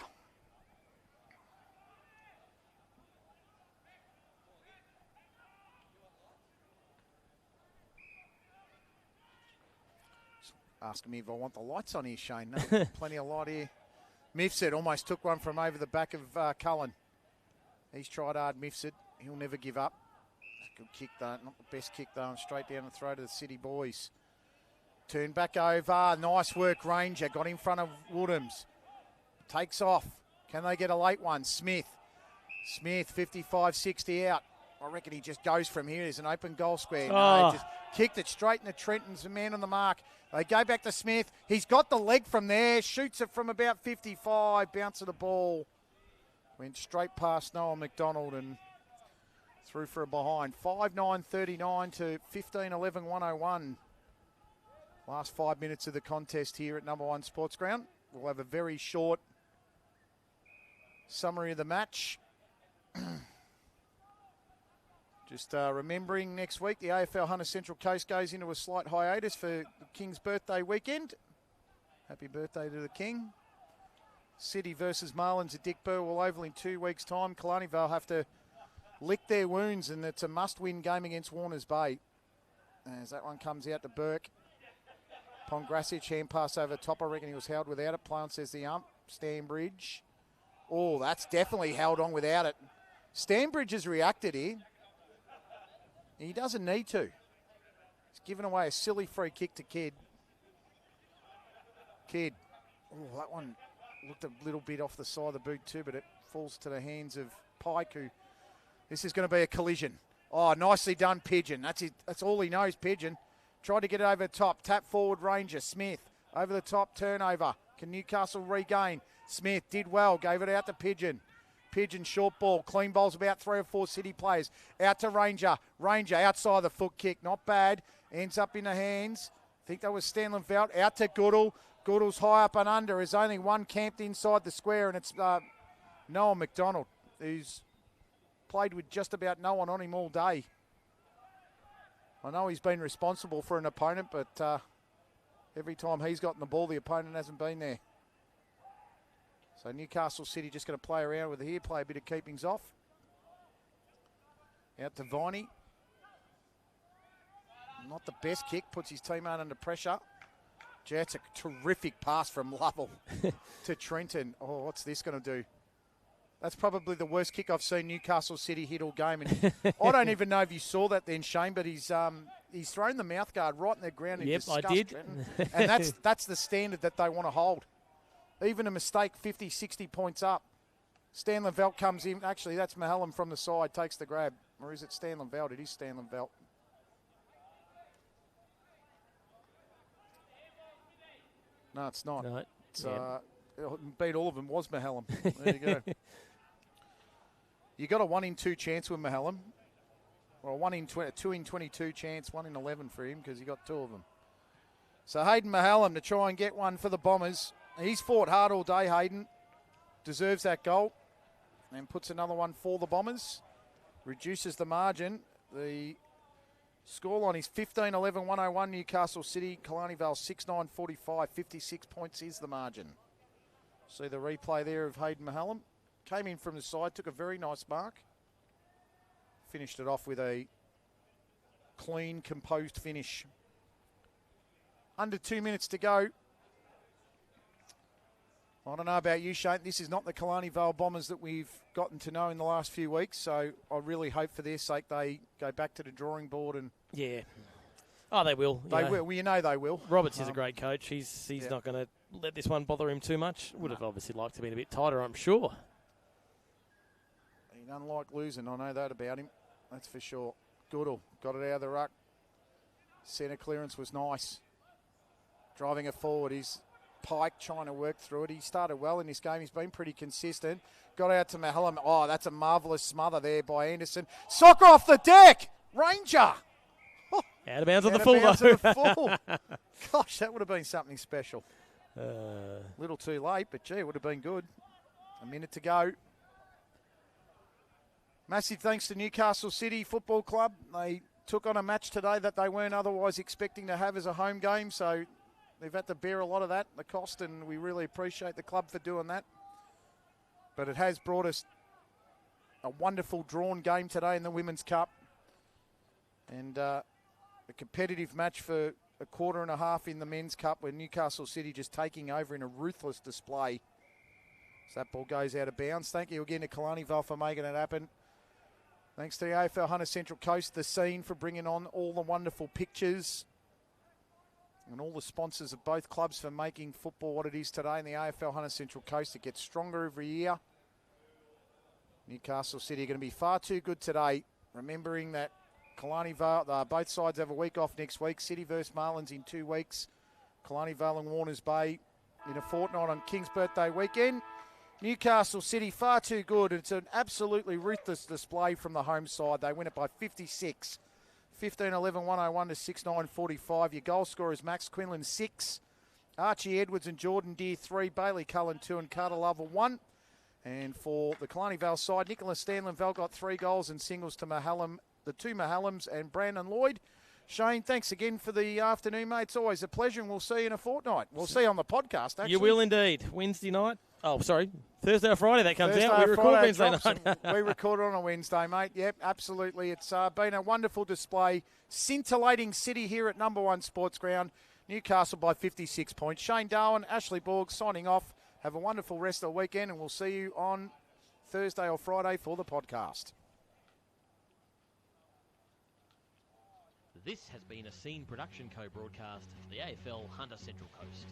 Asking me if I want the lights on here, Shane. No, plenty of light here. Mifsud almost took one from over the back of Cullen. He's tried hard, Mifsud. He'll never give up. Good kick, though. Not the best kick, though. And straight down the throat of the City boys. Turn back over. Nice work, Ranger. Got in front of Woodhams. Takes off. Can they get a late one? Smith, 55-60 out. I reckon he just goes from here. There's an open goal square. No, just kicked it straight into Trenton's a man on the mark. They go back to Smith. He's got the leg from there. Shoots it from about 55. Bounce of the ball. Went straight past Noah McDonald and through for a behind. 5-9-39 to 15-11-101. Last 5 minutes of the contest here at Number One Sports Ground. We'll have a very short summary of the match. Just remembering next week, the AFL Hunter Central Coast goes into a slight hiatus for the King's birthday weekend. Happy birthday to the King. City versus Marlins at Dick Burwell Oval in 2 weeks' time. Killarney Vale have to lick their wounds, and it's a must-win game against Warners Bay. As that one comes out to Burke. Pongrasic, hand pass over the top. I reckon he was held without it. Play on, says the ump. Stanbridge. Oh, that's definitely held on without it. Stanbridge has reacted here. He doesn't need to. He's given away a silly free kick to Kidd. Kidd. Oh, that one looked a little bit off the side of the boot too, but it falls to the hands of Pike, who... This is going to be a collision. Oh, nicely done, Pigeon. That's it. That's all he knows, Pigeon. Tried to get it over the top. Tap forward, Ranger. Smith. Over the top, turnover. Can Newcastle regain? Smith did well. Gave it out to Pigeon. Pigeon, short ball. Clean bowls about 3 or 4 City players. Out to Ranger. Ranger outside the foot kick. Not bad. Ends up in the hands. I think that was Stanley Velt. Out to Goodall. Goodall's high up and under. There's only one camped inside the square, and it's Noah McDonald, who's played with just about no one on him all day. I know he's been responsible for an opponent, but every time he's gotten the ball, the opponent hasn't been there. So Newcastle City just going to play around with it here, play a bit of keepings off. Out to Viney. Not the best kick, puts his teammate under pressure. That's a terrific pass from Lovell to Trenton. Oh, what's this going to do? That's probably the worst kick I've seen Newcastle City hit all game. And I don't even know if you saw that then, Shane, but he's thrown the mouthguard right in the ground in disgust. I did. And that's the standard that they want to hold. Even a mistake, 50, 60 points up. Stanley Velt comes in. Actually, that's Mahallam from the side, takes the grab. Or is it Stanley Velt? It is Stanley Velt. No, it's not. No, it's, beat all of them was Mahallam. There you go. You got a 1 in 2 chance with Mahallam. Or a 2 in 22 chance, 1 in 11 for him because he got 2 of them. So Hayden Mahallam to try and get one for the Bombers. He's fought hard all day, Hayden. Deserves that goal. And puts another one for the Bombers. Reduces the margin. The Scoreline is 15-11-101 Newcastle City. Killarney Vale 6-9-45. 56 points is the margin. See the replay there of Hayden Mahallam. Came in from the side, took a very nice mark. Finished it off with a clean, composed finish. Under 2 minutes to go. I don't know about you, Shane. This is not the Killarney Vale Bombers that we've gotten to know in the last few weeks. So I really hope for their sake they go back to the drawing board and. Yeah. Oh, they will. They will. Well, you know they will. Roberts is a great coach. He's not going to let this one bother him too much. Would have obviously liked to be a bit tighter, I'm sure. He doesn't like losing. I know that about him. That's for sure. Goodall got it out of the ruck. Centre clearance was nice. Driving it forward. He's Pike trying to work through it. He started well in this game. He's been pretty consistent. Got out to Mahallam. Oh, that's a marvellous smother there by Anderson. Soccer off the deck. Ranger. Oh, out of bounds on the full, though. Gosh, that would have been something special. Little too late, but gee, it would have been good. A minute to go. Massive thanks to Newcastle City Football Club. They took on a match today that they weren't otherwise expecting to have as a home game, so they've had to bear a lot of that, the cost, and we really appreciate the club for doing that. But it has brought us a wonderful drawn game today in the Women's Cup. And a competitive match for a quarter and a half in the Men's Cup, where Newcastle City just taking over in a ruthless display. So that ball goes out of bounds. Thank you again to Killarney Vale for making it happen. Thanks to the AFL Hunter Central Coast, the scene, for bringing on all the wonderful pictures. And all the sponsors of both clubs for making football what it is today in the AFL Hunter Central Coast. It gets stronger every year. Newcastle City are going to be far too good today. Remembering that Killarney Vale, both sides have a week off next week. City versus Marlins in 2 weeks. Killarney Vale and Warners Bay in a fortnight on King's birthday weekend. Newcastle City far too good. It's an absolutely ruthless display from the home side. They win it by 56. 15-11-101 to 6-9-45. Your goal scorers, Max Quinlan, 6. Archie Edwards and Jordan Deere, 3. Bailey Cullen, 2. And Carter Lovell, 1. And for the Killarney Vale side, Nicholas Stanley-Vale got 3 goals and singles to Mahallam, the 2 Mahallams and Brandon Lloyd. Shane, thanks again for the afternoon, mate. It's always a pleasure, and we'll see you in a fortnight. We'll see you on the podcast, actually. You will indeed. Wednesday night. Oh, sorry. Thursday or Friday that comes Thursday out. We record Wednesday night. We record on a Wednesday, mate. Yep, absolutely. It's been a wonderful display. Scintillating City here at number 1 Sports Ground. Newcastle by 56 points. Shane Darwin, Ashley Borg signing off. Have a wonderful rest of the weekend, and we'll see you on Thursday or Friday for the podcast. This has been a Scene Production co-broadcast for the AFL Hunter Central Coast.